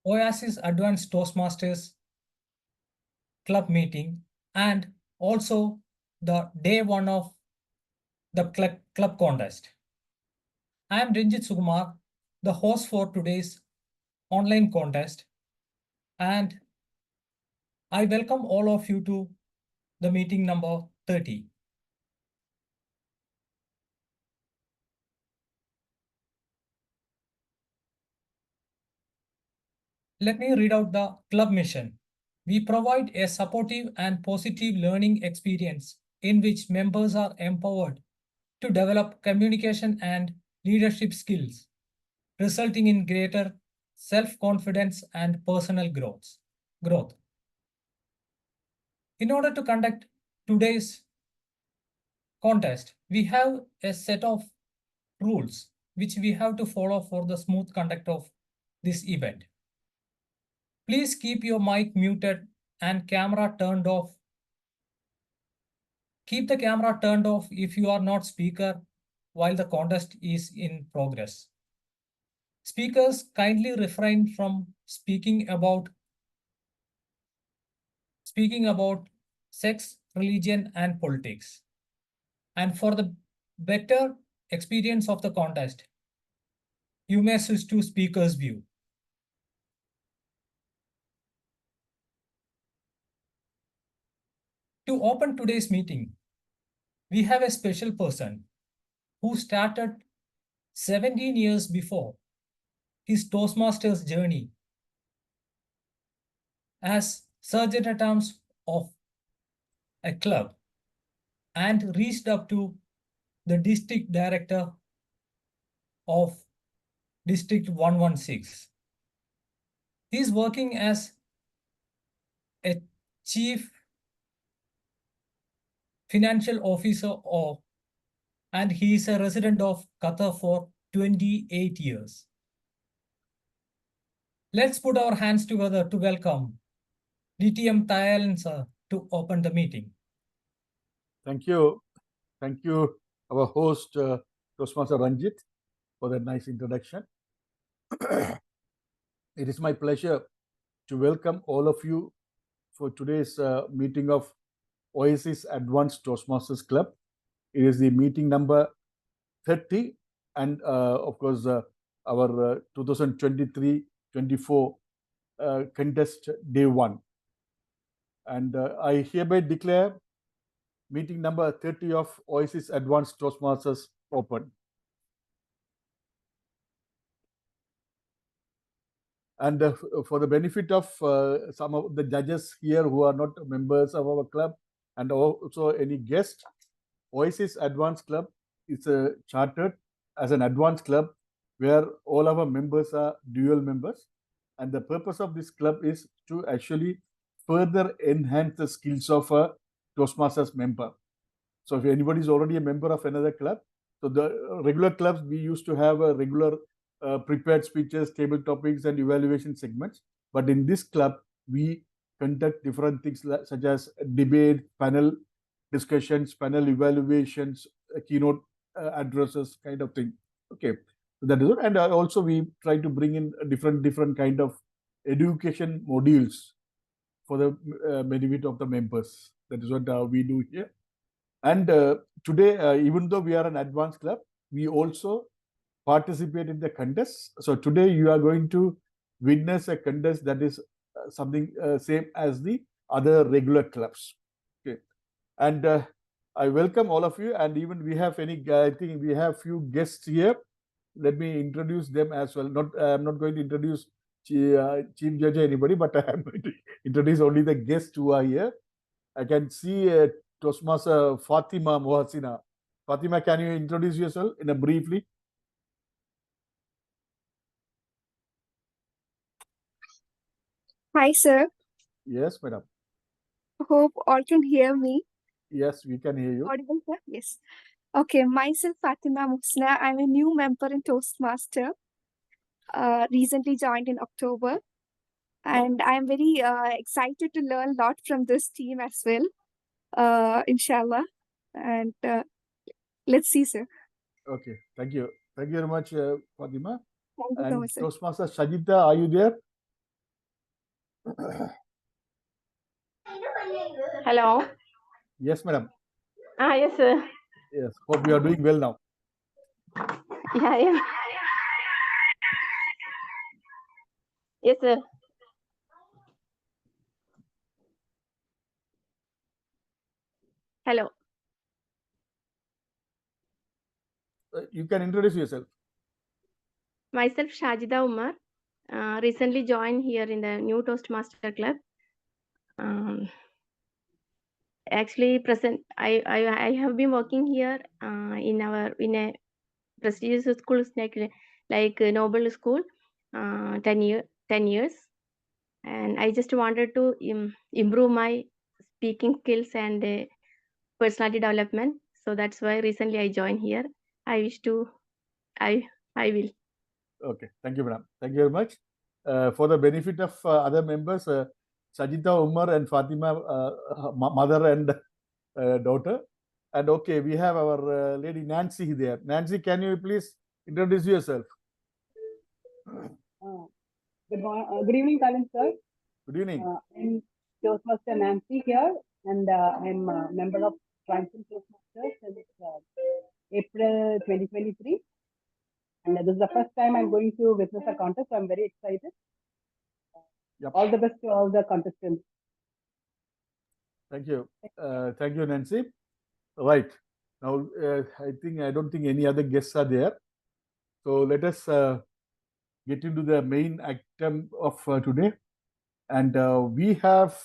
Oasis Advanced Toastmasters Club meeting and also the day one of the club contest. I am Ranjit Sukumar, the host for today's online contest, and I welcome all of you to the meeting number 30. Let me read out the club mission. We provide a supportive and positive learning experience in which members are empowered to develop communication and leadership skills, resulting in greater self-confidence and personal growth. In order to conduct today's contest, we have a set of rules which we have to follow for the smooth conduct of this event. Please keep your mic muted and camera turned off. Keep the camera turned off if you are not speaker while the contest is in progress. Speakers kindly refrain from speaking about sex, religion, and politics. And for the better experience of the contest, you may switch to speaker's view. To open today's meeting, we have a special person who started 17 years before his Toastmasters journey as sergeant-at-arms of a club and reached up to the district director of District 116. He is working as a chief financial officer and he is a resident of Qatar for 28 years. Let's put our hands together to welcome DTM Tayalan sir to open the meeting. Thank you. Thank you, our host, Toastmaster Ranjit, for that nice introduction. It is my pleasure to welcome all of you for today's meeting of Oasis Advanced Toastmasters Club. It is the meeting number 30 and of course our 2023-24 contest day 1. And I hereby declare meeting number 30 of Oasis Advanced Toastmasters open. And for the benefit of some of the judges here who are not members of our club and also any guest, Oasis Advanced Club is chartered as an advanced club where all our members are dual members. And the purpose of this club is to actually further enhance the skills of a Toastmasters member. So if anybody is already a member of another club, so the regular clubs, we used to have a regular prepared speeches, table topics, and evaluation segments. But in this club, we conduct different things such as debate, panel discussions, panel evaluations, keynote addresses, kind of thing. Okay, so that is it. And also we try to bring in different kind of education modules for the benefit of the members. That is what we do here. And today, even though we are an advanced club, we also participate in the contest. So today you are going to witness a contest that is something same as the other regular clubs. Okay, and I welcome all of you. And even we have I think we have few guests here. Let me introduce them as well. I'm not going to introduce Chief Judge or anybody, but I am going to introduce only the guests who are here. I can see Toastmaster Fatima Mohasina. Fatima, can you introduce yourself in a briefly? Hi, sir. Yes, madam. Hope all can hear me. Yes, we can hear you. Audible, sir? Yes. Okay, myself Fatima Musna. I'm a new member in Toastmaster. Recently joined in October. And I'm very excited to learn a lot from this team as well. Inshallah. And let's see, sir. Okay, thank you. Thank you very much, Fatima. Thank you so And much, sir. Toastmaster Shajita, are you there? Hello. Yes, madam. Yes, sir. Yes, hope you are doing well now. Yeah. Yes, sir. Hello. You can introduce yourself. Myself, Shajida Umar. Recently joined here in the new Toastmaster Club. Actually, I have been working here in a prestigious school like Noble School, 10 years, and I just wanted to improve my speaking skills and personality development. So that's why recently I joined here. I wish to, I will. Okay, thank you, madam. Thank you very much. For the benefit of other members, Sajita, Umar, and Fatima, mother and daughter. And okay, we have our lady Nancy there. Nancy, can you please introduce yourself? Good evening, Kalin sir. Good evening. I'm Toastmaster Nancy here, and I'm a member of Transcend Toastmasters since April 2023. And this is the first time I'm going to witness a contest, so I'm very excited. Yep. All the best to all the contestants. Thank you. Thank you, Nancy. Right. Now, I don't think any other guests are there. So let us get into the main item of today. And we have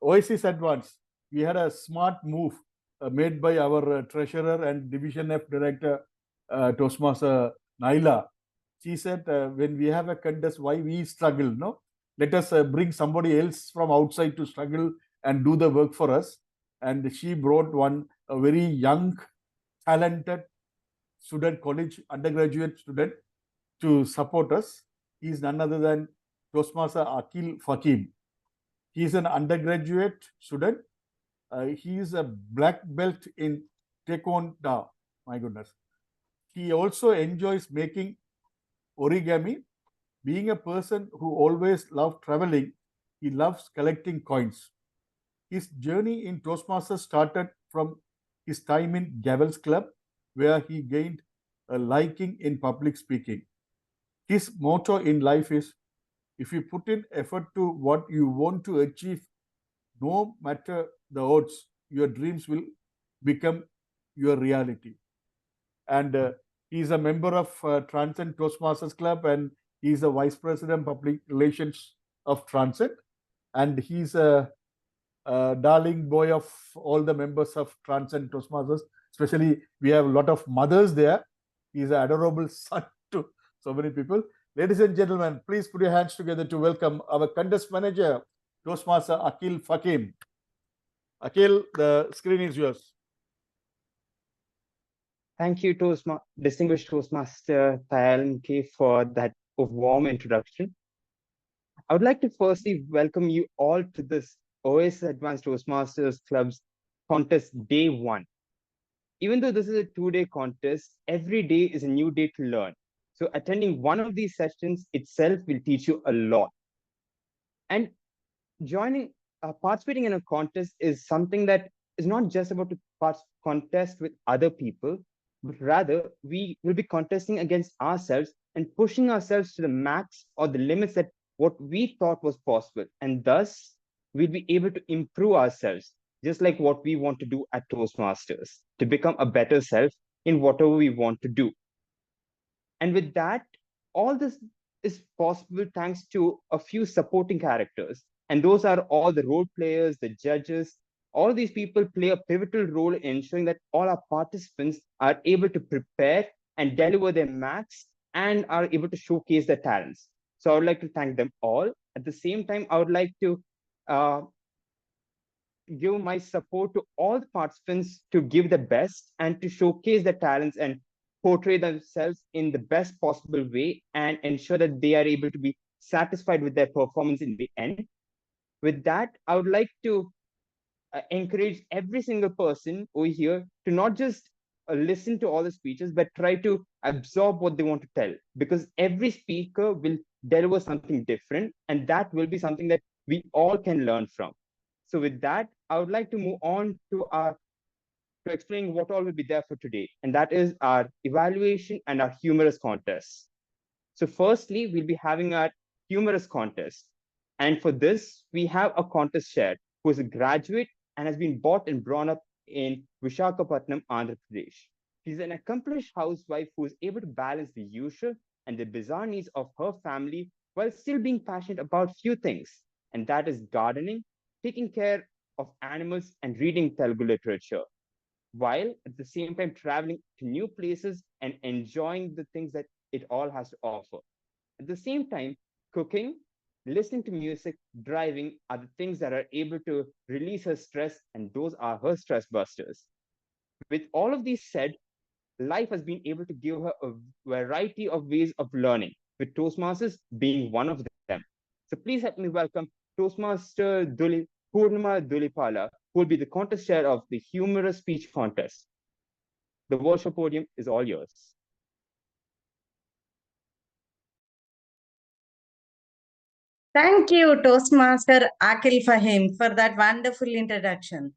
Oasis Advance. We had a smart move made by our treasurer and division F director, Toastmaster Naila. She said, when we have a contest, why we struggle? No, let us bring somebody else from outside to struggle and do the work for us. And she brought a very young, talented student, college undergraduate student, to support us. He is none other than Toastmaster Akil Fakim. He is an undergraduate student. He is a black belt in Taekwondo. My goodness. He also enjoys making origami. Being a person who always loved traveling, he loves collecting coins. His journey in Toastmasters started from his time in Gavel's Club, where he gained a liking in public speaking. His motto in life is, if you put in effort to what you want to achieve, no matter the odds, your dreams will become your reality. And he is a member of Transcend Toastmasters Club, and he is the Vice President Public Relations of Transcend. And he's a darling boy of all the members of Transcend Toastmasters. Especially, we have a lot of mothers there. He's an adorable son to so many people. Ladies and gentlemen, please put your hands together to welcome our contest manager, Toastmaster Akil Fakim. Akil, the screen is yours. Thank you, distinguished Toastmaster Tayal, for that warm introduction. I would like to firstly welcome you all to this Oasis Advanced Toastmasters Club's contest day 1. Even though this is a 2-day contest, every day is a new day to learn. So attending one of these sessions itself will teach you a lot. And participating in a contest is something that is not just about to contest with other people, but rather we will be contesting against ourselves and pushing ourselves to the max or the limits that what we thought was possible. And thus, we'll be able to improve ourselves, just like what we want to do at Toastmasters, to become a better self in whatever we want to do. And with that, all this is possible thanks to a few supporting characters. And those are all the role players, the judges. All these people play a pivotal role in ensuring that all our participants are able to prepare and deliver their max and are able to showcase their talents. So I would like to thank them all. At the same time, I would like to give my support to all the participants to give the best and to showcase their talents and portray themselves in the best possible way and ensure that they are able to be satisfied with their performance in the end. With that, I would like to encourage every single person over here to not just listen to all the speeches, but try to absorb what they want to tell, because every speaker will deliver something different, and that will be something that we all can learn from. So with that, I would like to move on to explain what all will be there for today, and that is our evaluation and our humorous contest. So firstly, we'll be having our humorous contest. And for this, we have a contest chair who is a graduate and has been bought and brought up in Visakhapatnam, Andhra Pradesh. She's an accomplished housewife who is able to balance the usual and the bizarre needs of her family while still being passionate about few things, and that is gardening, taking care of animals, and reading Telugu literature, while at the same time traveling to new places and enjoying the things that it all has to offer. At the same time, cooking, listening to music, driving are the things that are able to release her stress, and those are her stress busters. With all of these said, life has been able to give her a variety of ways of learning, with Toastmasters being one of them. So please help me welcome Toastmaster Purnima Dulipala, who will be the contest chair of the humorous speech contest. The workshop podium is all yours. Thank you, Toastmaster Akil Fahim, for that wonderful introduction.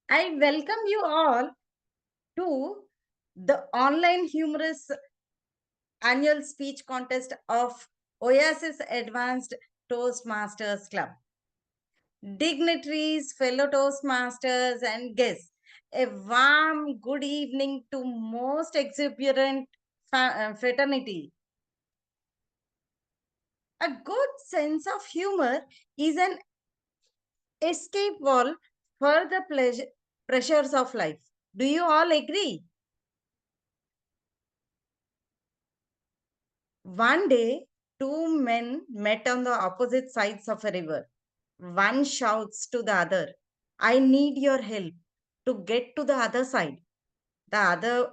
I welcome you all to the online humorous annual speech contest of Oasis Advanced Toastmasters Club. Dignitaries, fellow Toastmasters, and guests, a warm good evening to most exuberant fraternity. A good sense of humor is an escape valve for the pressures of life. Do you all agree? One day, two men met on the opposite sides of a river. One shouts to the other, "I need your help to get to the other side." The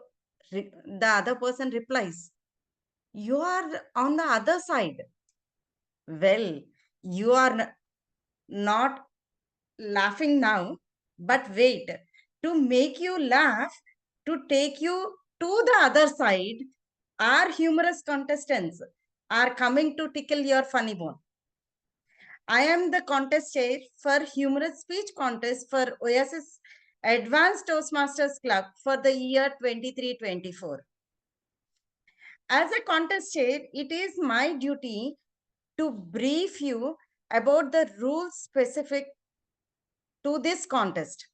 other person replies, "You are on the other side." "Well, you are not laughing now, but wait, to make you laugh, to take you to the other side, our humorous contestants are coming to tickle your funny bone." I am the contest chair for humorous speech contest for Oasis Advanced Toastmasters Club for the year 23-24. As a contest chair, it is my duty to brief you about the rules specific to this contest.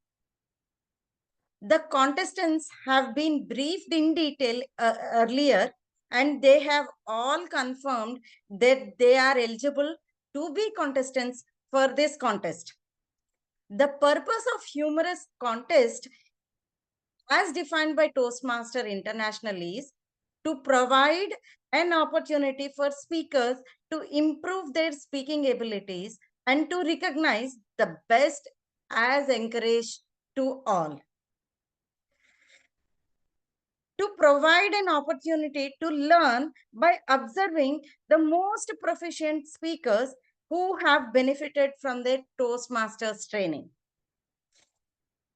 The contestants have been briefed in detail earlier, and they have all confirmed that they are eligible to be contestants for this contest. The purpose of humorous contest, as defined by Toastmaster International, is to provide an opportunity for speakers to improve their speaking abilities and to recognize the best as encouraged to all. To provide an opportunity to learn by observing the most proficient speakers who have benefited from their Toastmasters training.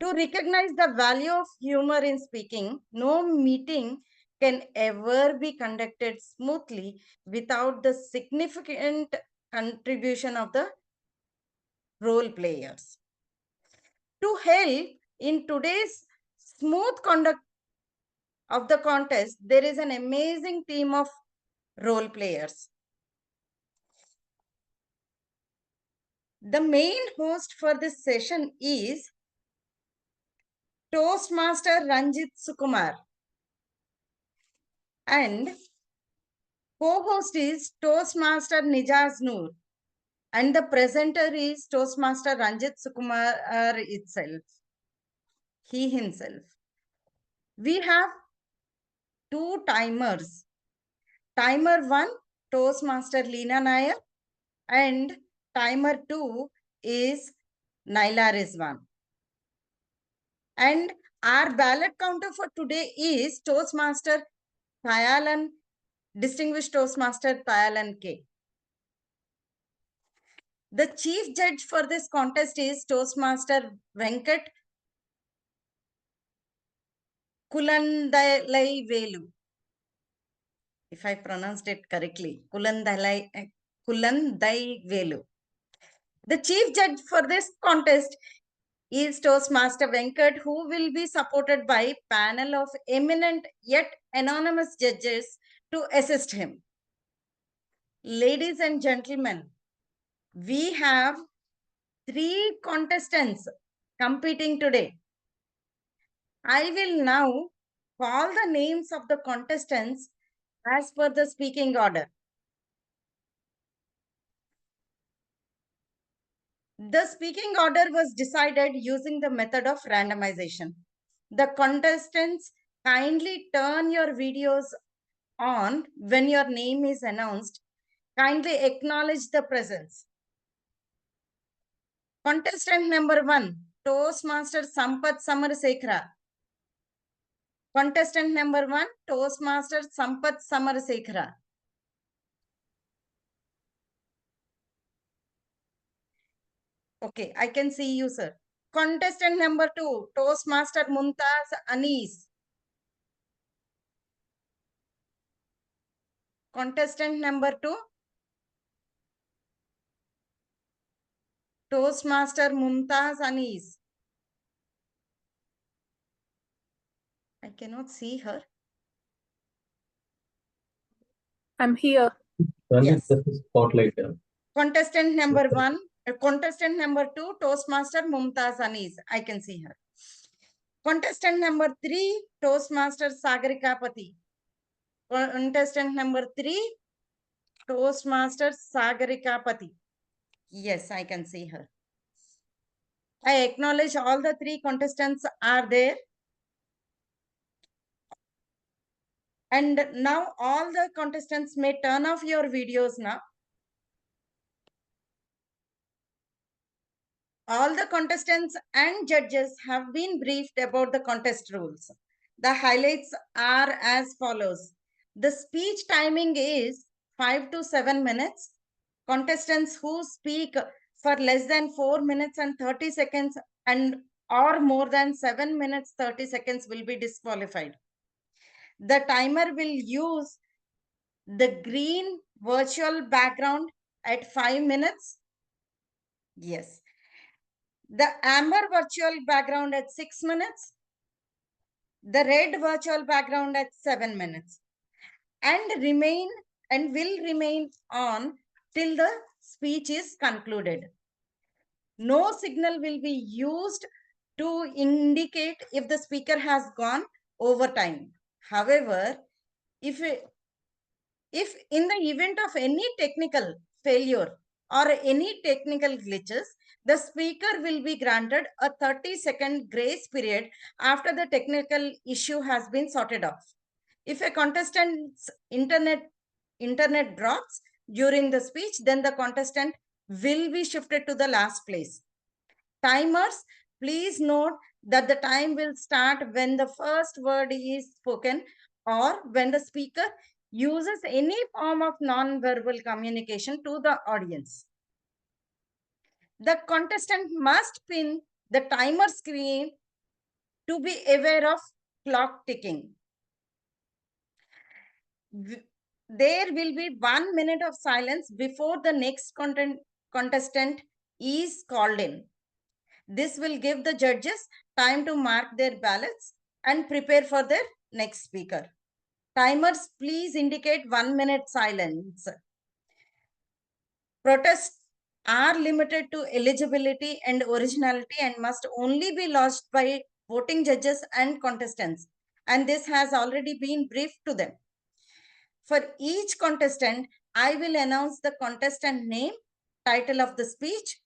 To recognize the value of humor in speaking, no meeting can ever be conducted smoothly without the significant contribution of the role players. To help in today's smooth conduct of the contest, there is an amazing team of role players. The main host for this session is Toastmaster Ranjit Sukumar, and co-host is Toastmaster Nijaz Noor, and the presenter is Toastmaster Ranjit Sukumar itself, he himself. We have two timers. Timer 1, Toastmaster Leena Nair, and timer 2 is Naila Rizwan. And our ballot counter for today is Toastmaster Thayalan, Distinguished Toastmaster Thayalan K. The chief judge for this contest is Toastmaster Venkat Kulandalai Velu. If I pronounced it correctly, Kulandai Velu. The chief judge for this contest is Toastmaster Venkat, who will be supported by a panel of eminent yet anonymous judges to assist him. Ladies and gentlemen, we have 3 contestants competing today. I will now call the names of the contestants as per the speaking order. The speaking order was decided using the method of randomization. The contestants, kindly turn your videos on when your name is announced. Kindly acknowledge the presence. Contestant number 1, Toastmaster Sampath Samarasekhara. Contestant number 1, Toastmaster Sampath Samarasekhara. Okay, I can see you, sir. Contestant number 2, Toastmaster Mumtaz Anis. Contestant number 2, Toastmaster Mumtaz Anis. I cannot see her. I'm here. Yes. Spotlight. Contestant number 1, contestant number 2, Toastmaster Mumtaz Anis. I can see her. Contestant number 3, Toastmaster Sagarika Pati. Contestant number 3, Toastmaster Sagarika Pati. Yes, I can see her. I acknowledge all the 3 contestants are there. And now all the contestants may turn off your videos now. All the contestants and judges have been briefed about the contest rules. The highlights are as follows. The speech timing is 5 to 7 minutes. Contestants who speak for less than 4 minutes and 30 seconds and or more than 7 minutes 30 seconds will be disqualified. The timer will use the green virtual background at 5 minutes. Yes. The amber virtual background at 6 minutes. The red virtual background at 7 minutes. And will remain on till the speech is concluded. No signal will be used to indicate if the speaker has gone over time. However, if in the event of any technical failure or any technical glitches, the speaker will be granted a 30-second grace period after the technical issue has been sorted off. If a contestant's internet drops during the speech, then the contestant will be shifted to the last place. Timers, please note that the time will start when the first word is spoken or when the speaker uses any form of non-verbal communication to the audience. The contestant must pin the timer screen to be aware of clock ticking. There will be 1 minute of silence before the next contestant is called in. This will give the judges time to mark their ballots and prepare for their next speaker. Timers, please indicate 1 minute silence. Protests are limited to eligibility and originality and must only be lodged by voting judges and contestants. And this has already been briefed to them. For each contestant, I will announce the contestant name, title of the speech,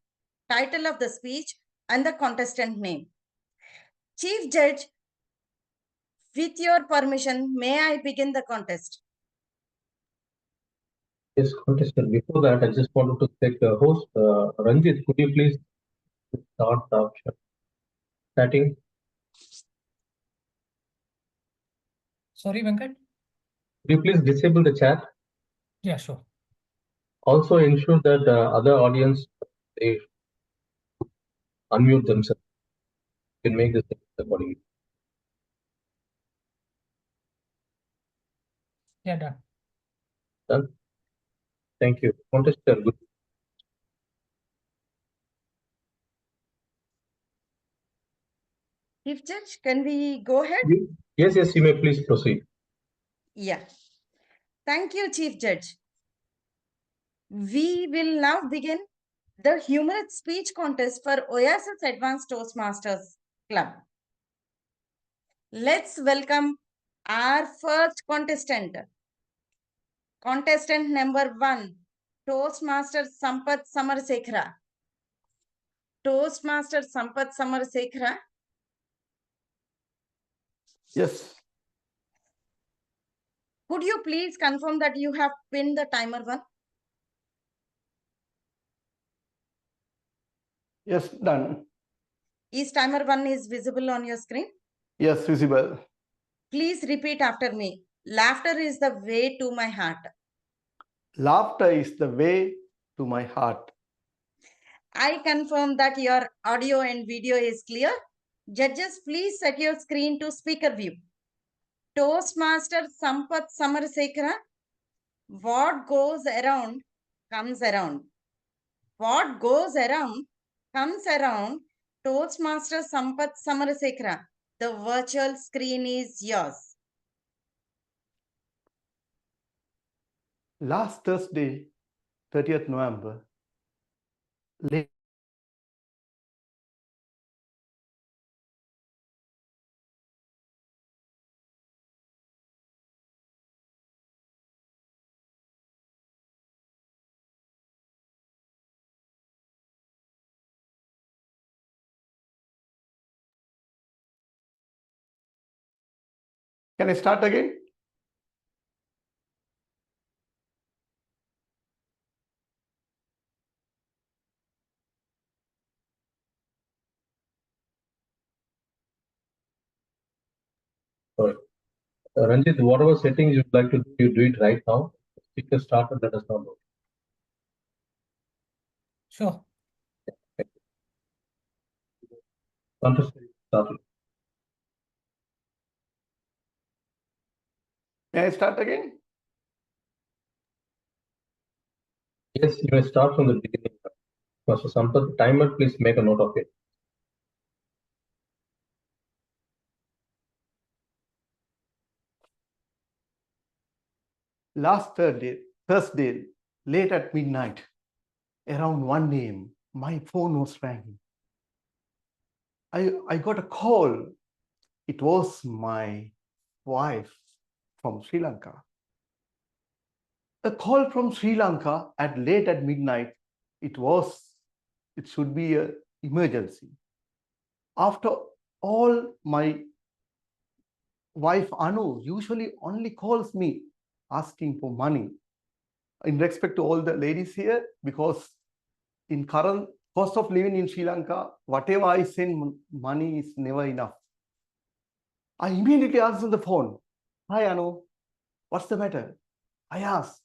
and the contestant name. Chief Judge, with your permission, may I begin the contest? Yes, contestant. Before that, I just wanted to check the host, Ranjit. Could you please start the option? Starting. Sorry, Venkat? Could you please disable the chat? Yeah, sure. Also ensure that the other audience they unmute themselves. You can make this accordingly. Yeah, done. Done. Thank you. Contestant, good. Chief Judge, can we go ahead? Yes, yes, you may please proceed. Yeah. Thank you, Chief Judge. We will now begin the humorous speech contest for Oasis Advanced Toastmasters Club. Let's welcome our first contestant. Contestant number 1, Toastmaster Sampath Samarsekhara. Toastmaster Sampath Samarsekhara. Yes. Could you please confirm that you have pinned the timer 1? Yes, done. Is timer 1 is visible on your screen? Yes, visible. Please repeat after me. Laughter is the way to my heart. Laughter is the way to my heart. I confirm that your audio and video is clear. Judges, please set your screen to speaker view. Toastmaster Sampath Samarsekhara, what goes around comes around. What goes around comes around. Toastmaster Sampath Samarsekhara, the virtual screen is yours. Last Thursday, 30th November, late Can I start again? Sorry. Ranjit, whatever settings you'd like to do, you do it right now. Speaker start and let us know. Sure. Contestant started. May I start again? Yes, you may start from the beginning. Mr. Sampath, timer, please make a note of it. Last Thursday, late at midnight, around 1 a.m., my phone was ringing. I got a call. It was my wife from Sri Lanka. A call from Sri Lanka at late at midnight. It should be an emergency. After all, my wife Anu usually only calls me asking for money. In respect to all the ladies here, because in current cost of living in Sri Lanka, whatever I send money is never enough. I immediately answered the phone. Hi Anu, what's the matter? I asked.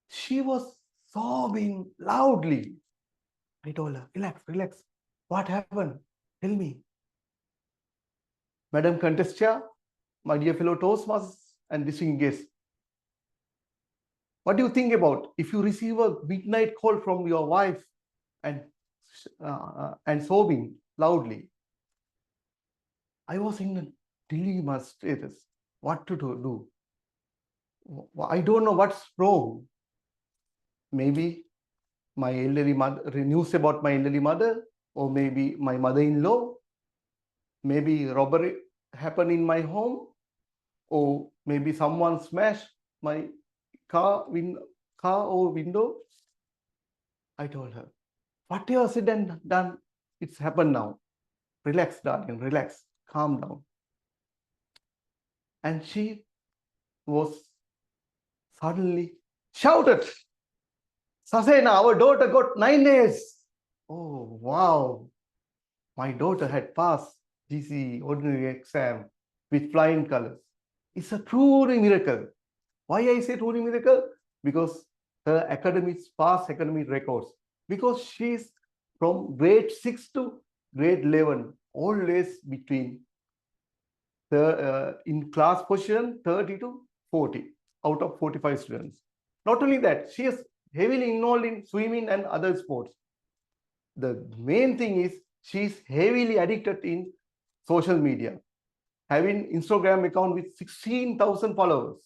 She was sobbing loudly. I told her, relax, relax. What happened? Tell me. Madam Contestia, my dear fellow Toastmasters and distinguished guests, what do you think about if you receive a midnight call from your wife and sobbing loudly? I was in a dilemma status. What to do? I don't know what's wrong. Maybe my elderly mother, news about my elderly mother, or maybe my mother-in-law. Maybe robbery happened in my home, or maybe someone smashed my car or window. I told her, whatever said and done, it's happened now. Relax, darling, relax, calm down. And she was suddenly shouted, Sasena, our daughter got 9 A's. Oh, wow. My daughter had passed GCE ordinary exam with flying colors. It's a truly miracle. Why I say truly miracle? Because her past academic records. Because she's from grade 6 to grade 11, always between in class position 30 to 40. out of 45 students. Not only that, she is heavily involved in swimming and other sports. The main thing is she's heavily addicted in social media, having Instagram account with 16,000 followers.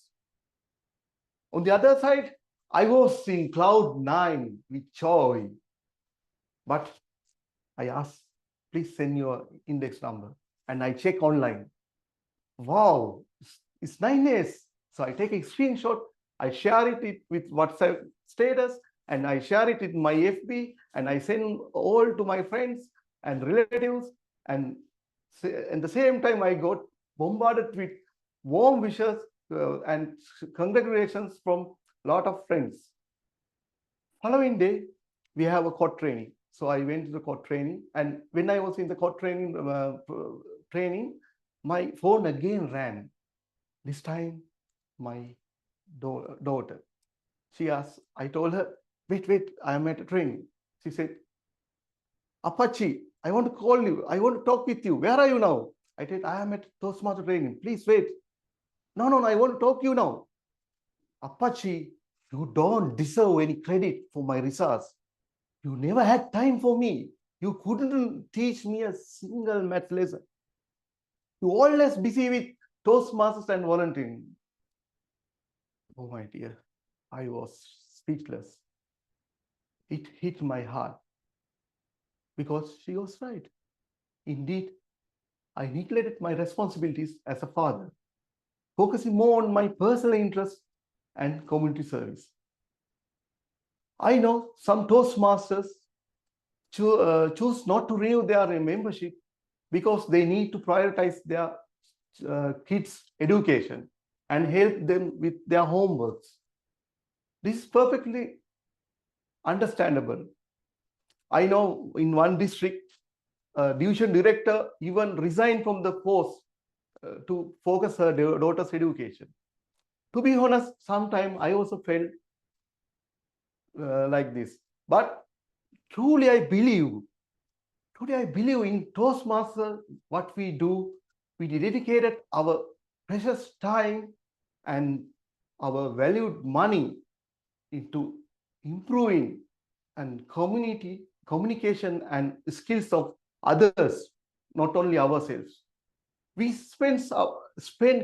On the other side, I was in cloud 9 with joy. But I asked, please send your index number. And I check online. Wow, it's 9 days. So I take a screenshot, I share it with WhatsApp status, and I share it in my FB, and I send all to my friends and relatives. And at the same time, I got bombarded with warm wishes and congratulations from a lot of friends. Following day, we have a court training. So I went to the court training, and when I was in the court training, my phone again rang. This time, my daughter. She asked, I told her, wait, I am at a training. She said, Apache, I want to call you. I want to talk with you. Where are you now? I said, I am at Toastmaster training. Please wait. No, I want to talk to you now. Apache, you don't deserve any credit for my results. You never had time for me. You couldn't teach me a single math lesson. You always busy with Toastmasters and volunteering. Oh my dear, I was speechless. It hit my heart because she was right. Indeed, I neglected my responsibilities as a father, focusing more on my personal interests and community service. I know some Toastmasters choose not to renew their membership because they need to prioritize their kids' education and help them with their homeworks. This is perfectly understandable. I know in one district, division director even resigned from the post to focus her daughter's education. To be honest, sometimes I also felt like this. But truly I believe in Toastmaster, what we do. We dedicated our precious time and our valued money into improving and communication and skills of others, not only ourselves. We spend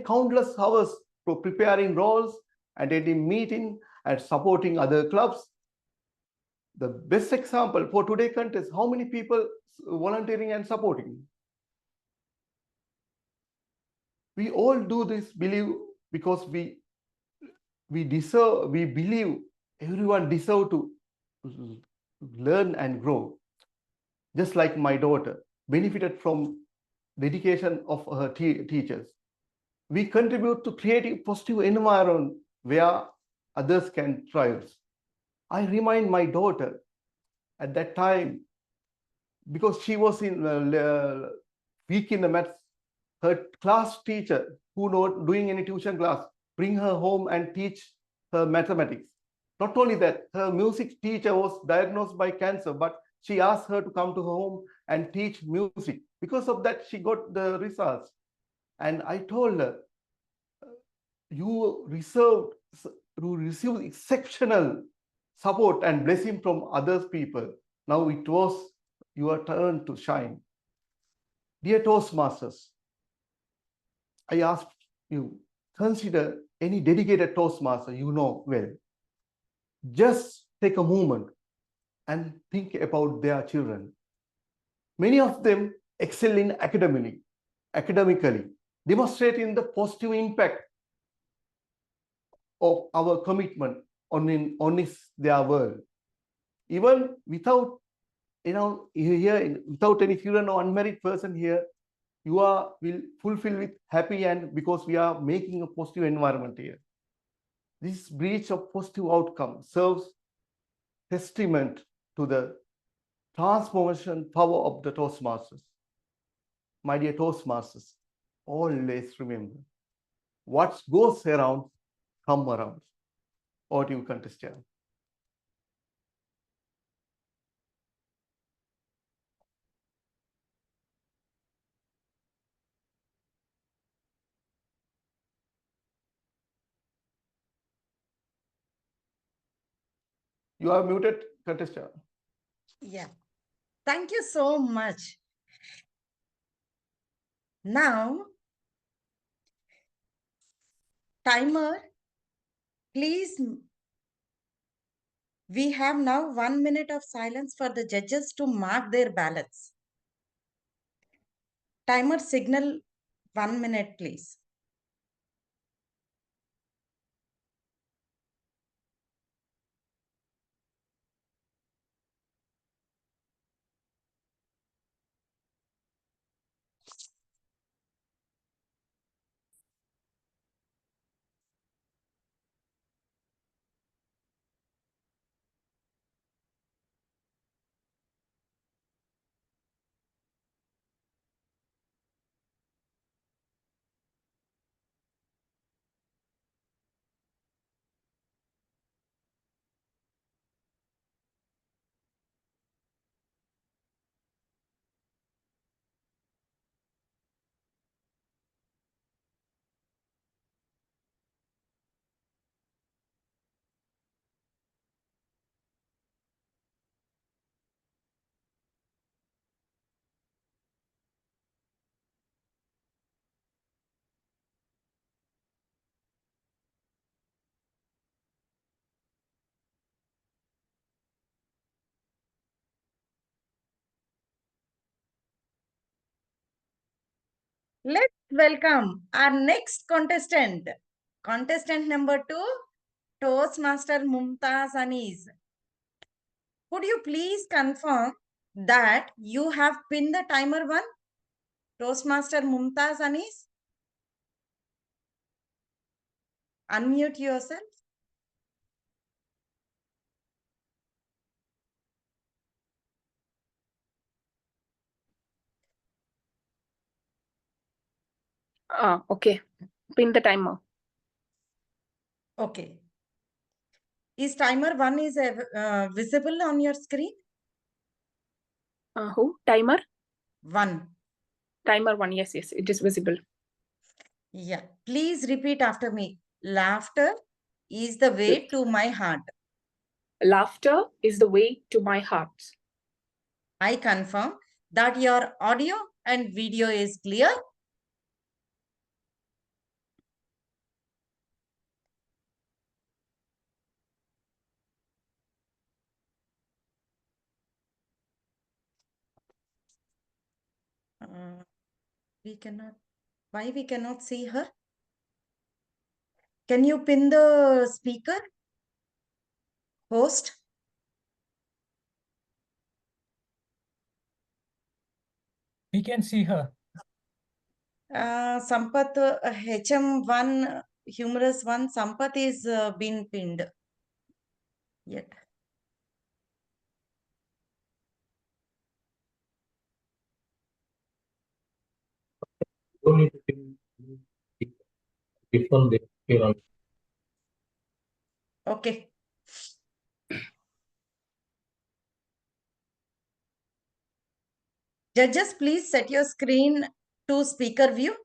countless hours for preparing roles, attending meetings, and supporting other clubs. The best example for today's contest, how many people volunteering and supporting? We all do this because we believe everyone deserves to learn and grow. Just like my daughter benefited from dedication of her teachers. We contribute to create a positive environment where others can thrive. I remind my daughter at that time, because she was weak in the maths, her class teacher, who not doing any tuition class, bring her home and teach her mathematics. Not only that, her music teacher was diagnosed by cancer, but she asked her to come to her home and teach music. Because of that, she got the results. And I told her, you received exceptional support and blessing from other people. Now it was your turn to shine. Dear Toastmasters, I ask you, consider any dedicated Toastmaster you know well. Just take a moment and think about their children. Many of them excel in academically, demonstrating the positive impact of our commitment on their world. Even without without any children or unmarried person here, you will fulfill with happy, and because we are making a positive environment here. This breach of positive outcome serves testament to the transformation power of the Toastmasters. My dear Toastmasters, always remember, what goes around, come around. Or do you contestant? You are muted, contestant. Yeah. Thank you so much. Now, timer, please. We have now 1 minute of silence for the judges to mark their ballots. Timer signal 1 minute, please. Let's welcome our next contestant. Contestant number 2, Toastmaster Mumtaz Anis. Could you please confirm that you have pinned the timer 1? Toastmaster Mumtaz Anis? Unmute yourself. Okay. Pin the timer. Okay. Is timer 1 is visible on your screen? Who? Timer? 1. Timer 1. Yes, it is visible. Yeah. Please repeat after me. Laughter is the way to my heart. Laughter is the way to my heart. I confirm that your audio and video is clear. Why we cannot see her? Can you pin the speaker? Host? We can see her. Sampath, HM1, humorous one, Sampath is been pinned. Yet. Don't need to pin this one they appear on. Okay. Judges, please set your screen to speaker view.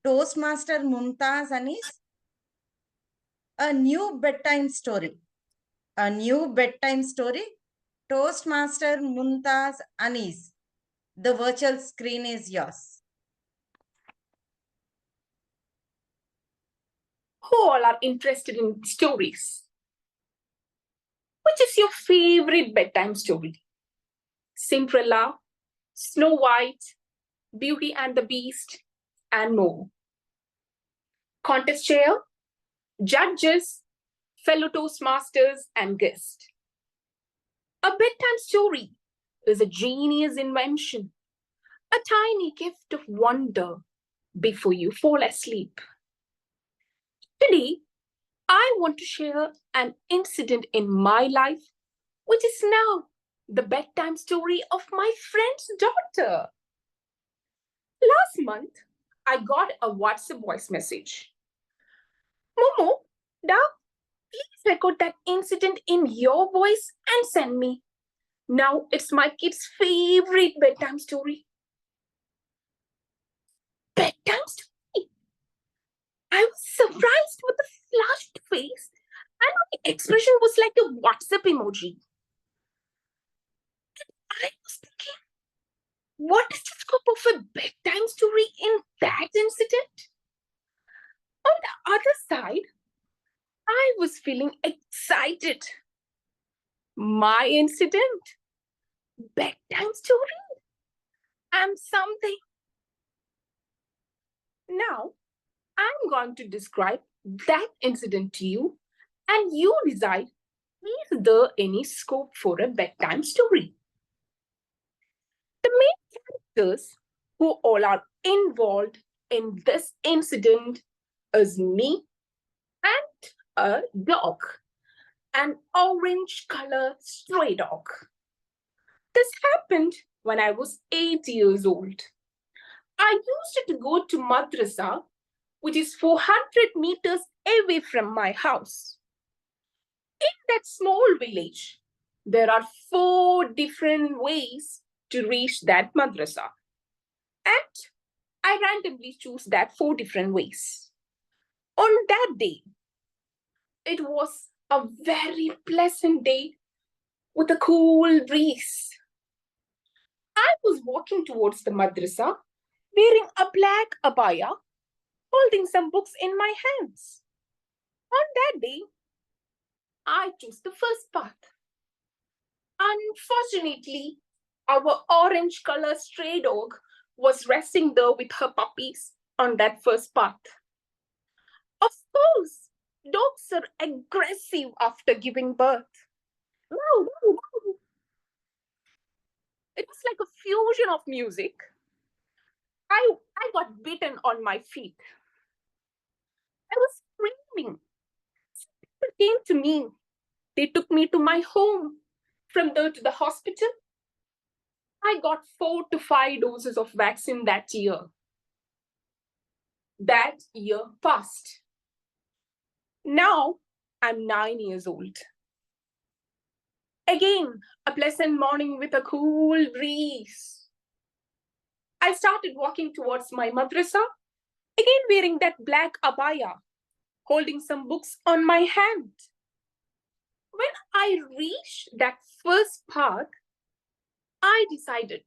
Toastmaster Mumtaz Anis. A new bedtime story. A new bedtime story. Toastmaster Mumtaz Anis. The virtual screen is yours. Who all are interested in stories? Which is your favorite bedtime story? Cinderella, Snow White, Beauty and the Beast, and more. Contest chair, judges, fellow Toastmasters, and guests. A bedtime story is a genius invention, a tiny gift of wonder before you fall asleep. Today, I want to share an incident in my life, which is now the bedtime story of my friend's daughter. Last month, I got a WhatsApp voice message. Momo, da, please record that incident in your voice and send me. Now it's my kid's favorite bedtime story. Bedtime story? I was surprised with a flushed face And my expression was like a WhatsApp emoji. I was thinking, what is the scope of a bedtime story in that incident? On the other side, I was feeling excited. My incident, bedtime story, and something. Now, I'm going to describe that incident to you, and you decide, is there any scope for a bedtime story? The main characters who all are involved in this incident is me and a dog, an orange color stray dog. This happened when I was 8 years old. I used to go to madrasa, which is 400 meters away from my house. In that small village, there are 4 different ways to reach that madrasa. And I randomly choose that 4 different ways. On that day, it was a very pleasant day with a cool breeze. I was walking towards the madrasa wearing a black abaya, holding some books in my hands. On that day, I chose the first path. Unfortunately, our orange color stray dog was resting there with her puppies on that first path. Of course, dogs are aggressive after giving birth. It was like a fusion of music. I got bitten on my feet. I was screaming. Some people came to me. They took me to my home. From there to the hospital. I got 4 to 5 doses of vaccine that year. That year passed. Now I'm 9 years old. Again, a pleasant morning with a cool breeze. I started walking towards my madrasa, again wearing that black abaya, holding some books on my hand. When I reached that first path, I decided,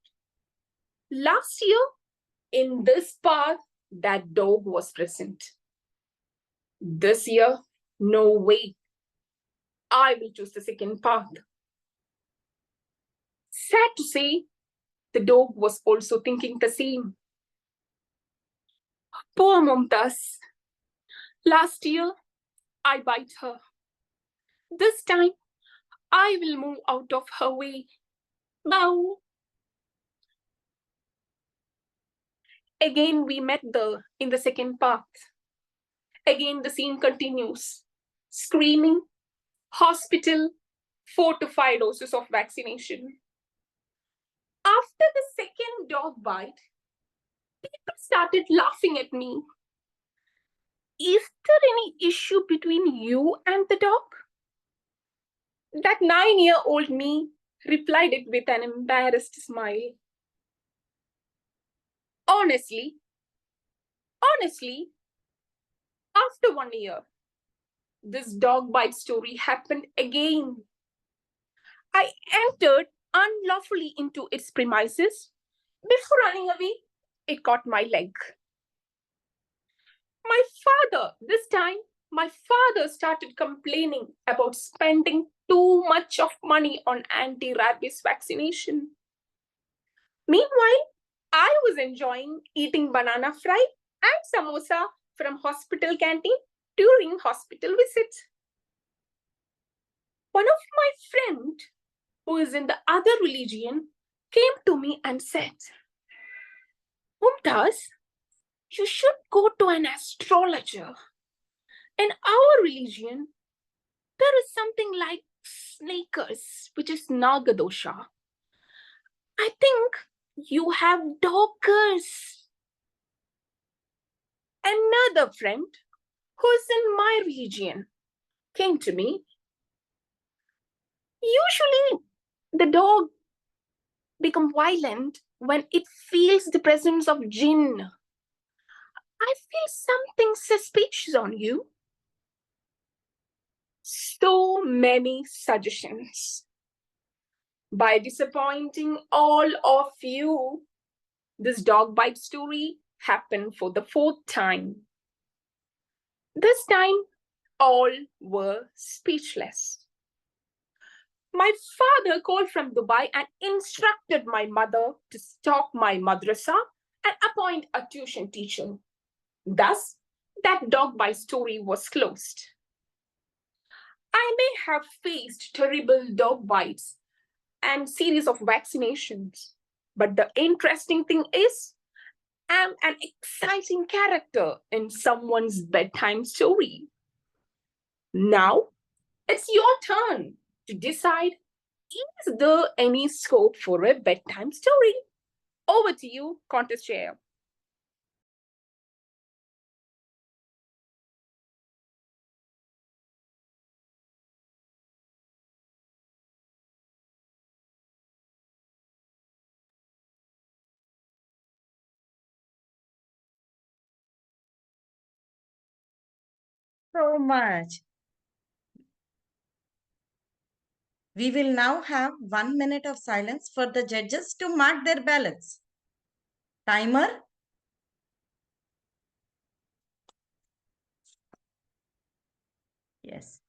last year, in this path, that dog was present. This year, no way. I will choose the second path. Sad to say, the dog was also thinking the same. Poor Mumtaz. Last year, I bite her. This time, I will move out of her way. Now, again, we met in the second path. Again, the scene continues. Screaming, hospital, 4 to 5 doses of vaccination. After the second dog bite, people started laughing at me. Is there any issue between you and the dog? That 9-year-old me replied it with an embarrassed smile. Honestly, after 1 year, this dog bite story happened again. I entered unlawfully into its premises. Before running away, it caught my leg. This time, my father started complaining about spending too much of money on anti-rabies vaccination. Meanwhile, I was enjoying eating banana fry and samosa from hospital canteen during hospital visit. One of my friend who is in the other religion came to me and said, Mumtaz, you should go to an astrologer. In our religion, there is something like snakers, which is Nagadosha. I think you have doggers. Another friend who is in my religion came to me. Usually, the dog becomes violent when it feels the presence of jinn. I feel something suspicious on you. So many suggestions. By disappointing all of you, this dog bite story happened for the 4th time. This time, all were speechless. My father called from Dubai and instructed my mother to stop my madrasa and appoint a tuition teacher. Thus, that dog bite story was closed. I may have faced terrible dog bites and series of vaccinations, but the interesting thing is, I'm an exciting character in someone's bedtime story. Now, it's your turn to decide, is there any scope for a bedtime story? Over to you, contest chair. So much. We will now have 1 minute of silence for the judges to mark their ballots. Timer. Yes.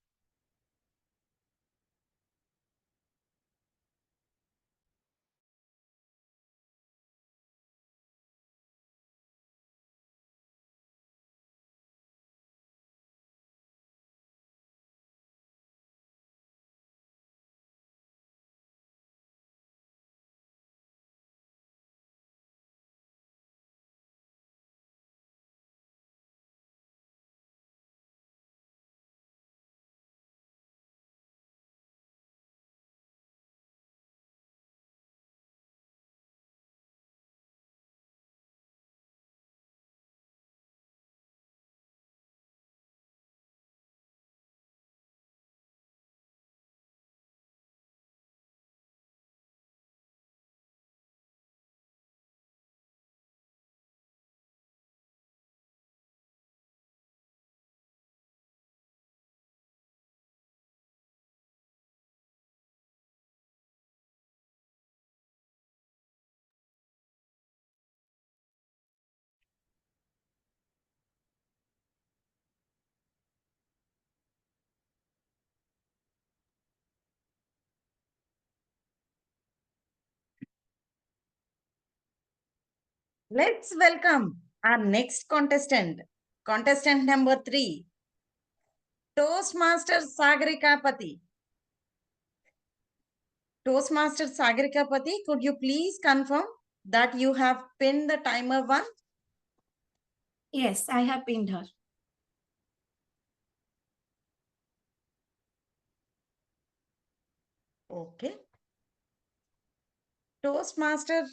Let's welcome our next contestant. Contestant number 3. Toastmaster Sagarika Pati. Toastmaster Sagarika Pati, could you please confirm that you have pinned the timer 1? Yes, I have pinned her. Okay. Toastmaster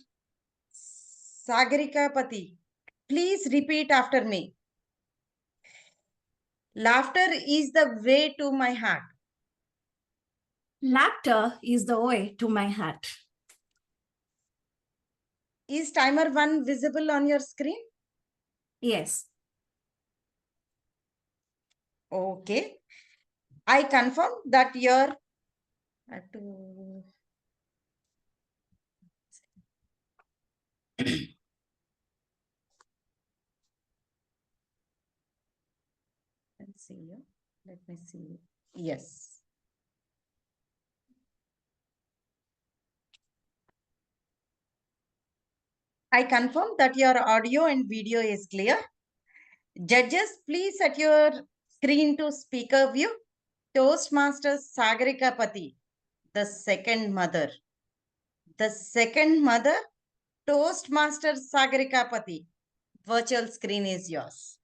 Sagarika Pati, please repeat after me. Laughter is the way to my heart. Laughter is the way to my heart. Is timer 1 visible on your screen? Yes. Okay. I confirm that your let's see you. Let me see. Yes. I confirm that your audio and video is clear. Judges, please set your screen to speaker view. Toastmasters Sagarika Pati, the second mother. The second mother, Toastmaster Sagarika Pati. Virtual screen is yours.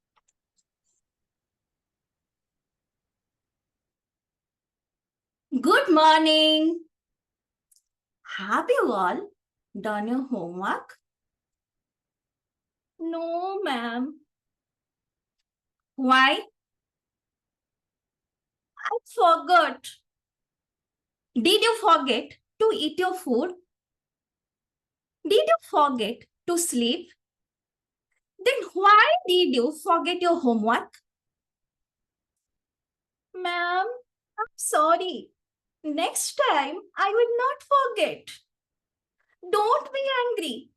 Good morning. Have you all done your homework? No, ma'am. Why? I forgot. Did you forget to eat your food? Did you forget to sleep? Then why did you forget your homework? Ma'am, I'm sorry. Next time, I will not forget. Don't be angry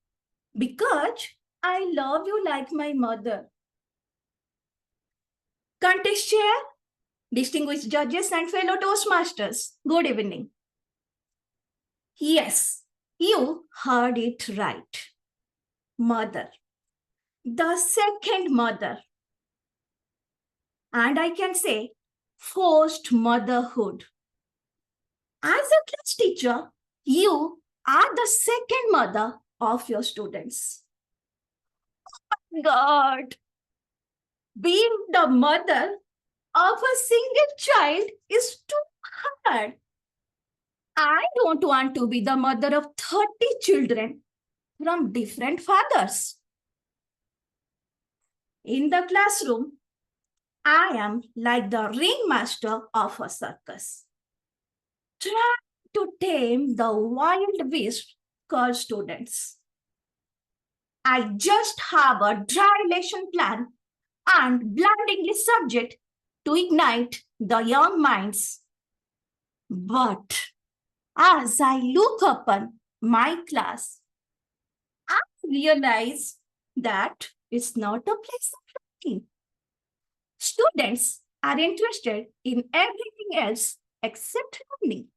because I love you like my mother. Contest chair, distinguished judges and fellow Toastmasters, good evening. Yes, you heard it right. Mother. The second mother. And I can say forced motherhood. As a class teacher, you are the second mother of your students. Oh my God. Being the mother of a single child is too hard. I don't want to be the mother of 30 children from different fathers. In the classroom, I am like the ringmaster of a circus, trying to tame the wild beast called students. I just have a dry lesson plan and blunt English subject to ignite the young minds. But as I look upon my class, I realize that it's not a place of learning. Students are interested in everything else except learning.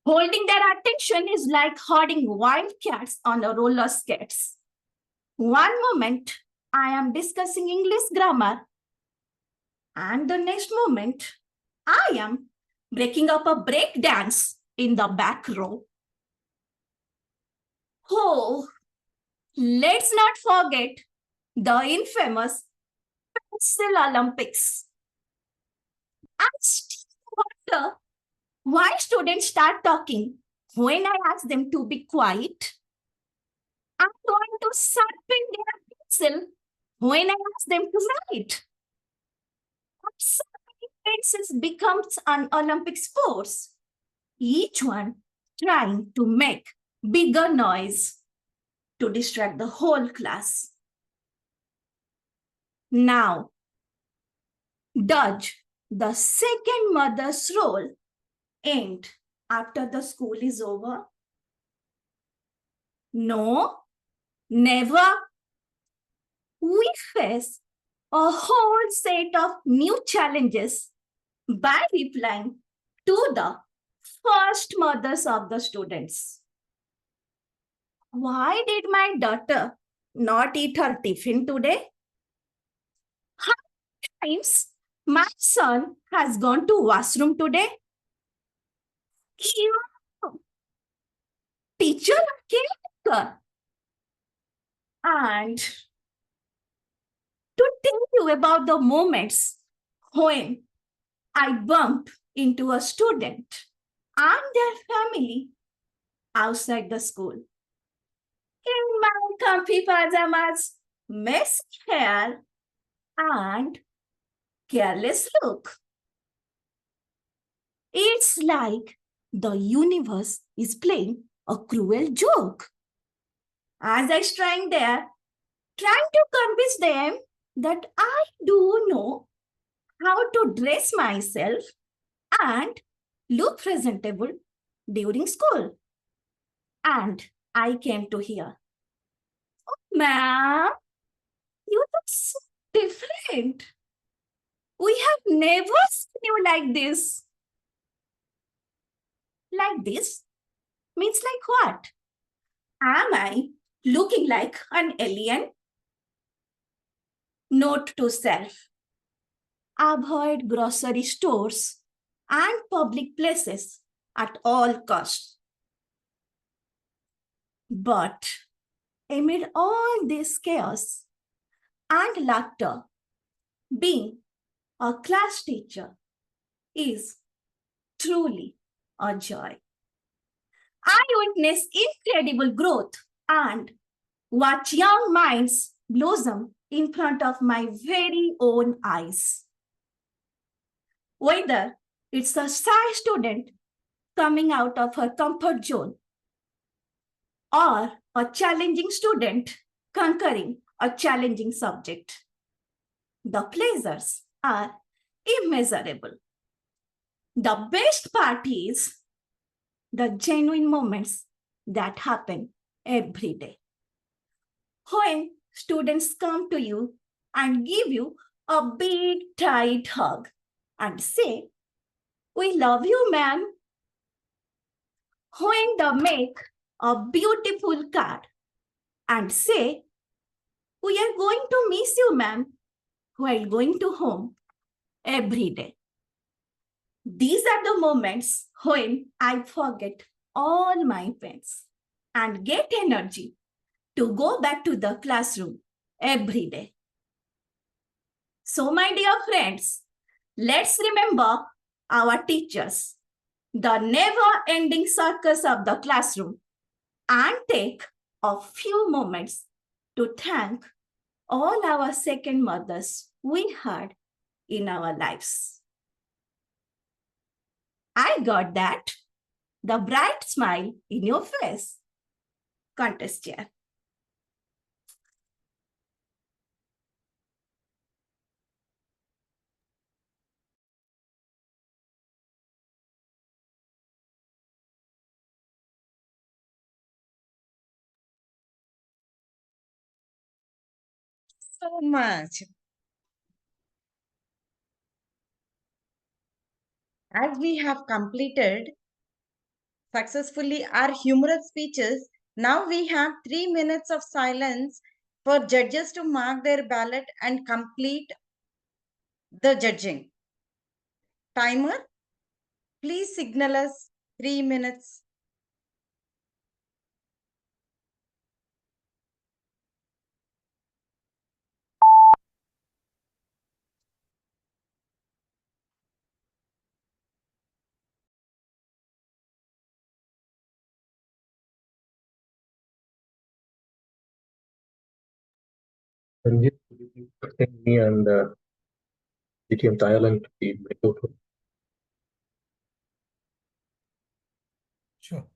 Holding their attention is like herding wild cats on a roller skates. One moment, I am discussing English grammar, and the next moment, I am breaking up a break dance in the back row. Oh, let's not forget the infamous Pencil Olympics. I still wonder why students start talking when I ask them to be quiet. I want to sharpen their pencil when I ask them to write. Sharpening pencils becomes an Olympic sport, each one trying to make bigger noise to distract the whole class. Now, does the second mother's role end after the school is over? No, never. We face a whole set of new challenges by replying to the first mothers of the students. Why did my daughter not eat her tiffin today? How many times my son has gone to washroom today? Teacher caretaker. And to tell you about the moments when I bumped into a student and their family outside the school. In my comfy pajamas, messy hair, and careless look. It's like the universe is playing a cruel joke. As I stand there, trying to convince them that I do know how to dress myself and look presentable during school. And I came to hear, "Oh, ma'am, you look so different. We have never seen you like this." Like this means like what? Am I looking like an alien? Note to self: avoid grocery stores and public places at all costs. But amid all this chaos and laughter, being a class teacher is truly a joy. I witness incredible growth and watch young minds blossom in front of my very own eyes. Whether it's a shy student coming out of her comfort zone or a challenging student conquering a challenging subject, the pleasures are immeasurable. The best part is the genuine moments that happen every day. When students come to you and give you a big, tight hug and say, "We love you, ma'am." When they make a beautiful card and say, "We are going to miss you, ma'am," while going to home every day. These are the moments when I forget all my pains and get energy to go back to the classroom every day. So, my dear friends, let's remember our teachers, the never-ending circus of the classroom, and take a few moments to thank all our second mothers we had in our lives. I got that. The bright smile in your face. Contest chair. So much. As we have completed successfully our humorous speeches, now we have 3 minutes of silence for judges to mark their ballot and complete the judging. Timer, please signal us 3 minutes. Ranjit, could you please extend me and GTM Thailand to the breakout room? Sure.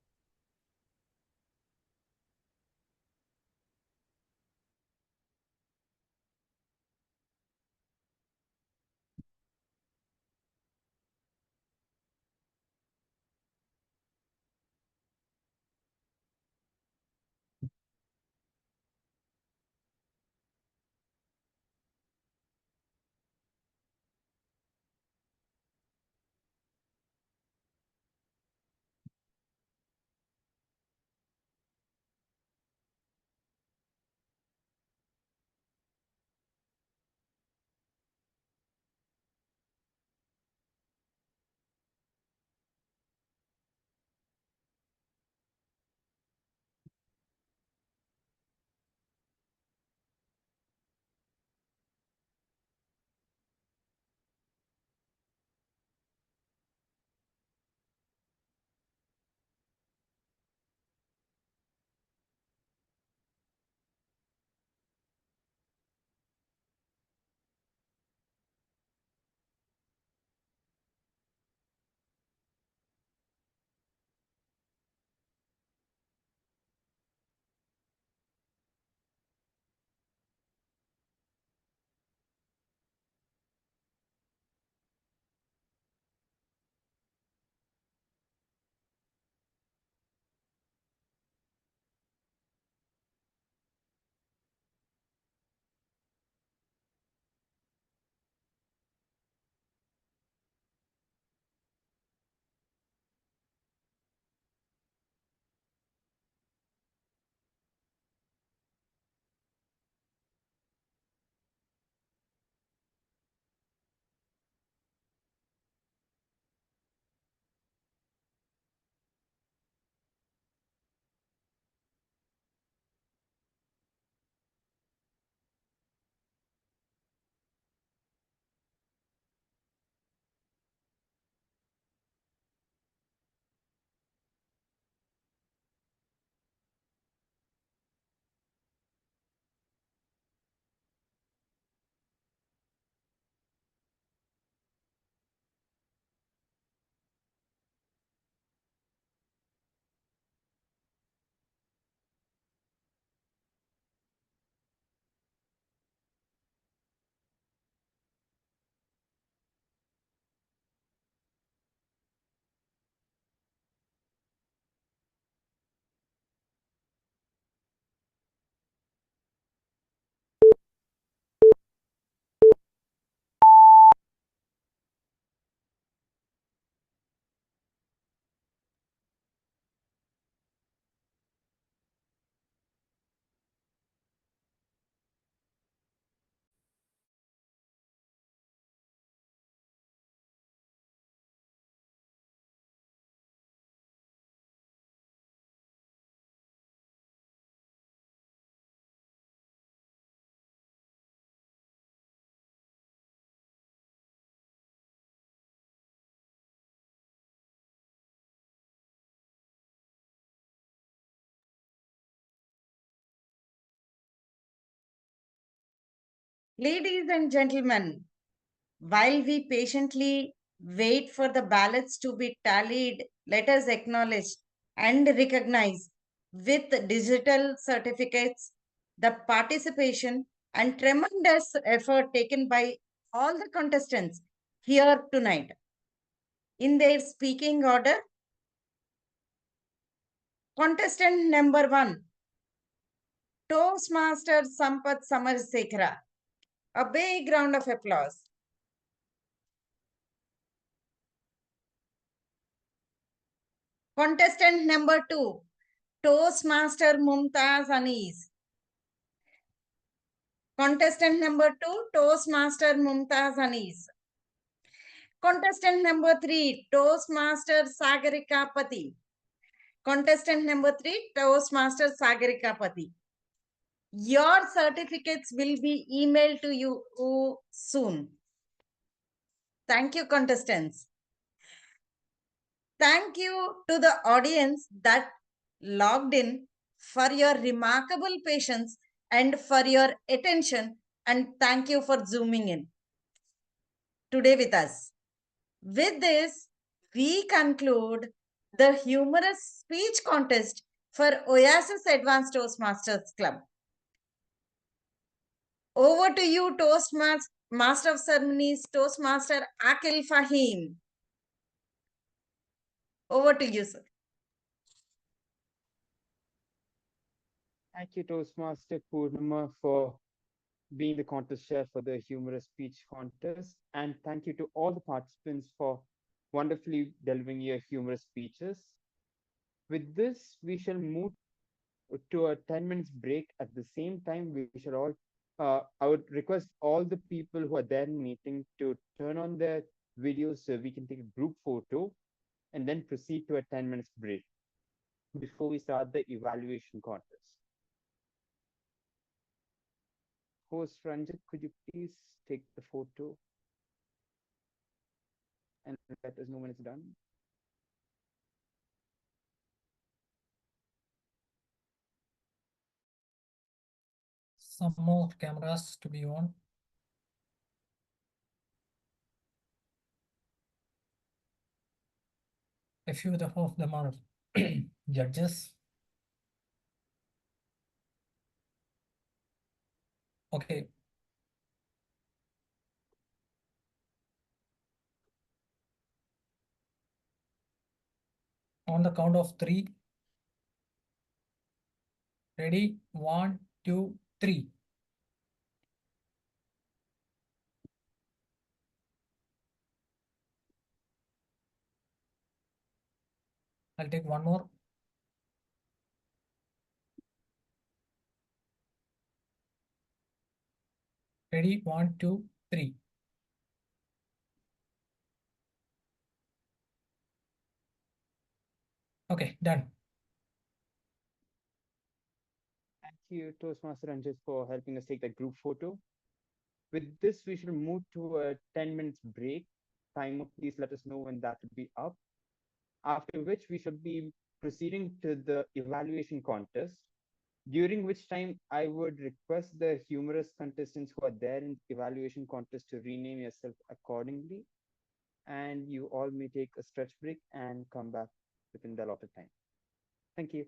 Ladies and gentlemen, while we patiently wait for the ballots to be tallied, let us acknowledge and recognize with digital certificates the participation and tremendous effort taken by all the contestants here tonight. In their speaking order, contestant number 1, Toastmaster Sampath Samarsekara. A big round of applause. Contestant number 2, Toastmaster Mumtaz Anis. Contestant number 2, Toastmaster Mumtaz Anis. Contestant number 3, Toastmaster Sagarika Pati. Contestant number 3, Toastmaster Sagarika Pati. Your certificates will be emailed to you soon. Thank you, contestants. Thank you to the audience that logged in for your remarkable patience and for your attention, and thank you for zooming in today with us. With this, we conclude the humorous speech contest for Oasis Advanced Toastmasters Club. Over to you, Master of Ceremonies, Toastmaster Akil Fahim. Over to you, sir. Thank you, Toastmaster Purnima, for being the contest chair for the humorous speech contest. And thank you to all the participants for wonderfully delivering your humorous speeches. With this, we shall move to a 10 minutes break. At the same time, we shall all, I would request all the people who are there in meeting to turn on their videos so we can take a group photo and then proceed to a 10 minutes break before we start the evaluation contest. Host Ranjit, could you please take the photo and let us know when it's done? Some more cameras to be on. A few of them are judges. Okay. On the count of 3. Ready? 1, 2, 3. I'll take one more. Ready? 1, 2, 3. Okay, done. Thank you, Toastmaster Ranjit, for helping us take that group photo. With this, we shall move to a 10 minutes break. Timer, please let us know when that will be up. After which we should be proceeding to the evaluation contest, during which time I would request the humorous contestants who are there in evaluation contest to rename yourself accordingly. And you all may take a stretch break and come back within the allotted time. Thank you.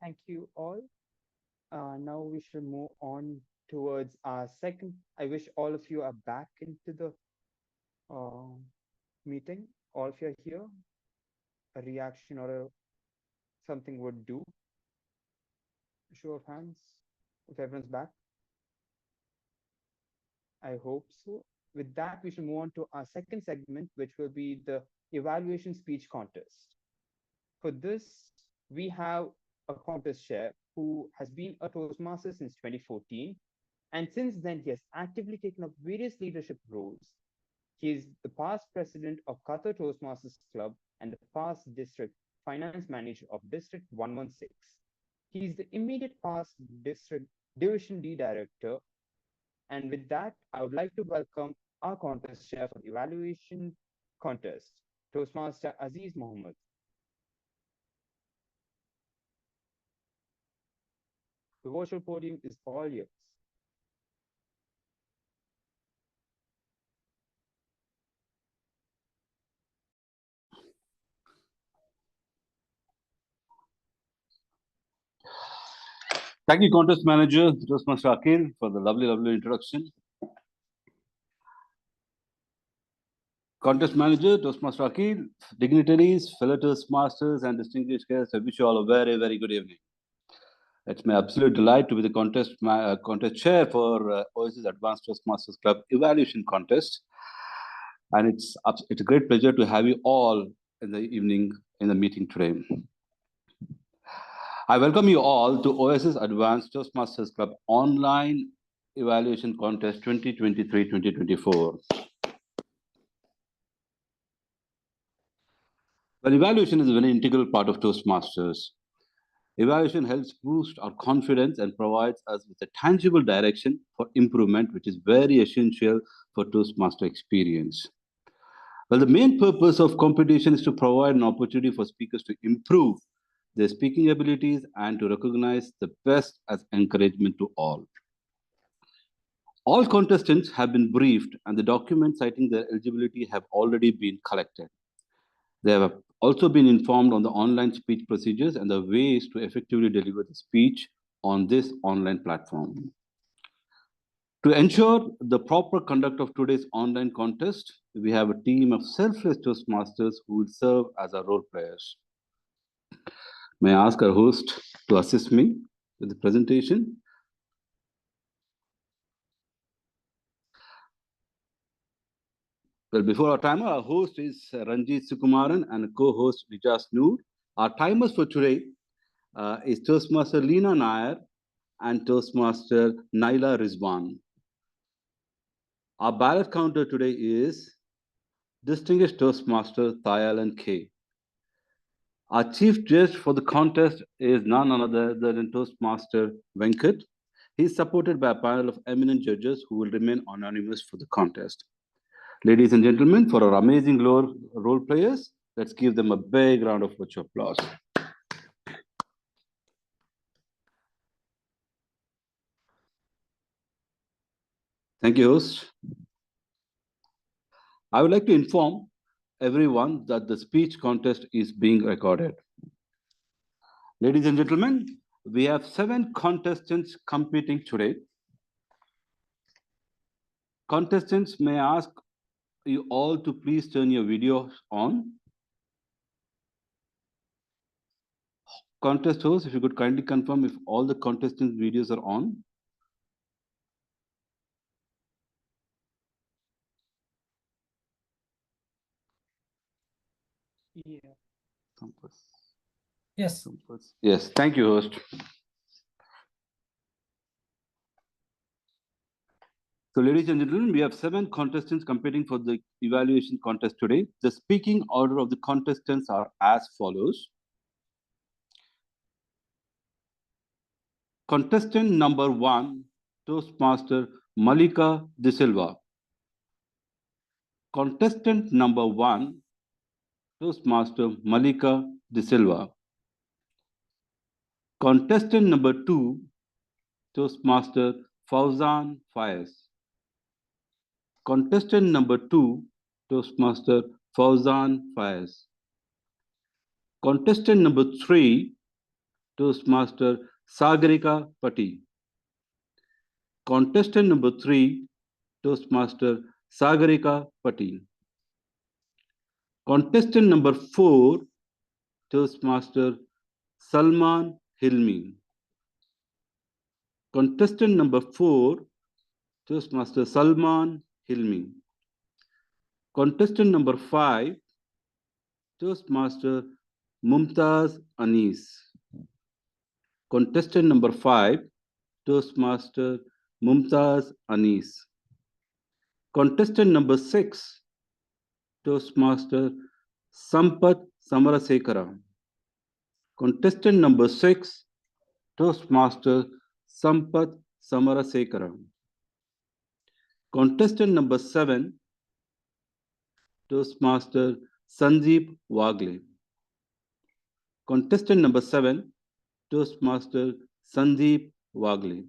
Thank you all. Now we should move on towards our second. I wish all of you are back into the meeting. All of you are here. A reaction or something would do. Show of hands if everyone's back. I hope so. With that, we should move on to our second segment, which will be the evaluation speech contest. For this, we have a contest chair who has been a Toastmaster since 2014. And since then, he has actively taken up various leadership roles. He is the past president of Qatar Toastmasters Club and the past district finance manager of District 116. He is the immediate past district Division D director. And with that, I would like to welcome our contest chair for the evaluation contest, Toastmaster Aziz Mohammed. The virtual podium is all yours. Thank you, Contest Manager Toastmaster Akil, for the lovely introduction. Contest Manager Toastmaster Akil, dignitaries, fellow Toastmasters, and distinguished guests, I wish you all a very good evening. It's my absolute delight to be the contest chair for Oasis Advanced Toastmasters Club Evaluation Contest. And it's a great pleasure to have you all in the evening in the meeting today. I welcome you all to Oasis Advanced Toastmasters Club Online Evaluation Contest 2023-2024. Well, evaluation is a very integral part of Toastmasters. Evaluation helps boost our confidence and provides us with a tangible direction for improvement, which is very essential for Toastmaster experience. Well, the main purpose of competition is to provide an opportunity for speakers to improve their speaking abilities and to recognize the best as encouragement to all. All contestants have been briefed and the documents citing their eligibility have already been collected. They have also been informed on the online speech procedures and the ways to effectively deliver the speech on this online platform. To ensure the proper conduct of today's online contest, we have a team of selfless Toastmasters who will serve as our role players. May I ask our host to assist me with the presentation? Well, before our timer, our host is Ranjit Sukumaran and co-host Rijas Noor. Our timers for today is Toastmaster Leena Nair and Toastmaster Naila Rizwan. Our ballot counter today is Distinguished Toastmaster Thayalan K. Our chief judge for the contest is none other than Toastmaster Venkat. He is supported by a panel of eminent judges who will remain anonymous for the contest. Ladies and gentlemen, for our amazing role players, let's give them a big round of virtual applause. Thank you, host. I would like to inform everyone that the speech contest is being recorded. Ladies and gentlemen, we have 7 contestants competing today. Contestants, may I ask you all to please turn your videos on. Contest host, if you could kindly confirm if all the contestants' videos are on. Yeah. Yes. Yes, thank you, host. So, ladies and gentlemen, we have 7 contestants competing for the evaluation contest today. The speaking order of the contestants are as follows. Contestant number 1, Toastmaster Malika De Silva. Contestant number 1, Toastmaster Malika De Silva. Contestant number 2, Toastmaster Fauzan Faiz. Contestant number 2, Toastmaster Fauzan Faiz. Contestant number 3, Toastmaster Sagarika Pati. Contestant number 3, Toastmaster Sagarika Pati. Contestant number 4, Toastmaster Salman Hilmi. Contestant number 4, Toastmaster Salman Hilmi. Contestant number 5, Toastmaster Mumtaz Anis. Contestant number 5, Toastmaster Mumtaz Anis. Contestant number 6, Toastmaster Sampath Samarasekara. Contestant number 6, Toastmaster Sampath Samarasekara. Contestant number 7, Toastmaster Sanjeev Wagle. Contestant number 7, Toastmaster Sandeep Wagle.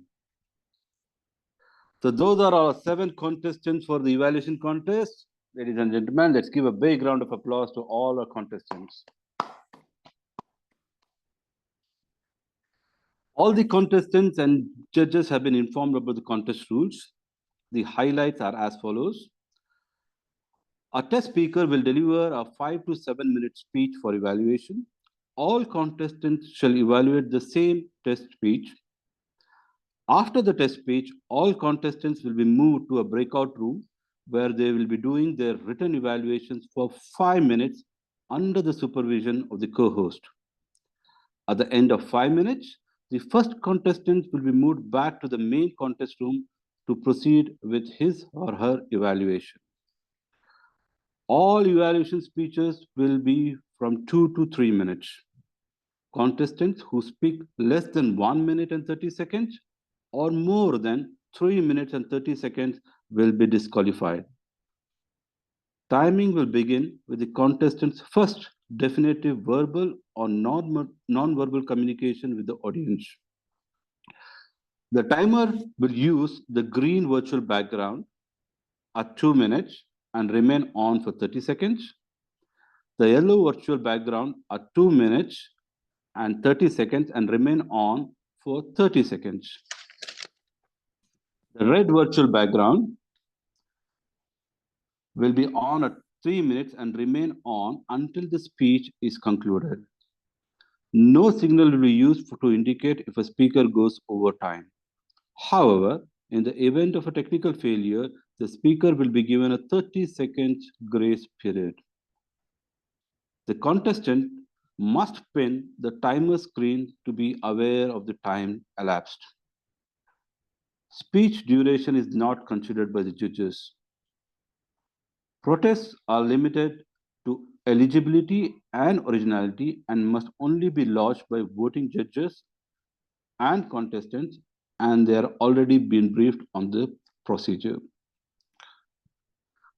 So those are our 7 contestants for the evaluation contest. Ladies and gentlemen, let's give a big round of applause to all our contestants. All the contestants and judges have been informed about the contest rules. The highlights are as follows. A test speaker will deliver a 5 to 7 minute speech for evaluation. All contestants shall evaluate the same test speech. After the test speech, all contestants will be moved to a breakout room where they will be doing their written evaluations for 5 minutes under the supervision of the co-host. At the end of 5 minutes, the first contestant will be moved back to the main contest room to proceed with his or her evaluation. All evaluation speeches will be from 2 to 3 minutes. Contestants who speak less than 1 minute and 30 seconds or more than 3 minutes and 30 seconds will be disqualified. Timing will begin with the contestant's first definitive verbal or non-verbal communication with the audience. The timer will use the green virtual background at 2 minutes and remain on for 30 seconds. The yellow virtual background at 2 minutes and 30 seconds and remain on for 30 seconds. The red virtual background will be on at 3 minutes and remain on until the speech is concluded. No signal will be used to indicate if a speaker goes over time. However, in the event of a technical failure, the speaker will be given a 30-second grace period. The contestant must pin the timer screen to be aware of the time elapsed. Speech duration is not considered by the judges. Protests are limited to eligibility and originality and must only be lodged by voting judges and contestants, and they are already been briefed on the procedure.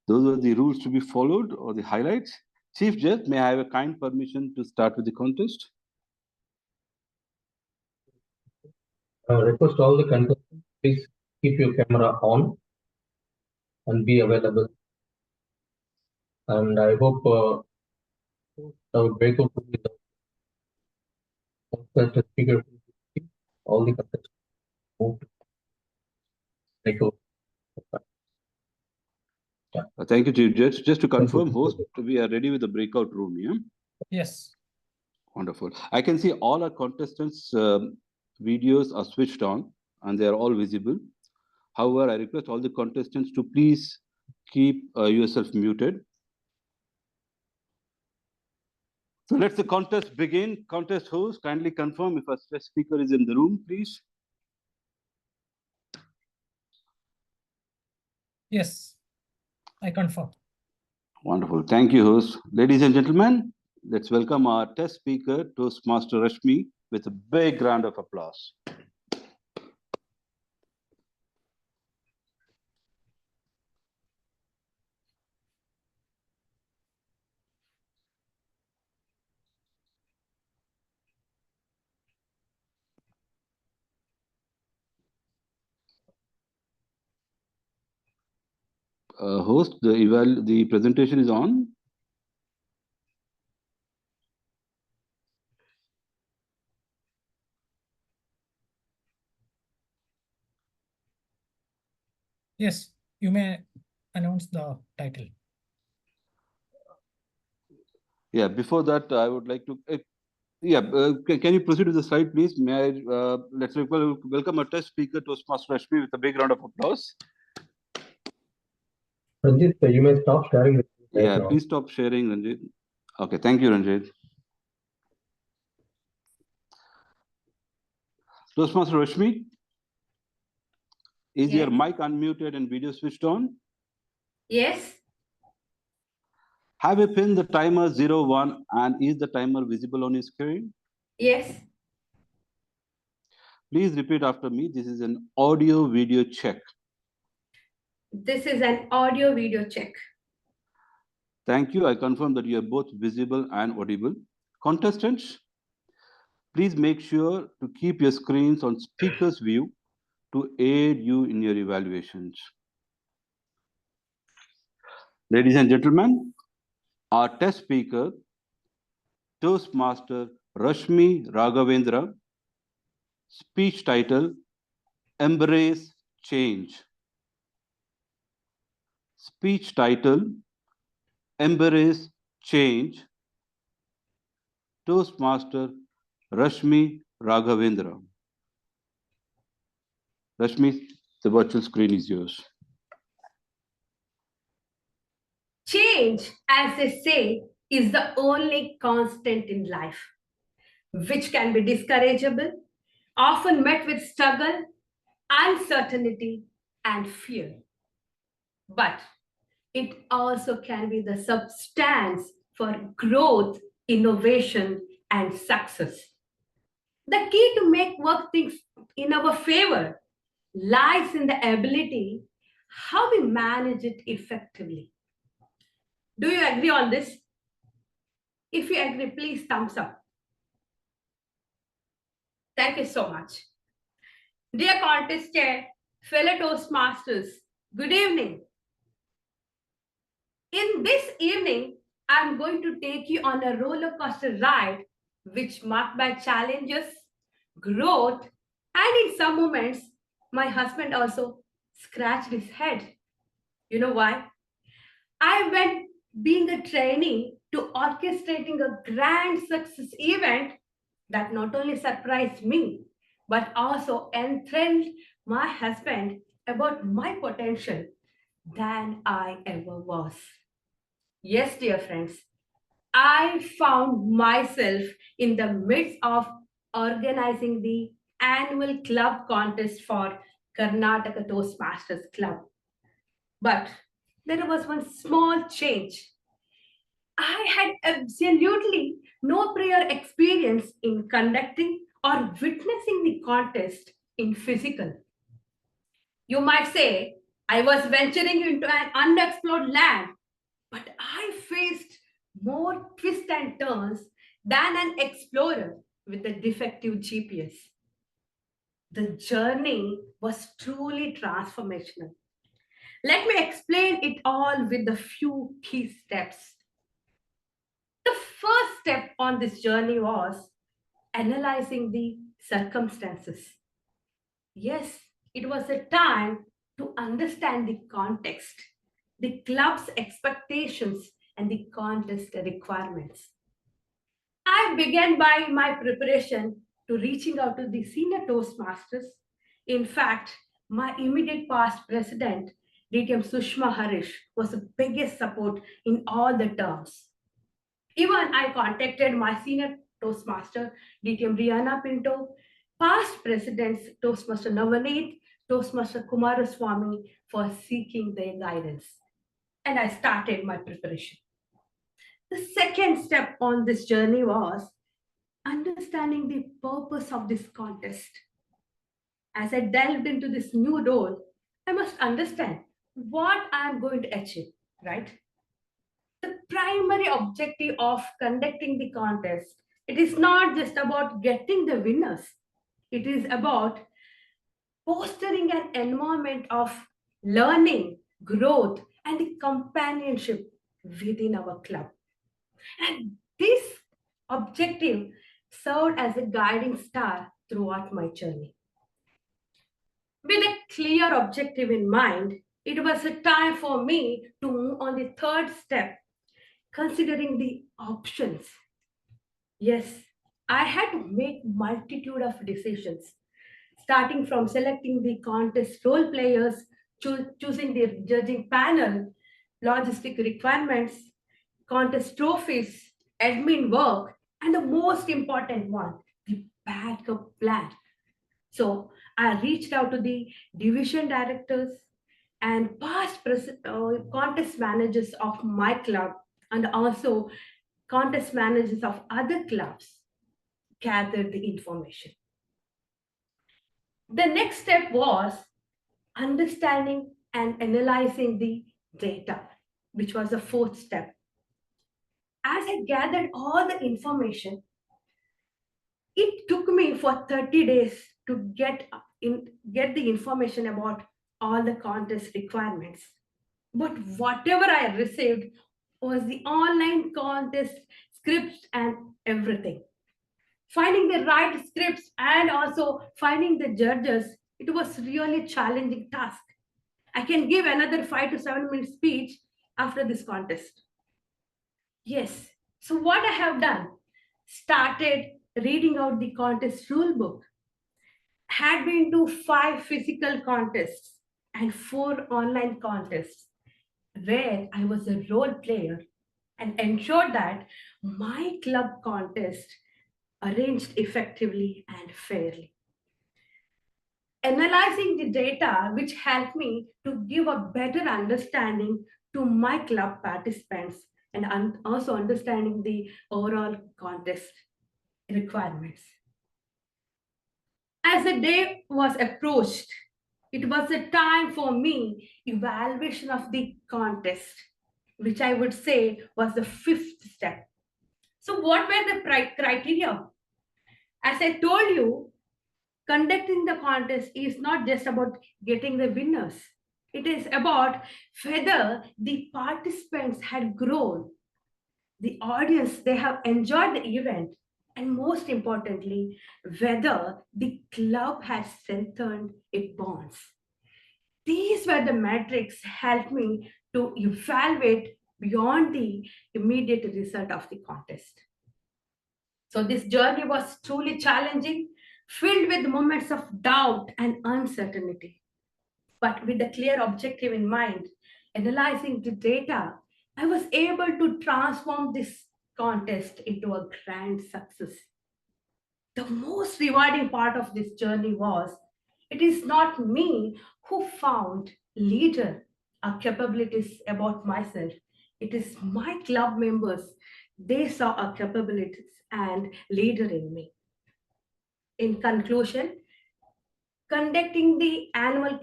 Those are the rules to be followed or the highlights. Chief Judge, may I have a kind permission to start with the contest? Request all the contestants, please keep your camera on and be available. And I hope our breakout room is the speaker. All the contestants move to breakout. Thank you, Chief Judge. Just to confirm, host, we are ready with the breakout room, yeah? Yes. Wonderful. I can see all our contestants' videos are switched on and they are all visible. However, I request all the contestants to please keep yourself muted. So let the contest begin. Contest host, kindly confirm if a guest speaker is in the room, please. Yes, I confirm. Wonderful. Thank you, host. Ladies and gentlemen, let's welcome our test speaker, Toastmaster Rashmi, with a big round of applause. Host, the presentation is on. Yes, you may announce the title. Yeah, before that, I would like to. Can you proceed with the slide, please? May I? Let's welcome our test speaker, Toastmaster Rashmi, with a big round of applause. Ranjit, you may stop sharing. Yeah, please stop sharing, Ranjit. Okay, thank you, Ranjit. Toastmaster Rashmi, is your mic unmuted and video switched on? Yes. Have you pinned the timer 01 and is the timer visible on your screen? Yes. Please repeat after me. This is an audio video check. This is an audio video check. Thank you. I confirm that you are both visible and audible. Contestants, please make sure to keep your screens on speaker's view to aid you in your evaluations. Ladies and gentlemen, our test speaker, Toastmaster Rashmi Raghavendra, speech title, Embrace Change. Speech title, Embrace Change. Toastmaster Rashmi Raghavendra. Rashmi, the virtual screen is yours. Change, as they say, is the only constant in life, which can be discourageable, often met with struggle, uncertainty, and fear. But it also can be the substance for growth, innovation, and success. The key to make work things in our favor lies in the ability how we manage it effectively. Do you agree on this? If you agree, please thumbs up. Thank you so much. Dear contest chair, fellow Toastmasters, good evening. In this evening, I'm going to take you on a roller coaster ride which marked by challenges, growth, and in some moments, my husband also scratched his head. You know why? I went being a trainee to orchestrating a grand success event that not only surprised me, but also enthralled my husband about my potential than I ever was. Yes, dear friends, I found myself in the midst of organizing the annual club contest for Karnataka Toastmasters Club. But there was one small change. I had absolutely no prior experience in conducting or witnessing the contest in physical. You might say I was venturing into an unexplored land, but I faced more twists and turns than an explorer with a defective GPS. The journey was truly transformational. Let me explain it all with a few key steps. The first step on this journey was analyzing the circumstances. Yes, it was a time to understand the context, the club's expectations, and the contest requirements. I began by my preparation to reaching out to the senior Toastmasters. In fact, my immediate past president, DTM Sushma Harish, was the biggest support in all the terms. Even I contacted my senior Toastmaster, DTM Rihanna Pinto, past presidents, Toastmaster Navaneet, Toastmaster Kumaraswamy, for seeking their guidance. And I started my preparation. The second step on this journey was understanding the purpose of this contest. As I delved into this new role, I must understand what I am going to achieve, right? The primary objective of conducting the contest, it is not just about getting the winners. It is about fostering an environment of learning, growth, and the companionship within our club. And this objective served as a guiding star throughout my journey. With a clear objective in mind, it was a time for me to move on the third step, considering the options. Yes, I had to make multitude of decisions, starting from selecting the contest role players, choosing the judging panel, logistic requirements, contest trophies, admin work, and the most important one, the backup plan. So I reached out to the division directors and past contest managers of my club and also contest managers of other clubs, gathered the information. The next step was understanding and analyzing the data, which was the fourth step. As I gathered all the information, it took me for 30 days to get the information about all the contest requirements. But whatever I received was the online contest scripts and everything. Finding the right scripts and also finding the judges, it was really challenging task. I can give another 5 to 7 minute speech after this contest. Yes. So what I have done, started reading out the contest rule book, had been to 5 physical contests and 4 online contests where I was a role player and ensured that my club contest arranged effectively and fairly. Analyzing the data, which helped me to give a better understanding to my club participants and also understanding the overall contest requirements. As the day was approached, it was a time for me evaluation of the contest, which I would say was the 5th step. So what were the criteria? As I told you, conducting the contest is not just about getting the winners. It is about whether the participants had grown, the audience, they have enjoyed the event, and most importantly, whether the club has strengthened its bonds. These were the metrics helped me to evaluate beyond the immediate result of the contest. So this journey was truly challenging, filled with moments of doubt and uncertainty. But with a clear objective in mind, analyzing the data, I was able to transform this contest into a grand success. The most rewarding part of this journey was it is not me who found leader or capabilities about myself. It is my club members. They saw a capabilities and leader in me. In conclusion, conducting the annual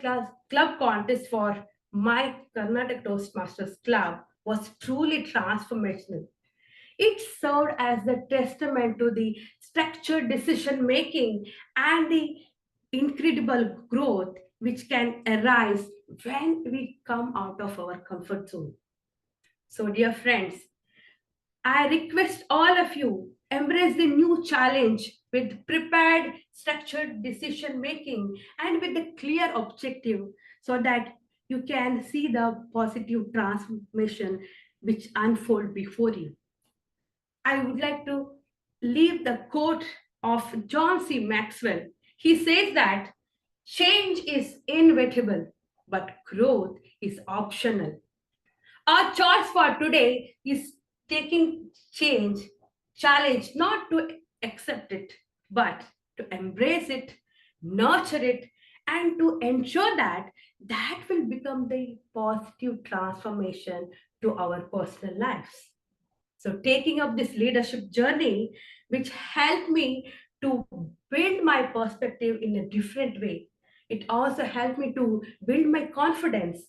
club contest for my Karnataka Toastmasters club was truly transformational. It served as the testament to the structured decision making and the incredible growth which can arise when we come out of our comfort zone. So, dear friends, I request all of you embrace the new challenge with prepared, structured decision making and with a clear objective so that you can see the positive transformation which unfold before you. I would like to leave the quote of John C. Maxwell. He says that change is inevitable, but growth is optional. Our choice for today is taking challenge, not to accept it, but to embrace it, nurture it, and to ensure that that will become the positive transformation to our personal lives. So taking up this leadership journey, which helped me to build my perspective in a different way. It also helped me to build my confidence,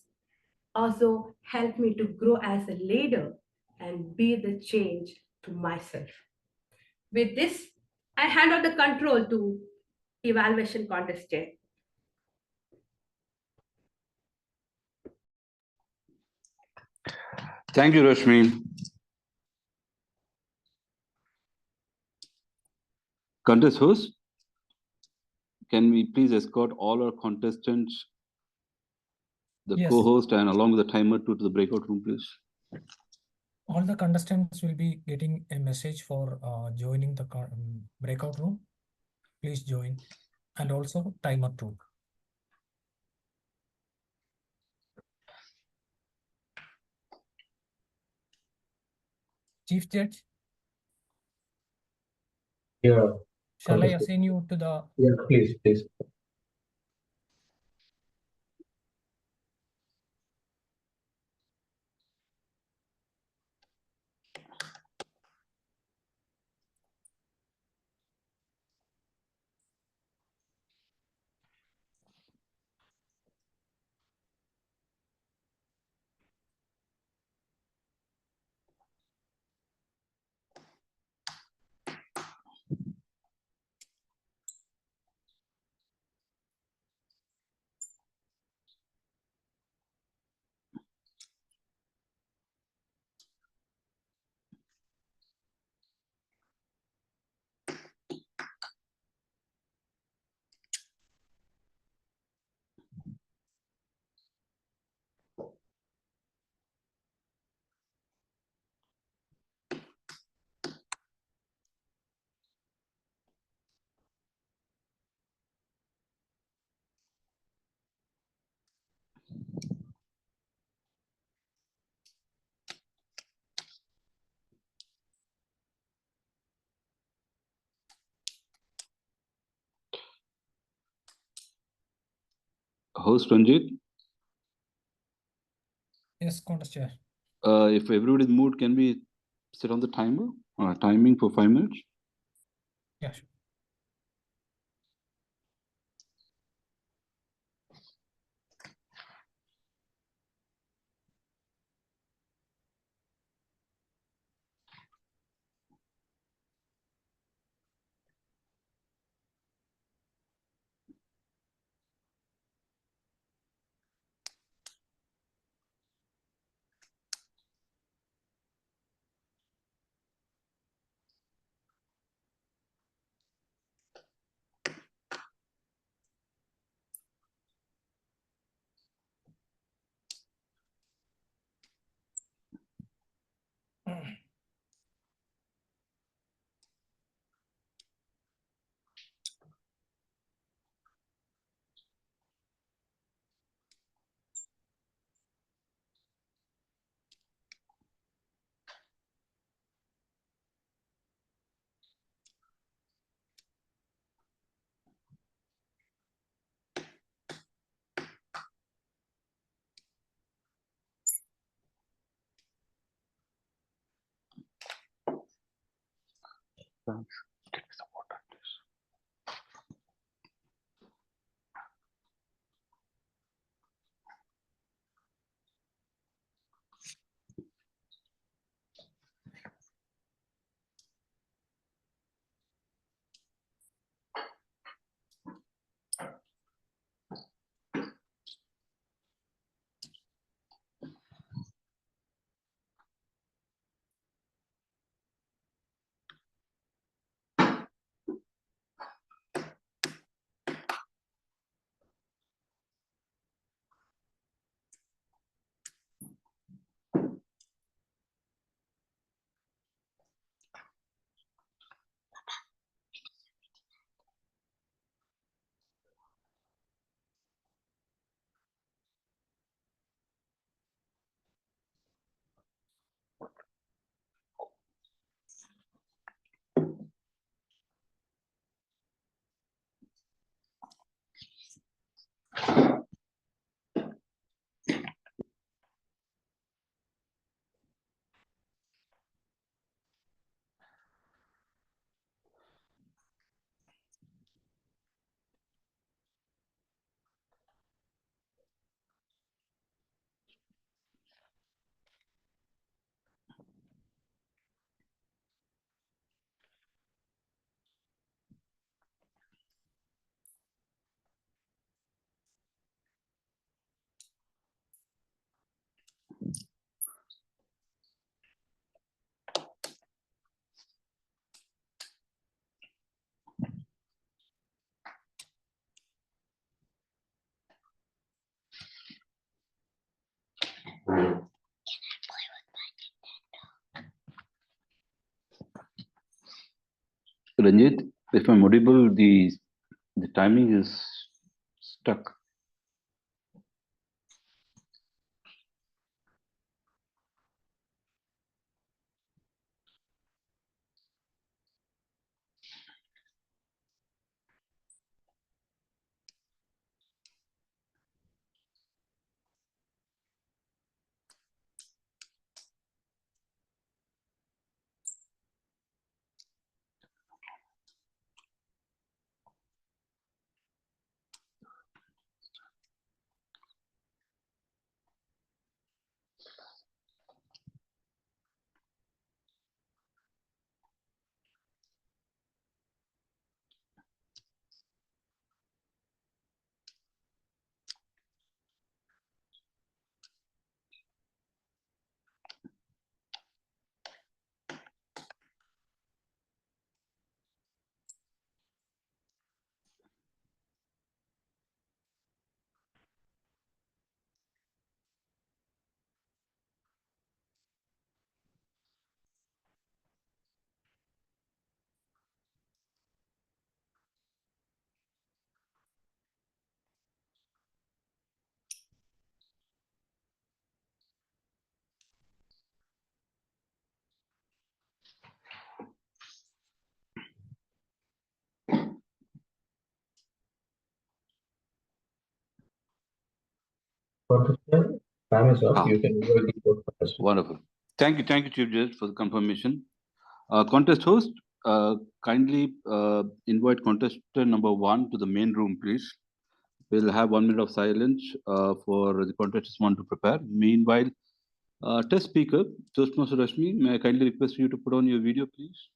also helped me to grow as a leader and be the change to myself. With this, I hand over the control to evaluation contest chair. Thank you, Rashmi. Contest host, can we please escort all our contestants the Yes. co-host and along with the timer to the breakout room, please. All the contestants will be getting a message for joining the breakout room. Please join, and also timer too. Chief Judge, Yeah. shall I contestant. assign you to the? Yeah, please, please. Host Ranjit, Yes, contest chair. if everybody's mood, can we set on the timer? Timing for 5 minutes. Yeah, sure. Thanks. Get me some water, please. Ranjit, if I'm audible, the timing is stuck. Contestant, time is up. You can invite the fourth contestant. Wonderful. Thank you, Chief Judge, for the confirmation. Contest host, kindly invite contestant number 1 to the main room, please. We'll have 1 minute of silence for the contestants want to prepare. Meanwhile, test speaker, Toastmaster Rashmi, may I kindly request you to put on your video, please,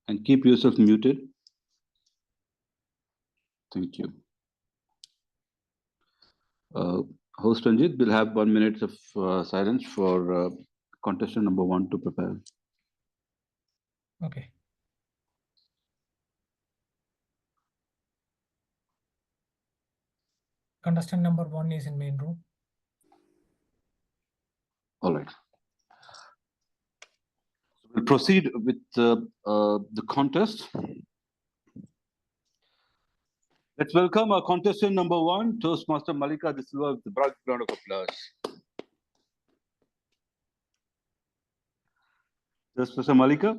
and keep yourself muted. Thank you. Host Ranjit, we'll have 1 minute of silence for contestant number 1 to prepare. Okay. Contestant number 1 is in main room. All right. We'll proceed with the contest. Let's welcome our contestant number 1, Toastmaster Malika De Silva, with the round of applause. Toastmaster Malika,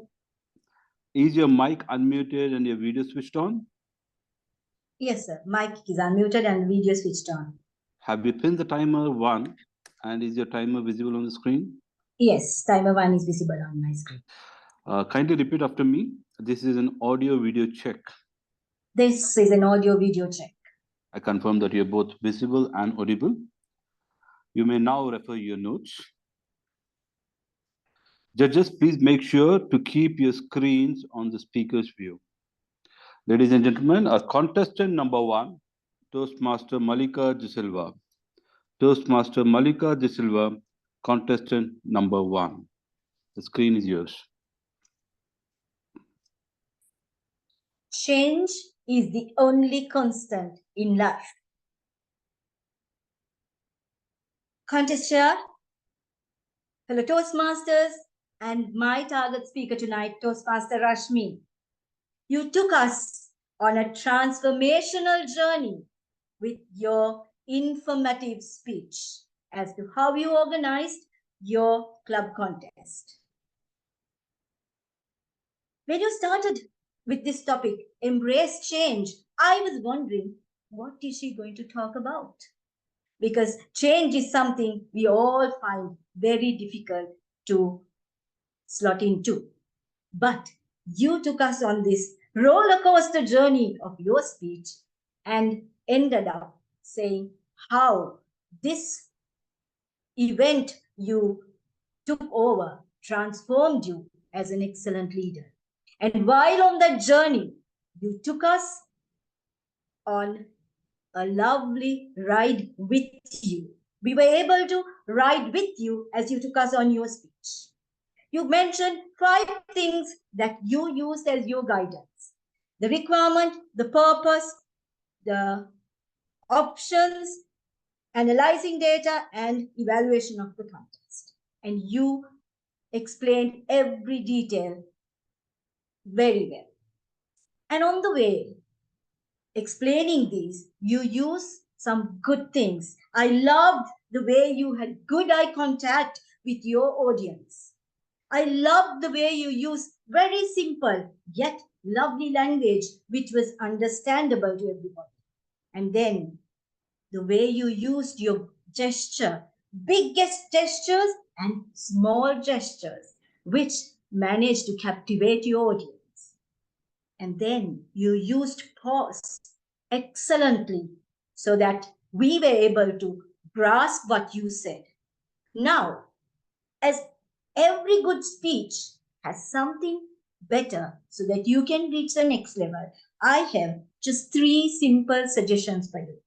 is your mic unmuted and your video switched on? Yes, sir. Mic is unmuted and video switched on. Have you pinned the timer 1 and is your timer visible on the screen? Yes, timer 1 is visible on my screen. Kindly repeat after me. This is an audio video check. This is an audio video check. I confirm that you're both visible and audible. You may now refer your notes. Judges, please make sure to keep your screens on the speaker's view. Ladies and gentlemen, our contestant number 1, Toastmaster Malika De Silva. Toastmaster Malika De Silva, contestant number 1. The screen is yours. Change is the only constant in life. Contest chair, fellow Toastmasters, and my target speaker tonight, Toastmaster Rashmi. You took us on a transformational journey with your informative speech as to how you organized your club contest. When you started with this topic, embrace change, I was wondering, what is she going to talk about? Because change is something we all find very difficult to slot into. But you took us on this roller coaster journey of your speech and ended up saying how this event you took over transformed you as an excellent leader. And while on that journey, you took us on a lovely ride with you. We were able to ride with you as you took us on your speech. You mentioned 5 things that you used as your guidance: the requirement, the purpose, the options, analyzing data, and evaluation of the contest. And you explained every detail very well. And on the way, explaining these, you use some good things. I loved the way you had good eye contact with your audience. I loved the way you used very simple yet lovely language which was understandable to everybody. And then the way you used your gesture, biggest gestures and small gestures, which managed to captivate your audience. And then you used pause excellently so that we were able to grasp what you said. Now, as every good speech has something better so that you can reach the next level, I have just 3 simple suggestions for you.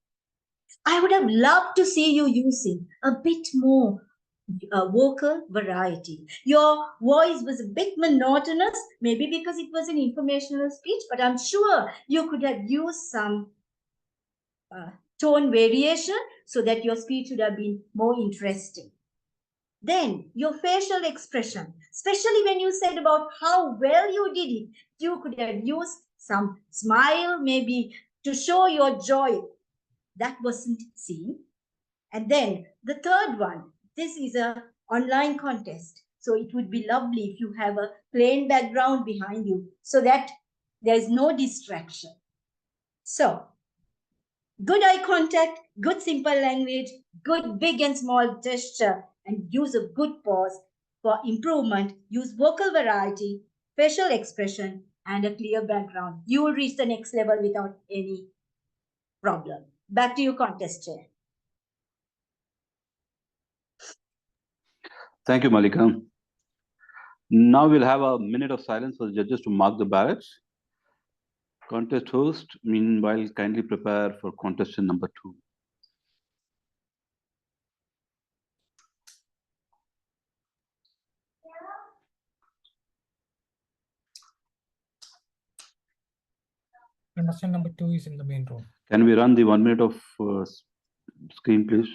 I would have loved to see you using a bit more vocal variety. Your voice was a bit monotonous, maybe because it was an informational speech, but I'm sure you could have used some tone variation so that your speech would have been more interesting. Then your facial expression, especially when you said about how well you did it, you could have used some smile maybe to show your joy. That wasn't seen. And then the third one, this is an online contest. So it would be lovely if you have a plain background behind you so that there is no distraction. So good eye contact, good simple language, good big and small gesture, and use a good pause for improvement. Use vocal variety, facial expression, and a clear background. You will reach the next level without any problem. Back to you, contest chair. Thank you, Malika. Now we'll have a minute of silence for the judges to mark the ballots. Contest host, meanwhile, kindly prepare for contestant number 2. Contestant number 2 is in the main room. Can we run the 1 minute of screen, please?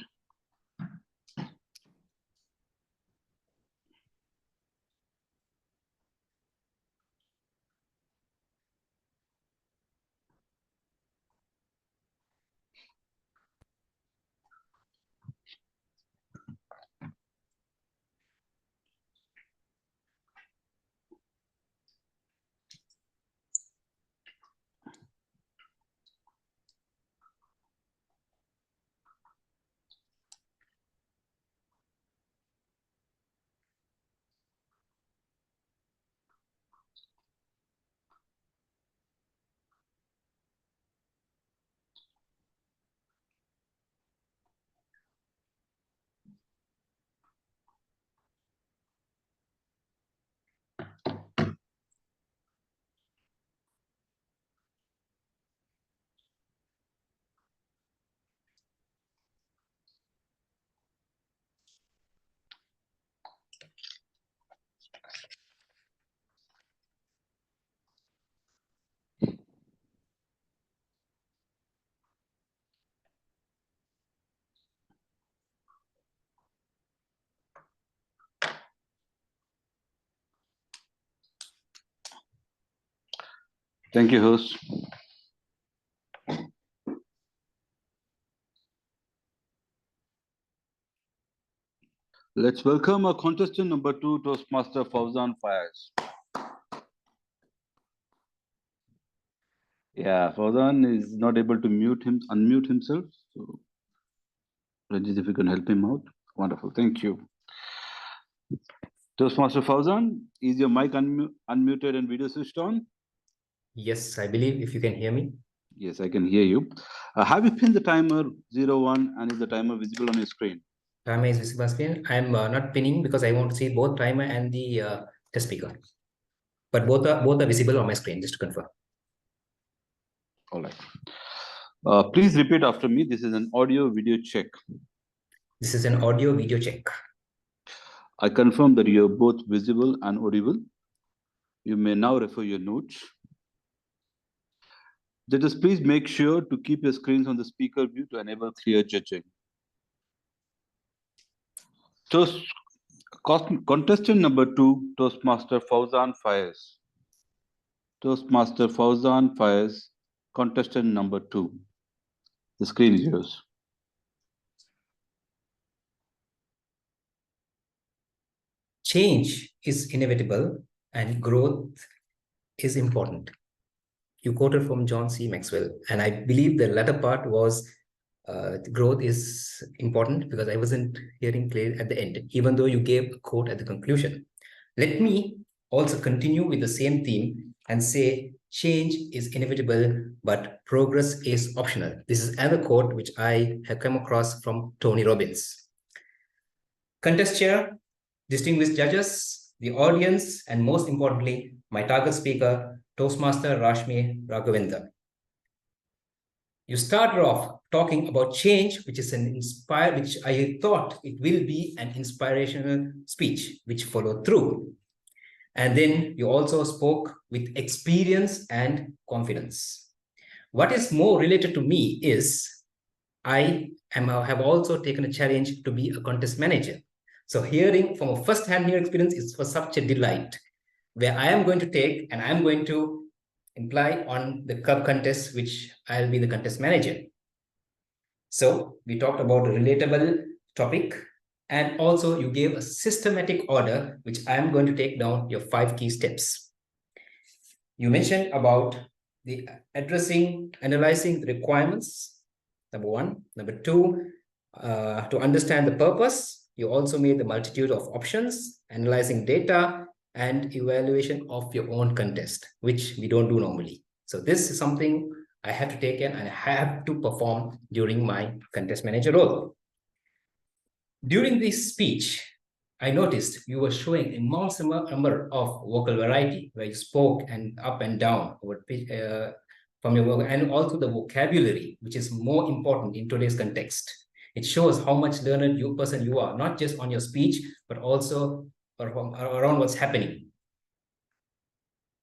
Thank you, host. Let's welcome our contestant number 2, Toastmaster Fauzan Fayez. Yeah, Fauzan is not able to unmute himself. So, Ranjit, if you can help him out. Wonderful, thank you. Toastmaster Fauzan, is your mic unmuted and video switched on? Yes, I believe if you can hear me. Yes, I can hear you. Have you pinned the timer 01 and is the timer visible on your screen? Timer is visible on screen. I'm not pinning because I want to see both timer and the test speaker. But both are visible on my screen, just to confirm. All right. Please repeat after me. This is an audio video check. This is an audio video check. I confirm that you are both visible and audible. You may now refer your notes. Judges, please make sure to keep your screens on the speaker view to enable clear judging. Contestant number 2, Toastmaster Fauzan Fayez. Toastmaster Fauzan Faiz, contestant number 2. The screen is yours. Change is inevitable and growth is important. You quoted from John C. Maxwell, and I believe the latter part was growth is important because I wasn't hearing clear at the end, even though you gave a quote at the conclusion. Let me also continue with the same theme and say change is inevitable, but progress is optional. This is another quote which I have come across from Tony Robbins. Contest chair, distinguished judges, the audience, and most importantly, my target speaker, Toastmaster Rashmi Raghavendra. You started off talking about change, which is which I thought it will be an inspirational speech, which followed through. And then you also spoke with experience and confidence. What is more related to me is I have also taken a challenge to be a contest manager. So hearing from a first-hand experience is for such a delight, where I am going to take and I'm going to imply on the club contest, which I'll be the contest manager. So we talked about a relatable topic, and also you gave a systematic order, which I am going to take down your 5 key steps. You mentioned about the analyzing the requirements, number 1. Number 2, to understand the purpose, you also made the multitude of options, analyzing data, and evaluation of your own contest, which we don't do normally. So this is something I have to take in and I have to perform during my contest manager role. During this speech, I noticed you were showing a immense number of vocal variety, where you spoke and up and down from your work, and also the vocabulary, which is more important in today's context. It shows how much learned person you are, not just on your speech, but also around what's happening.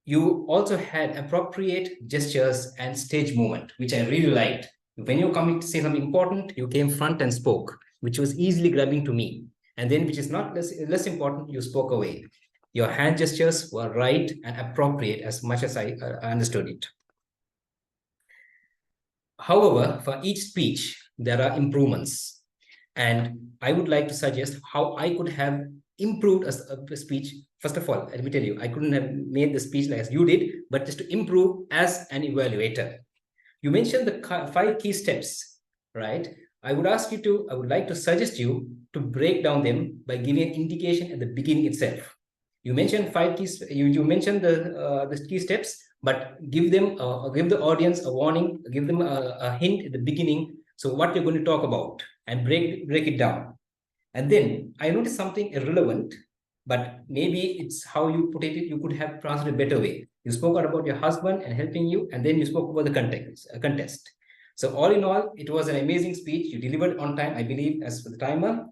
You also had appropriate gestures and stage movement, which I really liked. When you're coming to say something important, you came front and spoke, which was easily grabbing to me. And then, which is not less important, you spoke away. Your hand gestures were right and appropriate as much as I understood it. However, for each speech, there are improvements. And I would like to suggest how I could have improved a speech. First of all, let me tell you, I couldn't have made the speech like as you did, but just to improve as an evaluator. You mentioned the 5 key steps, right? I would like to suggest you to break down them by giving an indication at the beginning itself. You mentioned 5 keys, you mentioned the key steps, but give the audience a warning, give them a hint at the beginning, so what you're going to talk about, and break it down. And then I noticed something irrelevant, but maybe it's how you put it, you could have translated a better way. You spoke about your husband and helping you, and then you spoke about the contest. So all in all, it was an amazing speech. You delivered on time, I believe, as for the timer.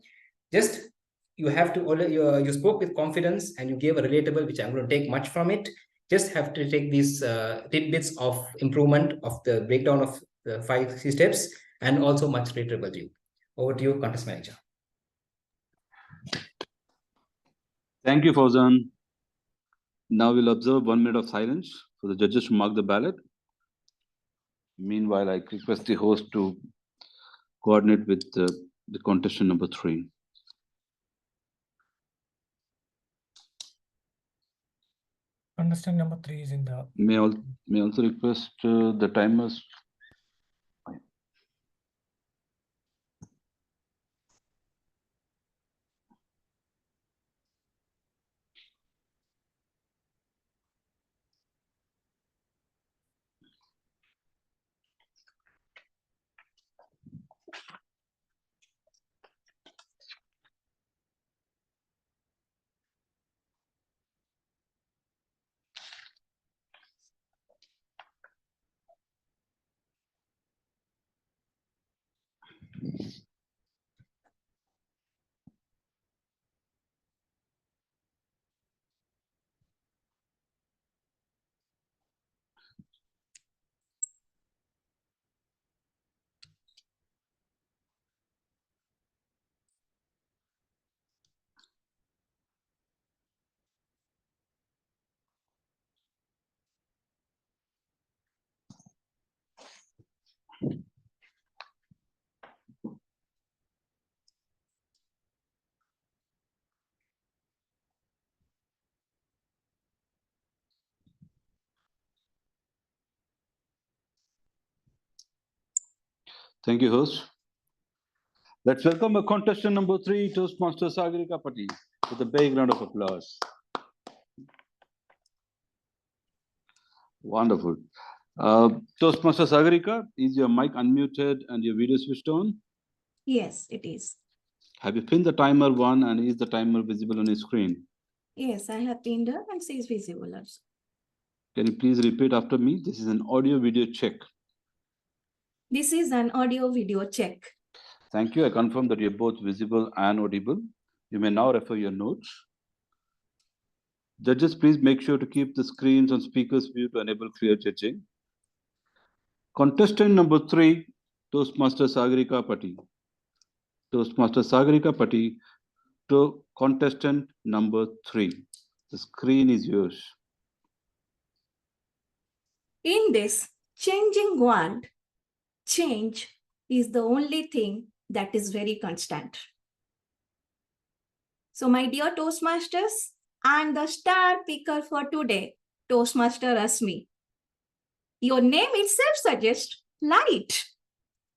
Just, you have to, you spoke with confidence and you gave a relatable, which I'm going to take much from it. Just have to take these tidbits of improvement of the breakdown of the 5 key steps, and also much relatable to you. Over to you, contest manager. Thank you, Fauzan. Now we'll observe 1 minute of silence for the judges to mark the ballot. Meanwhile, I request the host to coordinate with the contestant number 3. Contestant number 3 is in the... May also request the timers. Thank you, host. Let's welcome a contestant number 3, Toastmaster Sagarika Pati, with a big round of applause. Wonderful. Toastmaster Sagarika, is your mic unmuted and your video switched on? Yes, it is. Have you pinned the timer 1 and is the timer visible on your screen? Yes, I have pinned her and she is visible also. Can you please repeat after me? This is an audio video check. This is an audio video check. Thank you. I confirm that you're both visible and audible. You may now refer your notes. Judges, please make sure to keep the screens on speaker's view to enable clear judging. Contestant number 3, Toastmaster Sagarika Pati. Toastmaster Sagarika Pati to contestant number 3. The screen is yours. In this changing world, change is the only thing that is very constant. So, my dear Toastmasters, and the star picker for today, Toastmaster Rasmi. Your name itself suggests light.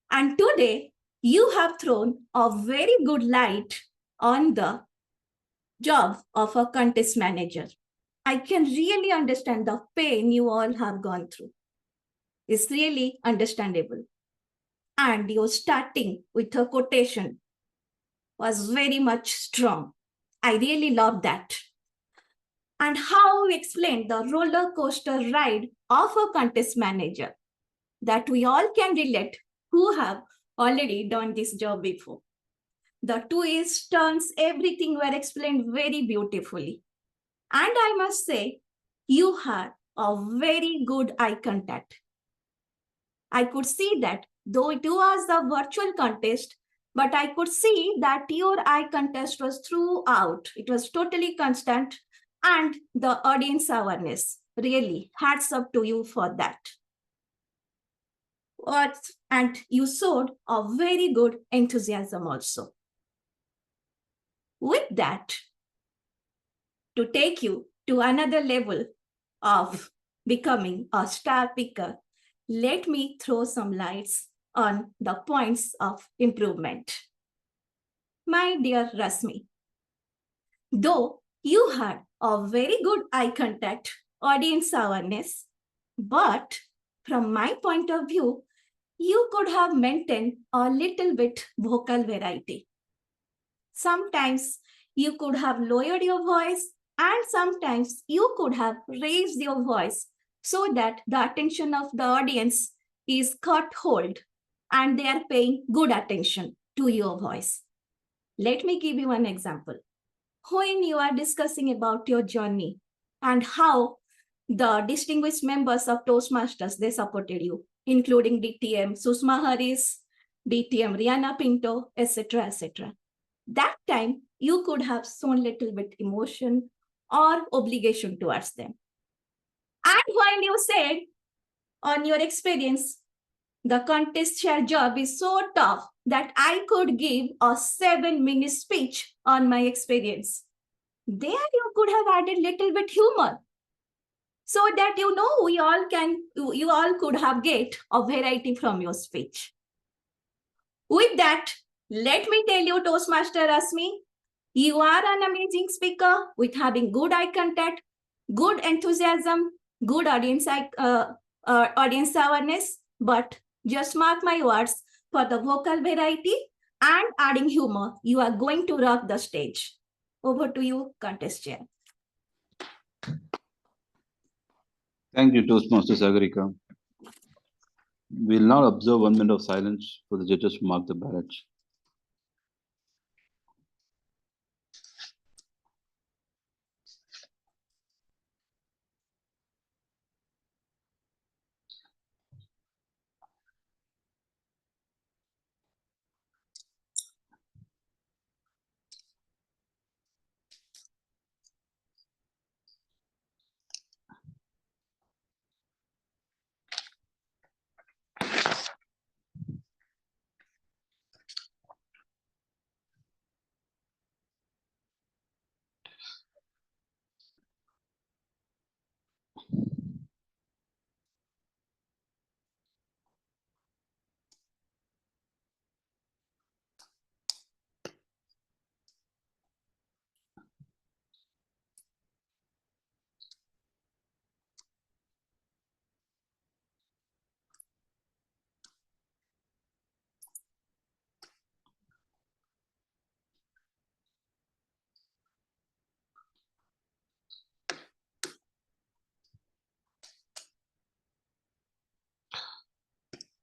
And today, you have thrown a very good light on the job of a contest manager. I can really understand the pain you all have gone through. It's really understandable. And your starting with a quotation was very much strong. I really love that. And how you explained the roller coaster ride of a contest manager that we all can relate who have already done this job before. The twists, turns, everything were explained very beautifully. And I must say, you had a very good eye contact. I could see that, though it was a virtual contest, but I could see that your eye contact was throughout. It was totally constant, and the audience awareness. Really, hats up to you for that. And you showed a very good enthusiasm also. With that, to take you to another level of becoming a star picker, let me throw some lights on the points of improvement. My dear Rasmi, though you had a very good eye contact, audience awareness, but from my point of view, you could have maintained a little bit vocal variety. Sometimes you could have lowered your voice, and sometimes you could have raised your voice so that the attention of the audience is caught hold and they are paying good attention to your voice. Let me give you an example. When you are discussing about your journey and how the distinguished members of Toastmasters, they supported you, including DTM Susma Harris, DTM Rihanna Pinto, etc., etc. That time, you could have shown little bit emotion or obligation towards them. And while you said, on your experience, the contest chair job is so tough that I could give a 7-minute speech on my experience. There you could have added little bit humor so that you all could have get a variety from your speech. With that, let me tell you, Toastmaster Rasmi, you are an amazing speaker with having good eye contact, good enthusiasm, good audience awareness, but just mark my words, for the vocal variety and adding humor, you are going to rock the stage. Over to you, contest chair. Thank you, Toastmaster Sagarika. We'll now observe 1 minute of silence for the judges to mark the ballots.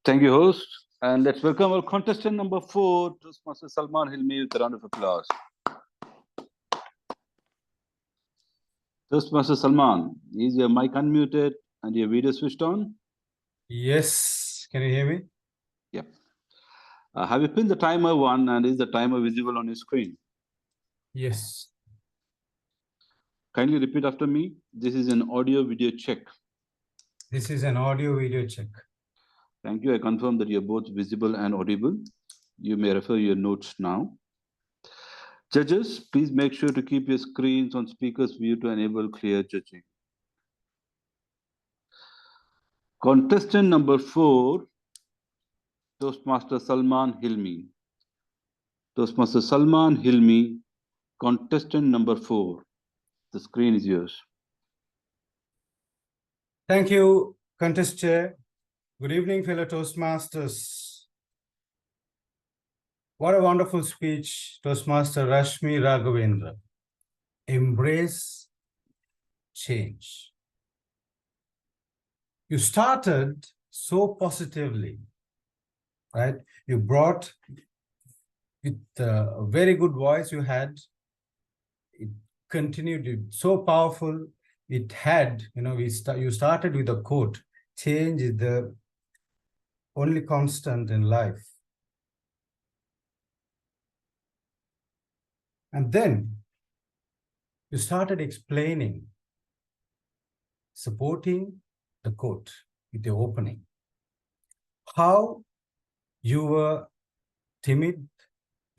Thank you, host. And let's welcome our contestant number 4, Toastmaster Salman Hilmi, with a round of applause. Toastmaster Salman, is your mic unmuted and your video switched on? Yes. Can you hear me? Yep. Have you pinned the timer 1 and is the timer visible on your screen? Yes. Kindly repeat after me. This is an audio video check. This is an audio video check. Thank you. I confirm that you're both visible and audible. You may refer your notes now. Judges, please make sure to keep your screens on speaker's view to enable clear judging. Contestant number 4, Toastmaster Salman Hilmi. Toastmaster Salman Hilmi, contestant number 4. The screen is yours. Thank you, contest chair. Good evening, fellow Toastmasters. What a wonderful speech, Toastmaster Rashmi Raghavendra. Embrace change. You started so positively, right? You brought with a very good voice you had. It continued so powerful. It had, you started with a quote, change is the only constant in life. And then you started explaining, supporting the quote with the opening. How you were timid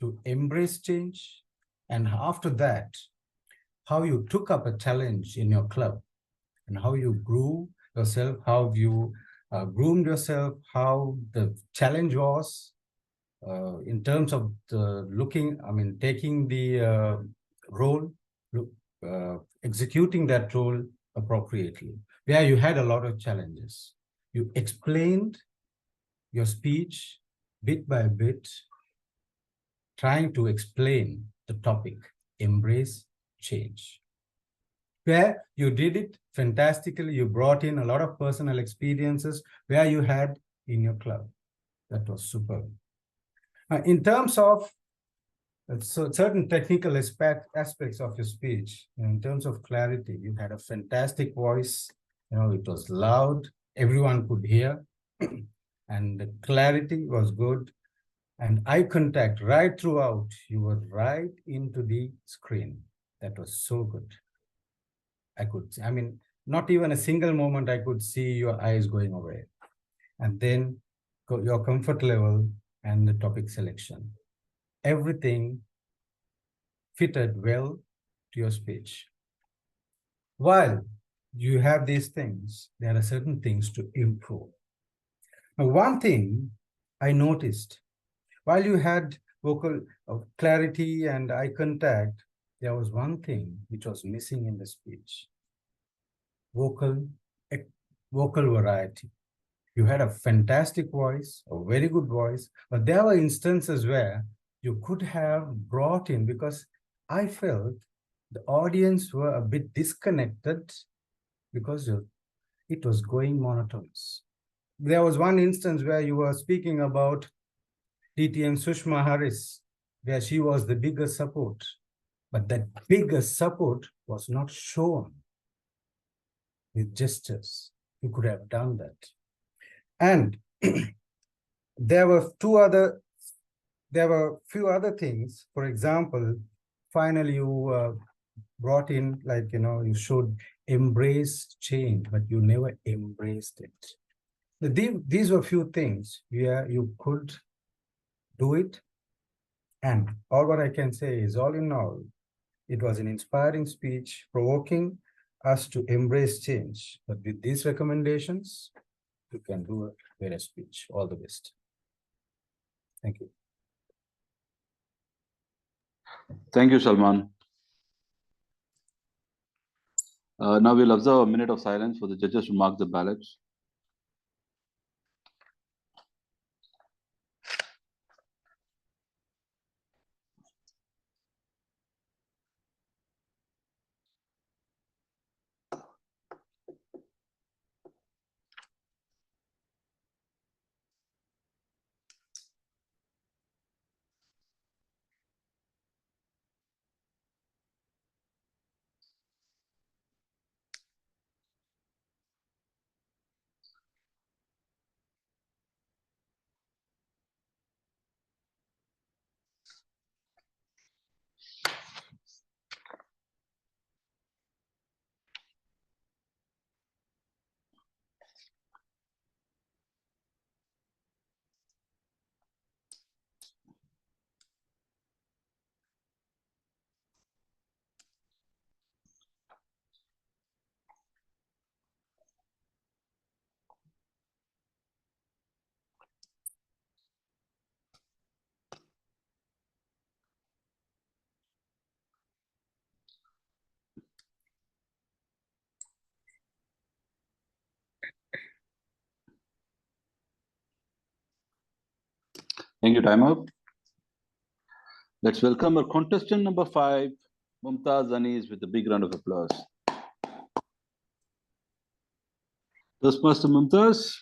to embrace change. And after that, how you took up a challenge in your club and how you grew yourself, how you groomed yourself, how the challenge was in terms of taking the role, executing that role appropriately, where you had a lot of challenges. You explained your speech bit by bit, trying to explain the topic, embrace change. Where you did it fantastically, you brought in a lot of personal experiences where you had in your club. That was superb. In terms of certain technical aspects of your speech, in terms of clarity, you had a fantastic voice. It was loud, everyone could hear, and the clarity was good. And eye contact right throughout, you were right into the screen. That was so good. Not even a single moment I could see your eyes going away. And then your comfort level and the topic selection. Everything fitted well to your speech. While you have these things, there are certain things to improve. Now, one thing I noticed, while you had vocal clarity and eye contact, there was one thing which was missing in the speech. Vocal variety. You had a fantastic voice, a very good voice, but there were instances where you could have brought in, because I felt the audience were a bit disconnected because it was going monotonous. There was one instance where you were speaking about DTM Sushma Harris, where she was the biggest support, but that biggest support was not shown with gestures. You could have done that. And there were few other things. For example, finally you brought in, you should embrace change, but you never embraced it. These were few things where you could do it. And all what I can say is, all in all, it was an inspiring speech, provoking us to embrace change. But with these recommendations, you can do a better speech. All the best. Thank you. Thank you, Salman. Now we'll observe a minute of silence for the judges to mark the ballots. Thank you, time up. Let's welcome our contestant number 5, Mumtaz Anis, with a big round of applause. Toastmaster Mumtaz,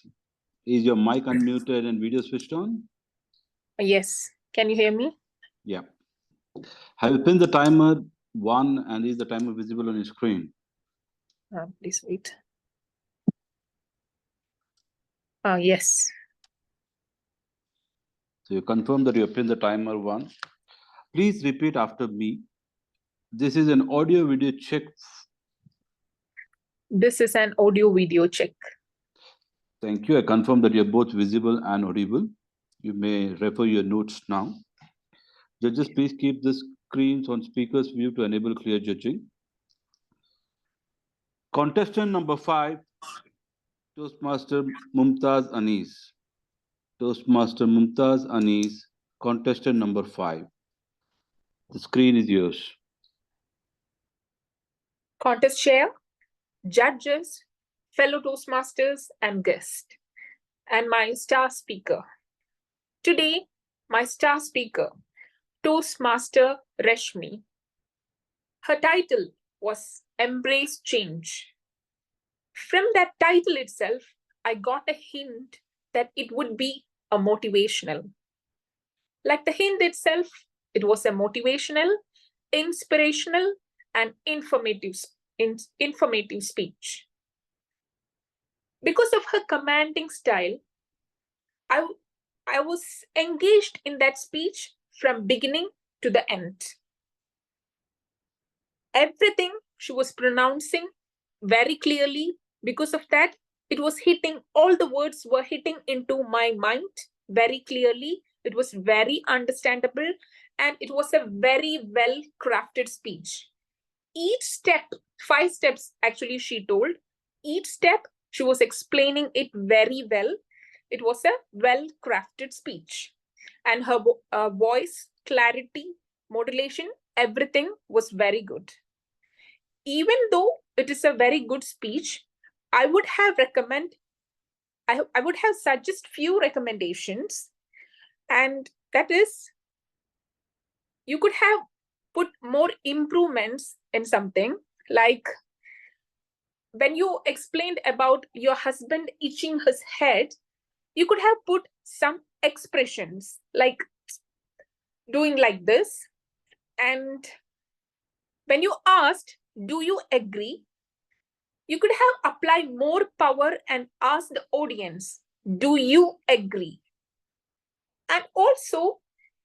is your mic unmuted and video switched on? Yes. Can you hear me? Yeah. Have you pinned the timer 1 and is the timer visible on your screen? Please wait. Yes. So you confirm that you have pinned the timer 1. Please repeat after me. This is an audio video check. This is an audio video check. Thank you. I confirm that you're both visible and audible. You may refer your notes now. Judges, please keep the screens on speaker's view to enable clear judging. Contestant number 5, Toastmaster Mumtaz Anis. Toastmaster Mumtaz Anis, contestant number 5. The screen is yours. Contest chair, judges, fellow Toastmasters, and guests, and my star speaker. Today, my star speaker, Toastmaster Reshmi. Her title was Embrace Change. From that title itself, I got a hint that it would be a motivational. Like the hint itself, it was a motivational, inspirational, and informative speech. Because of her commanding style, I was engaged in that speech from beginning to the end. Everything she was pronouncing very clearly. Because of that, it was hitting, all the words were hitting into my mind very clearly. It was very understandable, and it was a very well-crafted speech. Each step, 5 steps actually she told, each step she was explaining it very well. It was a well-crafted speech. And her voice, clarity, modulation, everything was very good. Even though it is a very good speech, I would have suggest few recommendations, and that is, you could have put more improvements in something, like when you explained about your husband itching his head, you could have put some expressions like doing like this. And when you asked, do you agree? You could have applied more power and asked the audience, do you agree? And also,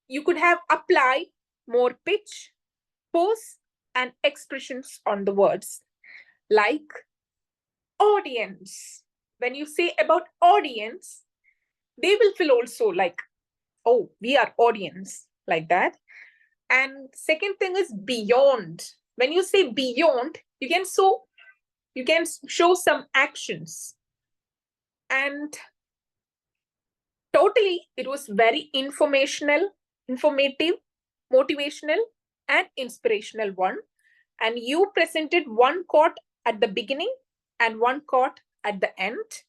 you could have applied more pitch, pose, and expressions on the words, like audience. When you say about audience, they will feel also like, oh, we are audience, like that. And second thing is beyond. When you say beyond, you can show some actions. And totally, it was very informative, motivational, and inspirational one. And you presented one quote at the beginning and one quote at the end.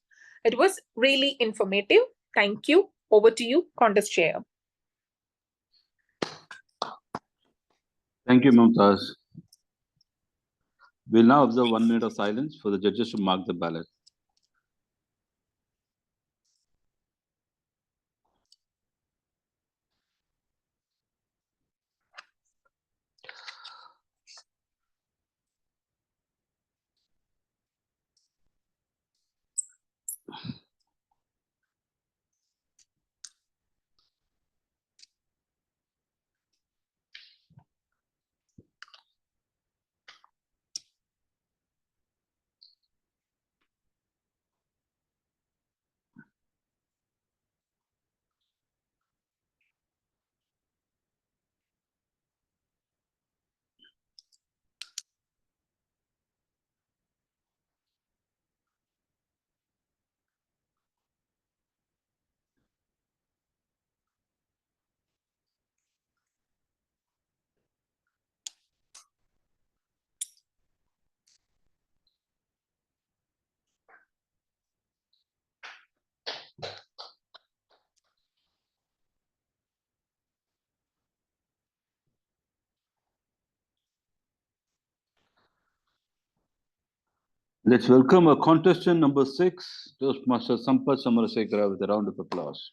It was really informative. Thank you. Over to you, contest chair. Thank you, Mumtaz. We'll now observe 1 minute of silence for the judges to mark the ballot. Let's welcome our contestant number 6, Toastmaster Sampath Samarasekara, with a round of applause.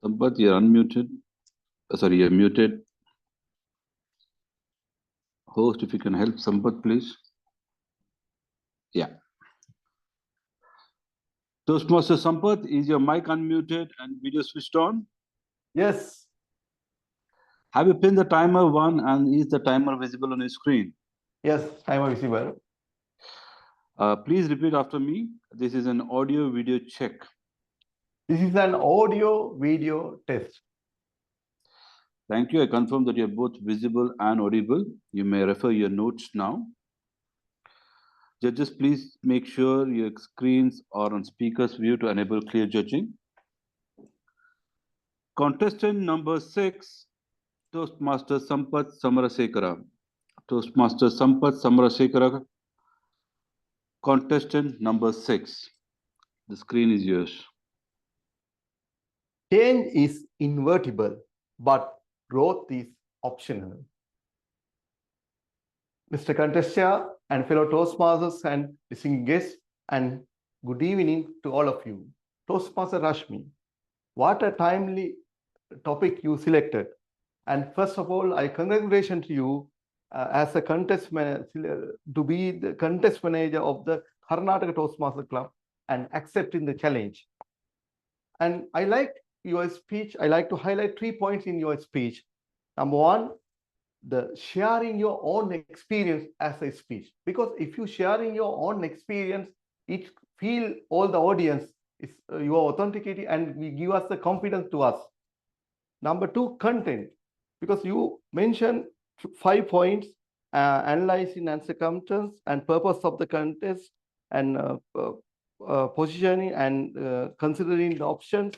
Sampath, you're unmuted. Sorry, you're muted. Host, if you can help Sampath, please. Yeah. Toastmaster Sampath, is your mic unmuted and video switched on? Yes. Have you pinned the timer 1 and is the timer visible on your screen? Yes, timer visible. Please repeat after me. This is an audio video check. This is an audio video test. Thank you. I confirm that you're both visible and audible. You may refer your notes now. Judges, please make sure your screens are on speaker's view to enable clear judging. Contestant number 6, Toastmaster Sampath Samarasekara. Toastmaster Sampath Samarasekara. Contestant number 6. The screen is yours. Change is inevitable, but growth is optional. Mr. Contestant and fellow Toastmasters and listening guests, and good evening to all of you. Toastmaster Rashmi, what a timely topic you selected. And first of all, I congratulate you as a contest manager to be the contest manager of the Karnataka Toastmaster Club and accepting the challenge. And I like your speech. I like to highlight 3 points in your speech. Number one, the sharing your own experience as a speech. Because if you sharing your own experience, it feel all the audience is your authenticity and we give us the confidence to us. Number 2, content. Because you mentioned 5 points, analyzing and circumstance and purpose of the contest and positioning and considering the options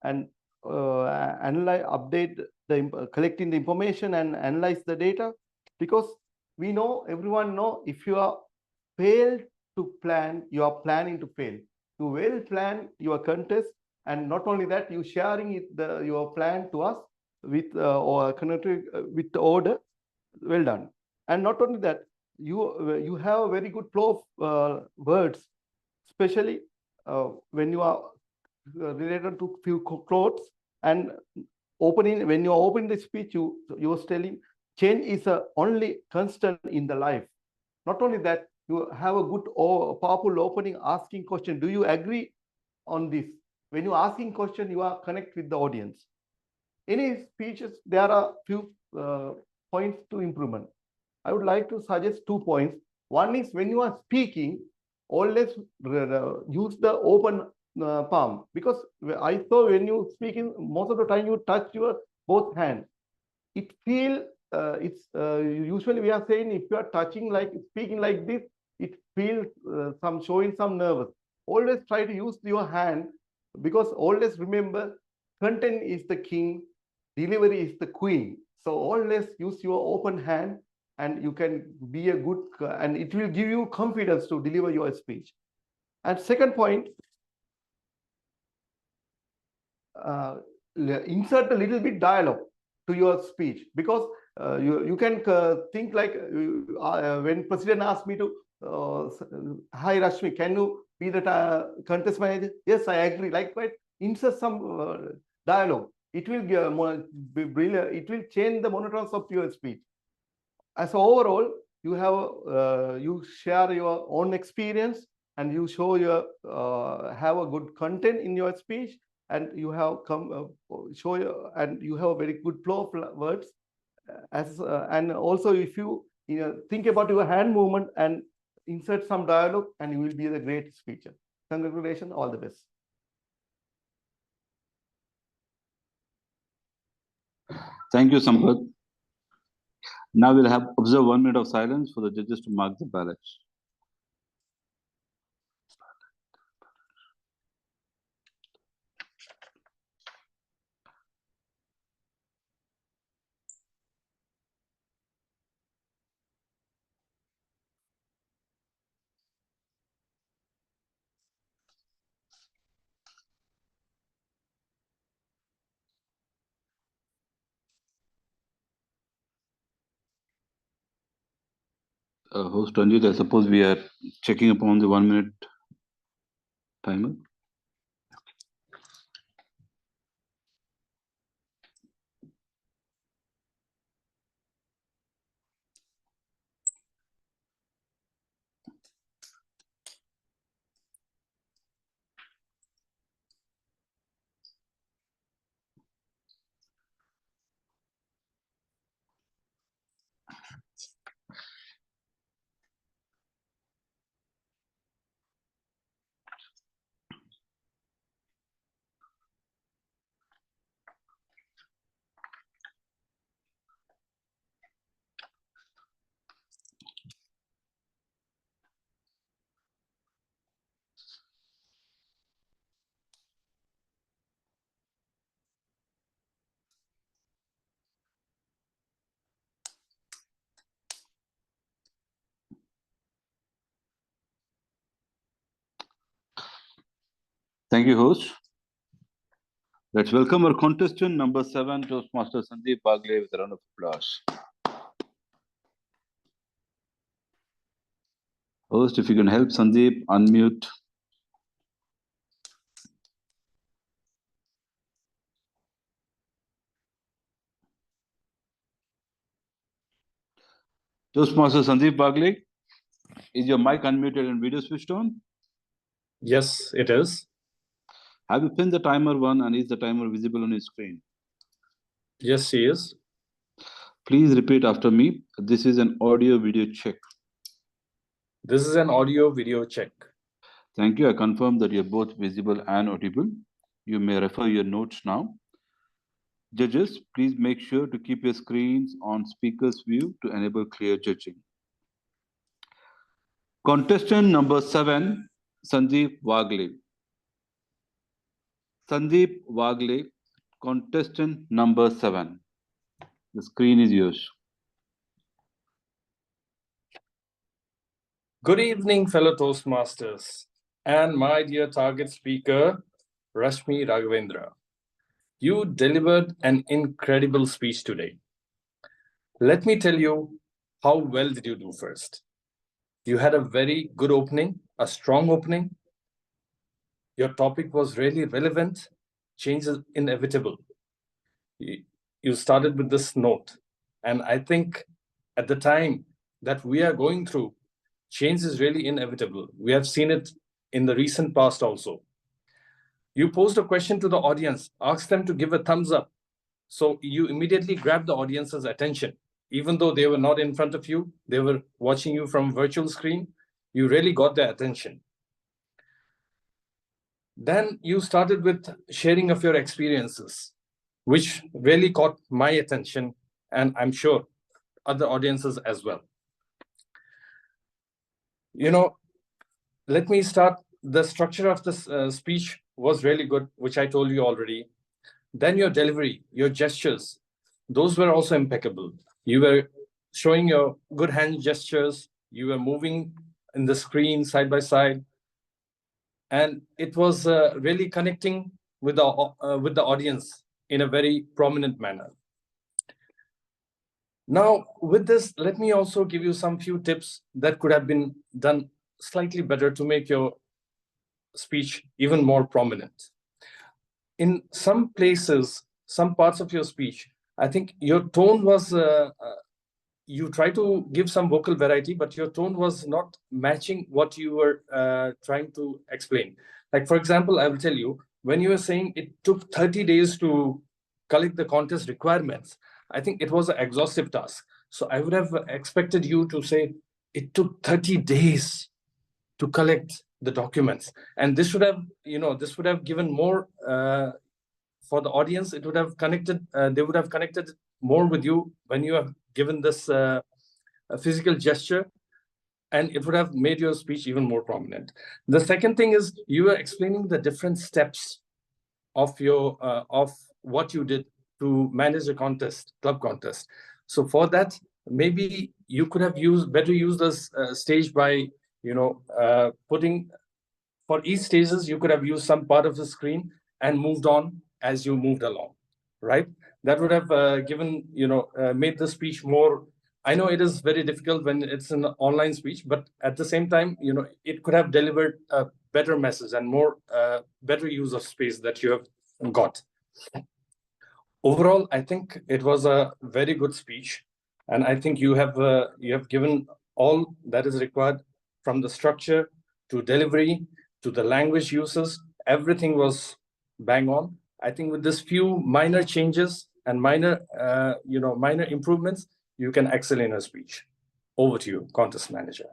and analyze, update the collecting the information and analyze the data. Because we know, everyone know, if you are failed to plan, you are planning to fail. You will plan your contest, and not only that, you sharing it your plan to us with or connected with the order. Well done. And not only that, you have a very good flow of words, especially when you are related to few quotes and opening. When you open the speech, you was telling change is a only constant in the life. Not only that, you have a good or powerful opening asking question. Do you agree on this? When you asking question, you are connect with the audience. Any speeches, there are few points to improvement. I would like to suggest 2 points. One is when you are speaking, always use the open palm, because I saw when you speaking, most of the time you touch your both hands. It feel usually we are saying if you are touching like speaking like this, it feels some showing some nervous. Always try to use your hand, because always remember, content is the king, delivery is the queen. So always use your open hand, and you can be a good, and it will give you confidence to deliver your speech. And second point, insert a little bit dialogue to your speech, because you can think like when president asked me to, hi Rashmi, can you be the contest manager? Yes, I agree. Likewise, insert some dialogue. It will brilliant. It will change the monotones of your speech. As overall, you have you share your own experience, and you show your have a good content in your speech, and you have show your, and you have a very good flow of words. And also, if you think about your hand movement and insert some dialogue, and you will be the great speaker. Congratulations, all the best. Thank you, Sampath. Now we'll have observe 1 minute of silence for the judges to mark the ballots. Host Ranjit, I suppose we are checking upon the 1 minute timer. Thank you, host. Let's welcome our contestant number 7, Toastmaster Sandeep Bagle, with a round of applause. Host, if you can help Sandeep unmute. Toastmaster Sandeep Bagle, is your mic unmuted and video switched on? Yes, it is. Have you pinned the timer 1 and is the timer visible on your screen? Yes, she is. Please repeat after me. This is an audio video check. This is an audio video check. Thank you. I confirm that you're both visible and audible. You may refer your notes now. Judges, please make sure to keep your screens on speaker's view to enable clear judging. Contestant number 7, Sandeep Bagle. Sandeep Bagle, contestant number 7. The screen is yours. Good evening, fellow Toastmasters, and my dear target speaker, Rashmi Raghavendra. You delivered an incredible speech today. Let me tell you, how well did you do first? You had a very good opening, a strong opening. Your topic was really relevant. Change is inevitable. You started with this note. And I think at the time that we are going through, change is really inevitable. We have seen it in the recent past also. You posed a question to the audience, asked them to give a thumbs up. So you immediately grabbed the audience's attention. Even though they were not in front of you, they were watching you from virtual screen, you really got their attention. Then you started with sharing of your experiences, which really caught my attention, and I'm sure other audiences as well. You know, let me start. The structure of this speech was really good, which I told you already. Then your delivery, your gestures, those were also impeccable. You were showing your good hand gestures. You were moving in the screen side by side. And it was really connecting with the audience in a very prominent manner. Now, with this, let me also give you some few tips that could have been done slightly better to make your speech even more prominent. In some places, some parts of your speech, I think your tone was, you try to give some vocal variety, but your tone was not matching what you were trying to explain. Like, for example, I will tell you, when you were saying it took 30 days to collect the contest requirements, I think it was an exhaustive task. So I would have expected you to say it took 30 days to collect the documents. And this should have, this would have given more for the audience. It would have connected, they would have connected more with you when you have given this physical gesture, and it would have made your speech even more prominent. The second thing is you were explaining the different steps of your of what you did to manage a contest, club contest. So for that, maybe you could have better used this stage by, putting, for each stages, you could have used some part of the screen and moved on as you moved along, right? That would have given, made the speech more I know it is very difficult when it's an online speech, but at the same time, it could have delivered a better message and more better use of space that you have got. Overall, I think it was a very good speech, and I think you have given all that is required, from the structure to delivery to the language uses. Everything was bang on. I think with this few minor changes and minor improvements, you can excel in a speech. Over to you, contest manager.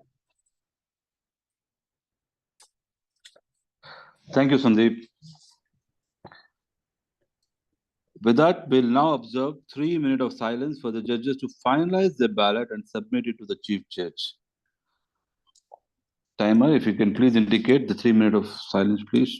Thank you, Sandeep. With that, we'll now observe 3 minutes of silence for the judges to finalize their ballot and submit it to the chief judge. Timer, if you can please indicate the 3 minutes of silence, please.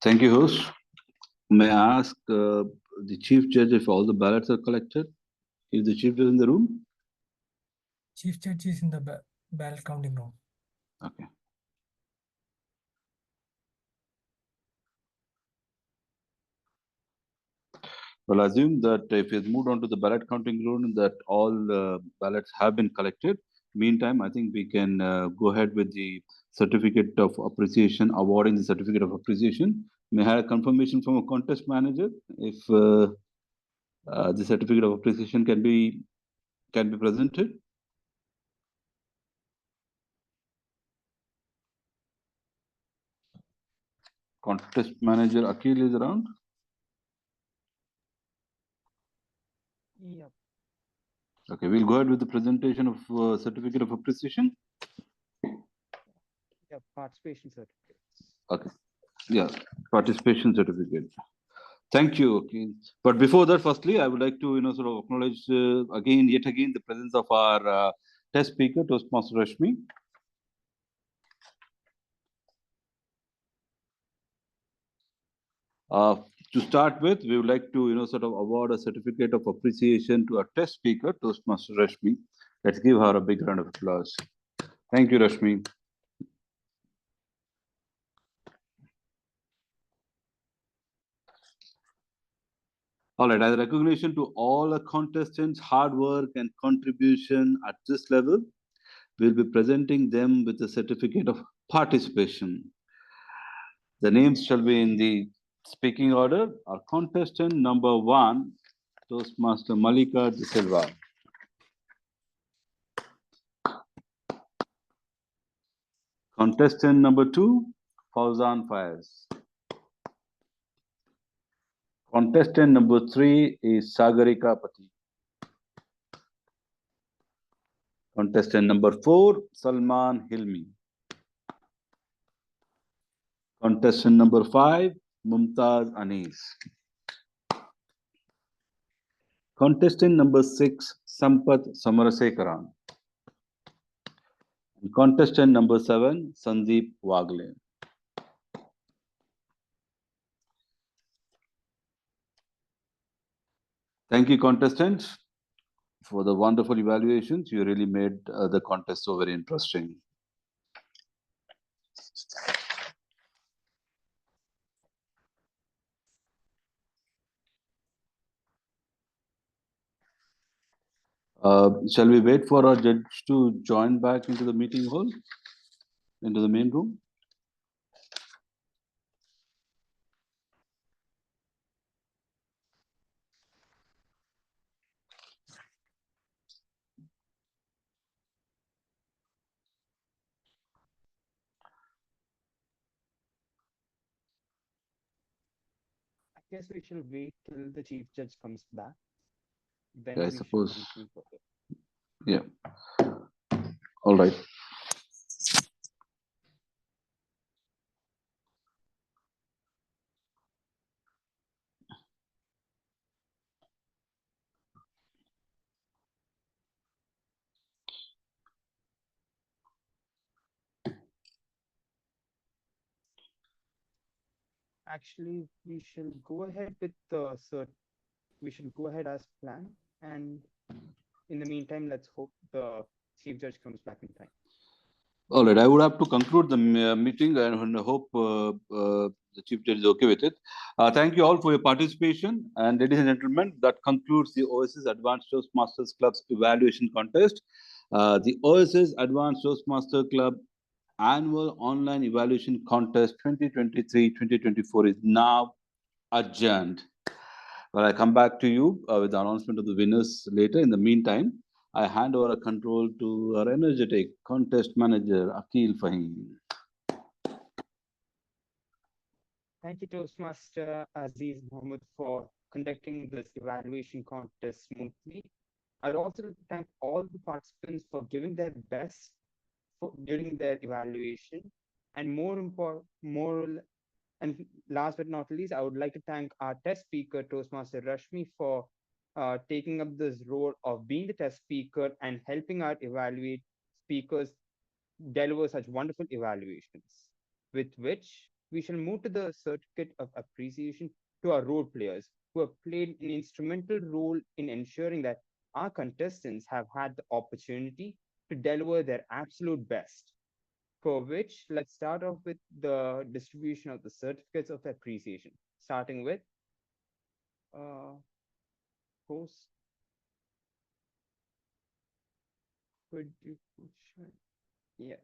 Thank you, host. May I ask the chief judge if all the ballots are collected? Is the chief judge in the room? Chief judge is in the ballot counting room. Okay. Well, I assume that if it's moved on to the ballot counting room, that all ballots have been collected. Meantime, I think we can go ahead with the certificate of appreciation, awarding the certificate of appreciation. May I have a confirmation from a contest manager if the certificate of appreciation can be presented? Contest manager Akhil is around. Yep. Okay, we'll go ahead with the presentation of certificate of appreciation. Yeah, participation certificates. Okay. Yeah, participation certificate. Thank you. Okay. But before that, firstly, I would like to, sort of acknowledge yet again, the presence of our test speaker, Toastmaster Rashmi. To start with, we would like to, sort of award a certificate of appreciation to our test speaker, Toastmaster Rashmi. Let's give her a big round of applause. Thank you, Rashmi. All right, as a recognition to all the contestants' hard work and contribution at this level, we'll be presenting them with a certificate of participation. The names shall be in the speaking order. Our contestant number 1, Toastmaster Malika De Silva. Contestant number 2, Fauzan Faiz. Contestant number 3 is Sagarika Pati. Contestant number 4, Salman Hilmi. Contestant number 5, Mumtaz Anis. Contestant number 6, Sampath Samarasekaran. And contestant number 7, Sandeep Wagle. Thank you, contestants, for the wonderful evaluations. You really made the contest so very interesting. Shall we wait for our judge to join back into the meeting hall, into the main room? I guess we shall wait till the chief judge comes back. Then Yeah, I we shall suppose. continue further. Yeah. All right. Actually, we shall go ahead with the cert. We shall go ahead as planned, and in the meantime, let's hope the chief judge comes back in time. All right. I would have to conclude the meeting, and I hope the chief judge is okay with it. Thank you all for your participation. And ladies and gentlemen, that concludes the Oasis Advanced Toastmasters Club's evaluation contest. The Oasis Advanced Toastmaster Club annual online evaluation contest 2023-2024 is now adjourned. Well, I come back to you with the announcement of the winners later. In the meantime, I hand over a control to our energetic contest manager, Akil Fahim. Thank you, Toastmaster Aziz Mohammed, for conducting this evaluation contest smoothly. I'd also thank all the participants for giving their best during their evaluation, and and last but not least, I would like to thank our test speaker, Toastmaster Rashmi, for taking up this role of being the test speaker and helping our evaluate speakers deliver such wonderful evaluations. With which, we shall move to the certificate of appreciation to our role players who have played an instrumental role in ensuring that our contestants have had the opportunity to deliver their absolute best. For which, let's start off with the distribution of the certificates of appreciation, starting with host. Could you push? Yeah.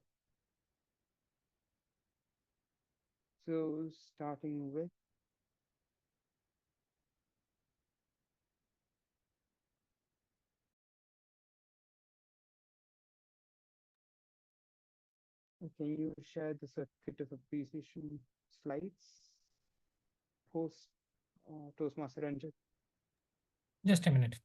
So starting with can you share the certificate of appreciation slides? Host Toastmaster Ranjit. Just a minute.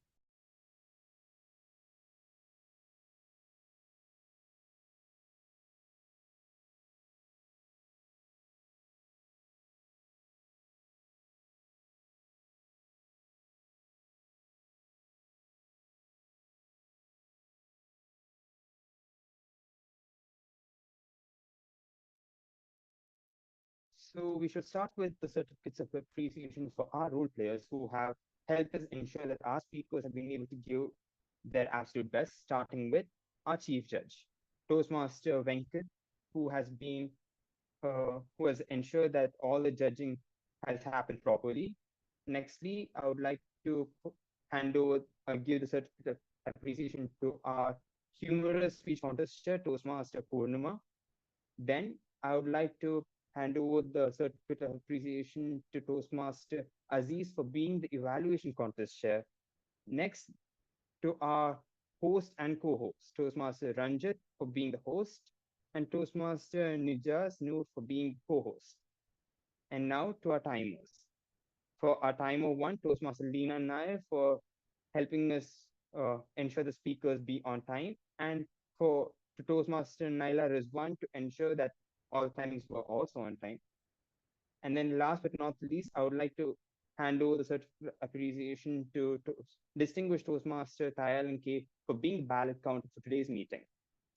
So we should start with the certificates of appreciation for our role players who have helped us ensure that our speakers have been able to give their absolute best, starting with our chief judge, Toastmaster Venkat, who has ensured that all the judging has happened properly. Nextly, I would like to give the certificate of appreciation to our humorous speech contest chair, Toastmaster Purnima. Then I would like to hand over the certificate of appreciation to Toastmaster Aziz for being the evaluation contest chair. Next, to our host and co-host, Toastmaster Ranjit for being the host, and Toastmaster Nijaz Noor for being co-host. And now to our timers. For our timer 1, Toastmaster Leena Nair for helping us ensure the speakers be on time, and to Toastmaster Naila Rizwan to ensure that all timings were also on time. And then last but not least, I would like to hand over the certificate of appreciation to distinguished Toastmaster Tayal K for being ballot counter for today's meeting,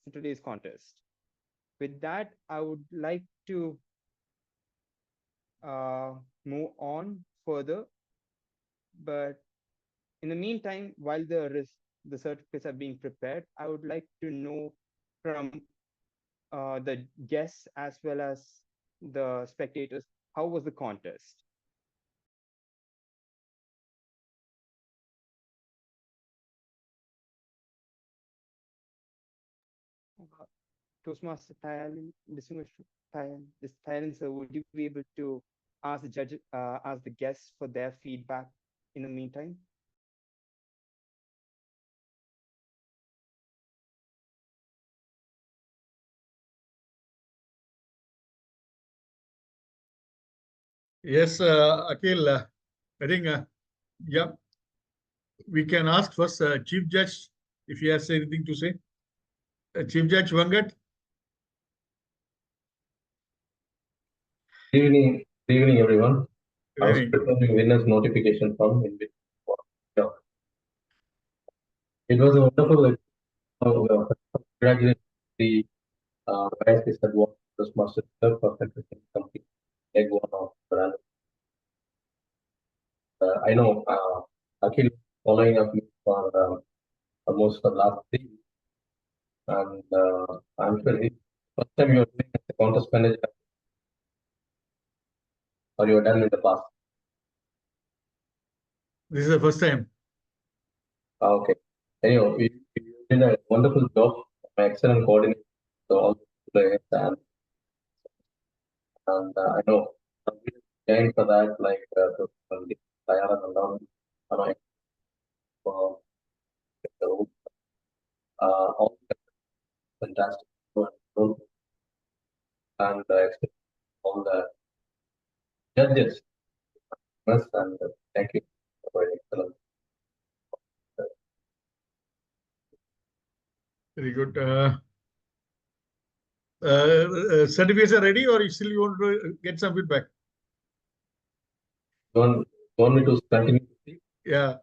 for today's contest. With that, I would like to move on further. But in the meantime, while the certificates are being prepared, I would like to know from the guests as well as the spectators, how was the contest? Toastmaster Tayal, distinguished Tayal, sir, would you be able to ask the guests for their feedback in the meantime? Yes, Akhil, I think, yeah, we can ask first Chief Judge if he has anything to say. Chief Judge Venkat. Good evening, everyone. Good I was evening. preparing winners notification form in which it was a wonderful congratulations the Oasis that won Toastmasters Club for completing leg 1 of brand. I know Akhil following up for almost the last 3 weeks, and I'm sure it's first time you're doing as a contest manager, or you're done in the past. This is the first time. Okay. Anyway, you did a wonderful job, excellent coordination to all the players, and I know thanks for that, like Diana and Don, for all fantastic and all the judges. And thank you for excellent. Very good. Certificates are ready, or still you want to get some feedback? Want me to continue? Yeah.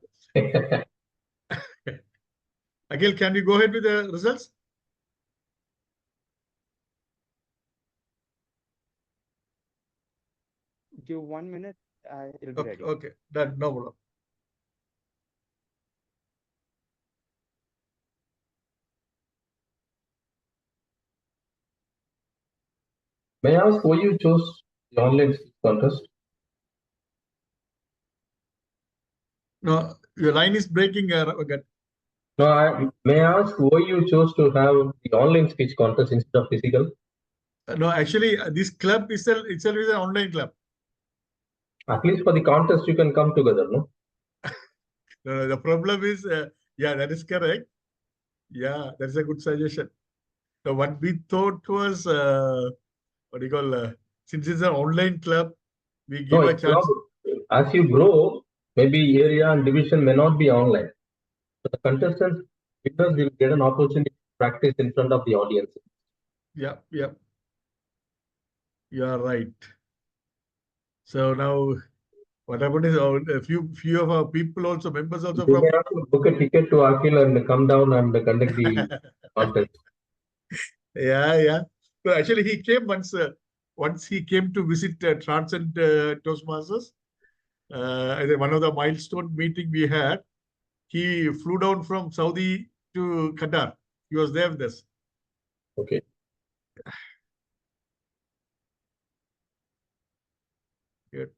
Akhil, can we go ahead with the results? Give 1 minute, it'll be ready. Okay, done, no problem. May I ask why you chose the online contest? No, your line is breaking. Again. No, may I ask why you chose to have the online speech contest instead of physical? No, actually, this club itself is an online club. At least for the contest, you can come together, no? No, the problem is, yeah, that is correct. Yeah, that's a good suggestion. So what we thought was, what do you call, since it's an online club, we give a chance. As you grow, maybe area and division may not be online. So the contestants, because will get an opportunity to practice in front of the audience. Yeah. You are right. So now, what happened is a few of our people also, members also You from. may have to book a ticket to Akhil and come down and conduct the contest. Yeah. So actually, he came once once he came to visit Transcend Toastmasters, one of the milestone meeting we had, he flew down from Saudi to Qatar. He was there with us. Okay. Good.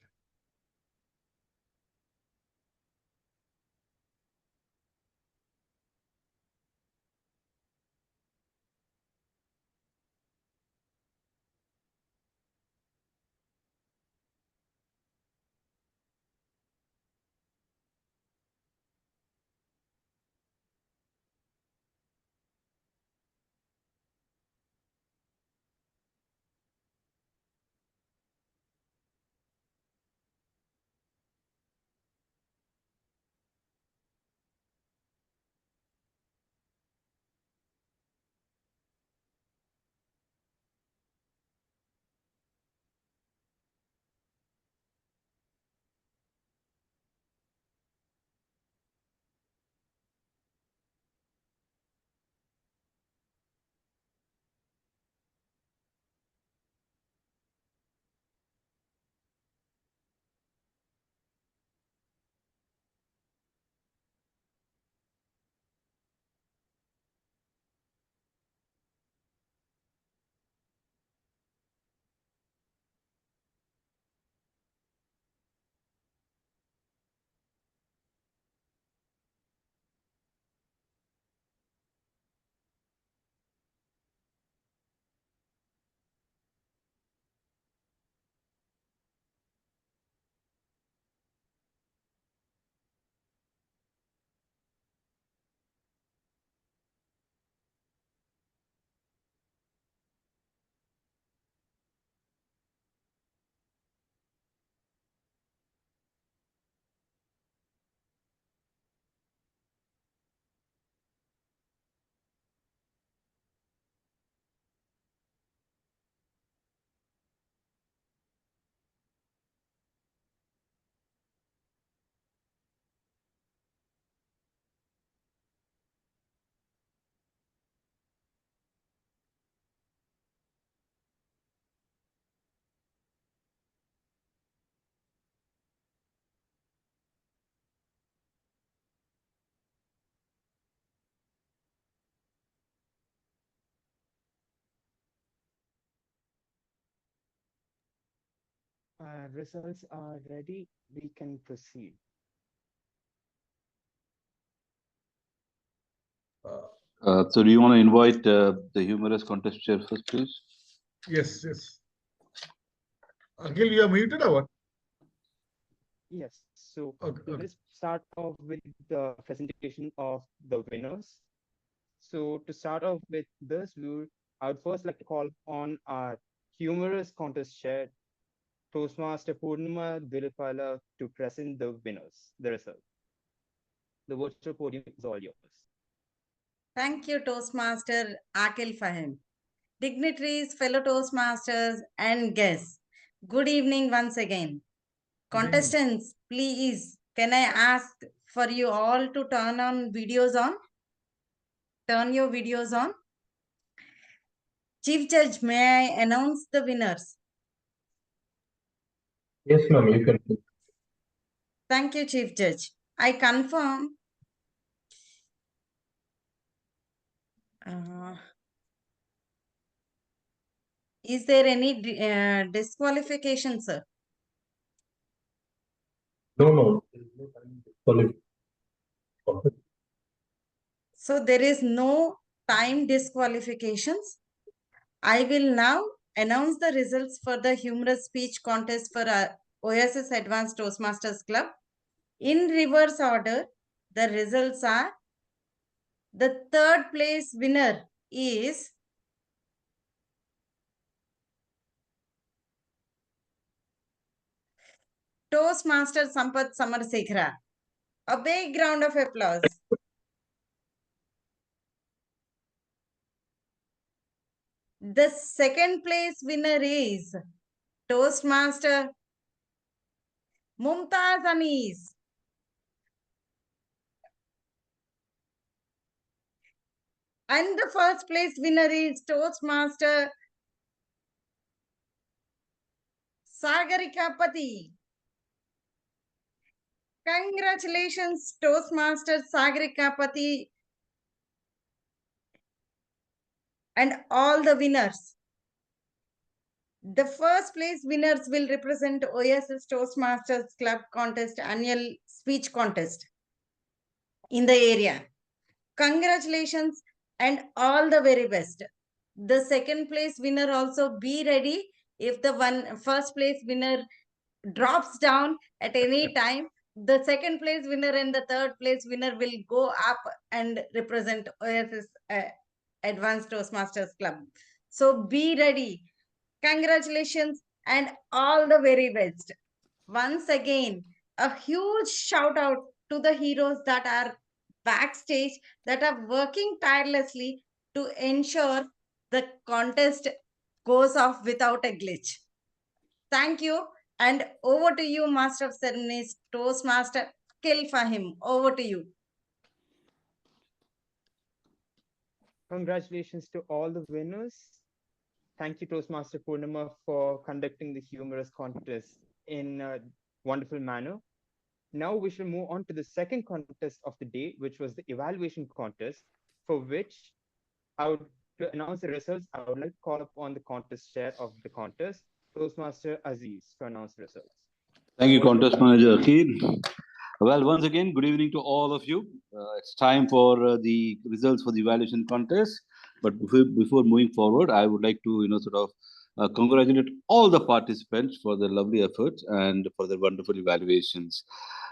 Results are ready. We can proceed. So do you want to invite the humorous contest chair first, please? Yes, yes. Akhil, you are muted or what? Yes. So Okay, okay. let's start off with the presentation of the winners. So to start off with this, I would first like to call on our humorous contest chair, Toastmaster Purnima Dilipala, to present the winners, the result. The virtual podium is all yours. Thank you, Toastmaster Akil Fahim. Dignitaries, fellow Toastmasters, and guests, good evening once again. Contestants, please, can I ask for you all to turn on videos on? Turn your videos on. Chief Judge, may I announce the winners? Yes, ma'am, you can. Thank you, Chief Judge. I confirm. Is there any disqualification, sir? No. So there is no time disqualifications. I will now announce the results for the humorous speech contest for Oasis Advanced Toastmasters Club. In reverse order, the results are: the third place winner is Toastmaster Sampath Samarsekhara. A big round of applause. The second place winner is Toastmaster Mumtaz Anis. And the first place winner is Toastmaster Sagarika Pati. Congratulations, Toastmasters Sagarika Pati and all the winners. The first place winners will represent Oasis Toastmasters Club Contest annual speech contest in the area. Congratulations and all the very best. The second place winner also be ready. If the first place winner drops down at any time, the second place winner and the third place winner will go up and represent Oasis Advanced Toastmasters Club. So be ready. Congratulations and all the very best. Once again, a huge shout out to the heroes that are backstage, that are working tirelessly to ensure the contest goes off without a glitch. Thank you. And over to you, Master of Ceremonies, Toastmaster Kill Fahim. Over to you. Congratulations to all the winners. Thank you, Toastmaster Purnima, for conducting the humorous contest in a wonderful manner. Now we shall move on to the second contest of the day, which was the evaluation contest, for which to announce the results, I would like to call upon the contest chair of the contest, Toastmaster Aziz, to announce the results. Thank you, Contest Manager Akil. Well, once again, good evening to all of you. It's time for the results for the evaluation contest. But before moving forward, I would like to, congratulate all the participants for their lovely efforts and for their wonderful evaluations.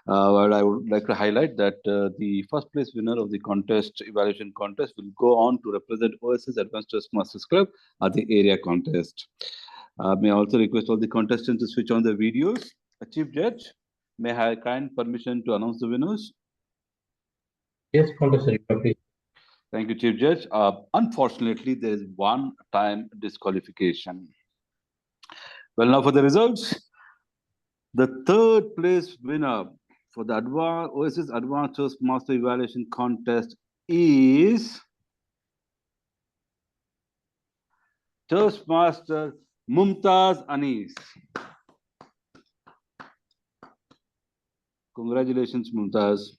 Well, I would like to highlight that the first place winner of the evaluation contest will go on to represent Oasis Advanced Toastmasters Club at the area contest. May I also request all the contestants to switch on their videos. Chief Judge, may I have kind permission to announce the winners? Yes, contestant, please. Thank you, Chief Judge. Unfortunately, there is one time disqualification. Well, now for the results. The third place winner for the Oasis Advanced Toastmaster Evaluation Contest is Toastmaster Mumtaz Anis. Congratulations, Mumtaz.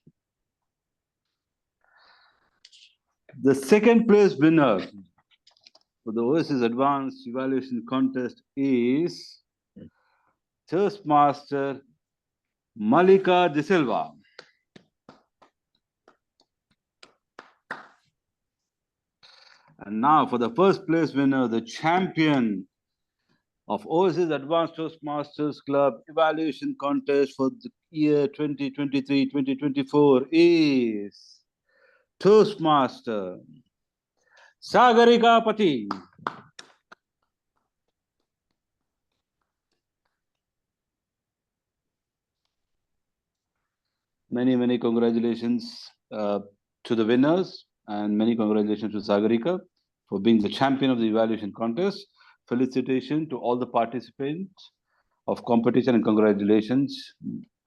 The second place winner for the Oasis Advanced Evaluation Contest is Toastmaster Malika De Silva. And now for the first place winner, the champion of Oasis Advanced Toastmasters Club Evaluation Contest for the year 2023-2024 is Toastmaster Sagarika Pati. Many congratulations to the winners, and many congratulations to Sagarika for being the champion of the evaluation contest. Felicitation to all the participants of competition and congratulations.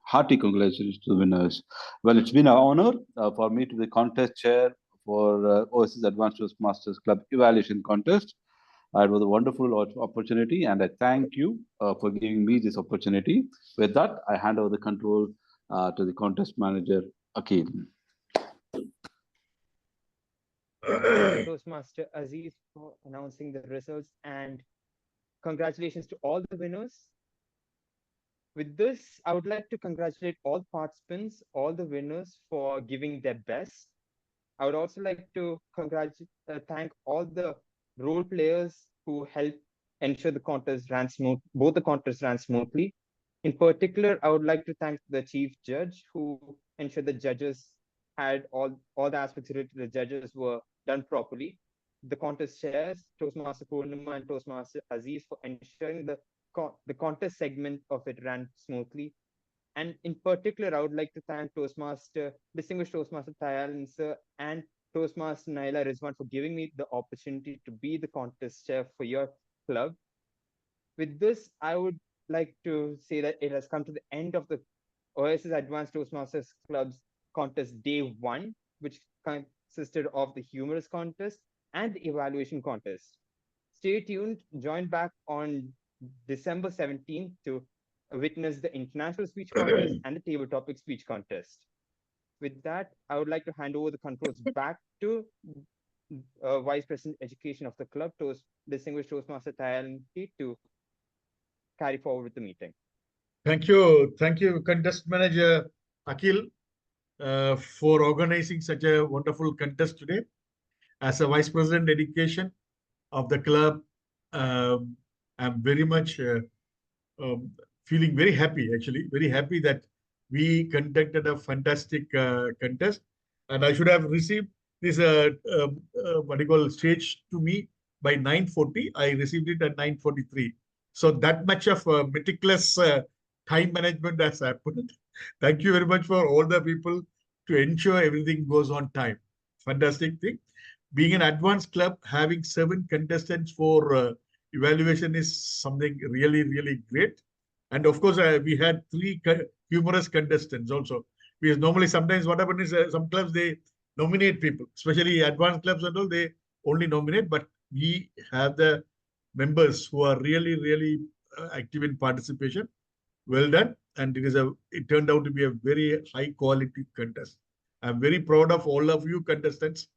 Hearty congratulations to the winners. Well, it's been an honor for me to be the contest chair for Oasis Advanced Toastmasters Club Evaluation Contest. It was a wonderful opportunity, and I thank you for giving me this opportunity. With that, I hand over the control to the contest manager, Akil. Toastmaster Aziz for announcing the results, and congratulations to all the winners. With this, I would like to congratulate all participants, all the winners for giving their best. I would also like to thank all the role players who helped ensure the contest ran smooth. Both the contests ran smoothly. In particular, I would like to thank the chief judge who ensured the judges had all the aspects related to the judges were done properly. The contest chairs, Toastmaster Purnima and Toastmaster Aziz, for ensuring the contest segment of it ran smoothly. And in particular, I would like to thank distinguished Toastmaster Tayal sir and Toastmaster Naila Rizwan for giving me the opportunity to be the contest chair for your club. With this, I would like to say that it has come to the end of the Oasis Advanced Toastmasters Club's contest day 1, which consisted of the humorous contest and the evaluation contest. Stay tuned, join back on December 17th to witness the international speech contest and the table topic speech contest. With that, I would like to hand over the controls back to Vice President Education of the club, Distinguished Toastmaster Tayalanti, to carry forward with the meeting. Thank you. Thank you, Contest Manager Akhil, for organizing such a wonderful contest today. As a Vice President Education of the club, I'm very much feeling very happy, actually, very happy that we conducted a fantastic contest. And I should have received this, what do you call, stage to me by 9:40. I received it at 9:43. So that much of meticulous time management has happened. Thank you very much for all the people to ensure everything goes on time. Fantastic thing. Being an advanced club, having 7 contestants for evaluation is something really, really great. And of course, we had 3 humorous contestants also. Because normally sometimes what happens is some clubs, they nominate people, especially advanced clubs and all, they only nominate. But we have the members who are really, really active in participation. Well done. And it turned out to be a very high quality contest. I'm very proud of all of you contestants.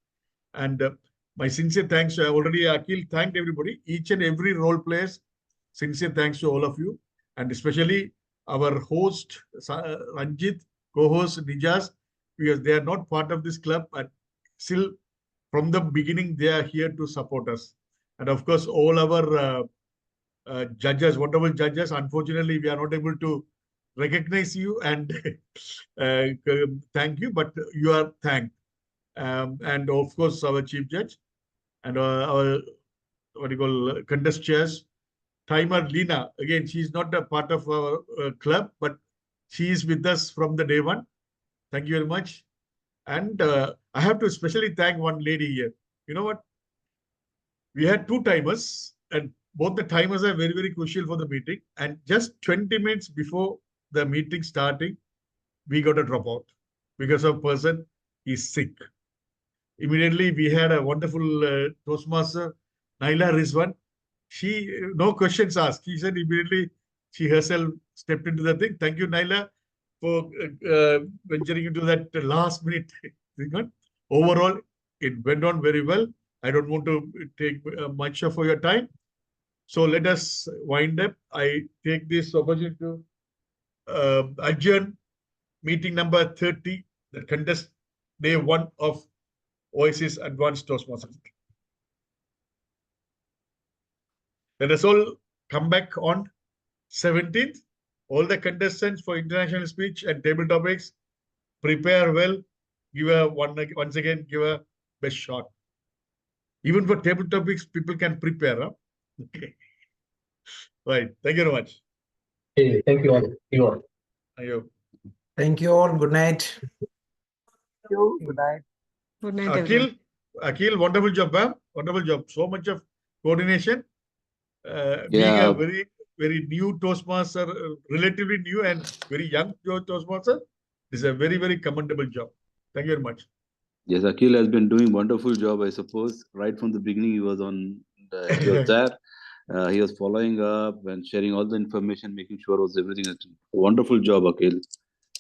And my sincere thanks. Already Akhil thanked everybody, each and every role players. Sincere thanks to all of you. And especially our host, Ranjit, co-host Nijas, because they are not part of this club, but still from the beginning, they are here to support us. And of course, all our judges, wonderful judges, unfortunately, we are not able to recognize you and thank you, but you are thanked. And of course, our chief judge and our, what do you call, contest chairs, timer Lina. Again, she's not a part of our club, but she is with us from the day one. Thank you very much. And I have to especially thank one lady here. You know what? We had 2 timers, and both the timers are very, very crucial for the meeting. And just 20 minutes before the meeting starting, we got a dropout because a person is sick. Immediately, we had a wonderful Toastmaster, Naila Rizwan. She, no questions asked. She said immediately, she herself stepped into the thing. Thank you, Naila, for venturing into that last minute thing. Overall, it went on very well. I don't want to take much of your time. So let us wind up. I take this opportunity to adjourn meeting number 30, the contest day 1 of Oasis Advanced Toastmasters. Let us all come back on 17th. All the contestants for international speech and table topics, prepare well. Once again, give a best shot. Even for table topics, people can prepare. Huh? Okay. Right. Thank you very much. Okay, thank you all. Thank you all. Thank you. Thank you all. Good night. Thank you. Good night. Good night, everyone. Akhil, wonderful job, huh? Wonderful job. So much of coordination. Being Yeah. a very, very new Toastmaster, relatively new and very young Toastmaster, this is a very, very commendable job. Thank you very much. Yes, Akhil has been doing wonderful job, I suppose. Right from the beginning, he was he was there. He was following up and sharing all the information, making sure was everything. Wonderful job, Akhil.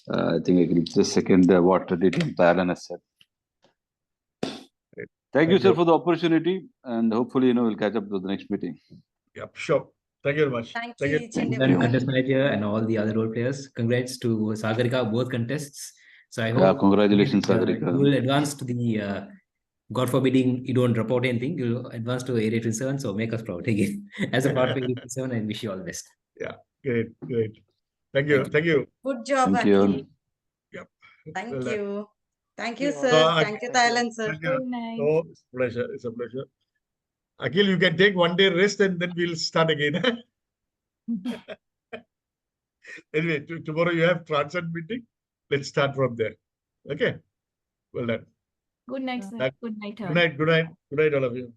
I think I can just second what Alan has said. Thank you, sir, for the opportunity, and hopefully, we'll catch up to the next meeting. Yep, sure. Thank you very much. Thank Thank you, you. each and And everyone. contest manager and all the other role players. Congrats to Sagarika, both contests. So I Yeah, hope congratulations, Sagarika. you will advance to the, God forbidding, you don't drop out anything, you'll advance to Area 27. So make us proud again as a part of Area 27 and wish you all the best. Yeah, great, great. Thank you. Thank you. Good job, Thank you. Akhil. Yep. Thank Well done. you. Thank you, sir. Thank you, Thailand, sir. Thank you. Oh, it's a pleasure. It's a pleasure. Akhil, you can take 1 day rest and then we'll start again. Anyway, tomorrow you have Transcend meeting. Let's start from there. Okay. Well done. Good night, sir. Good night, all. Good night. Good night. Good night, all of you.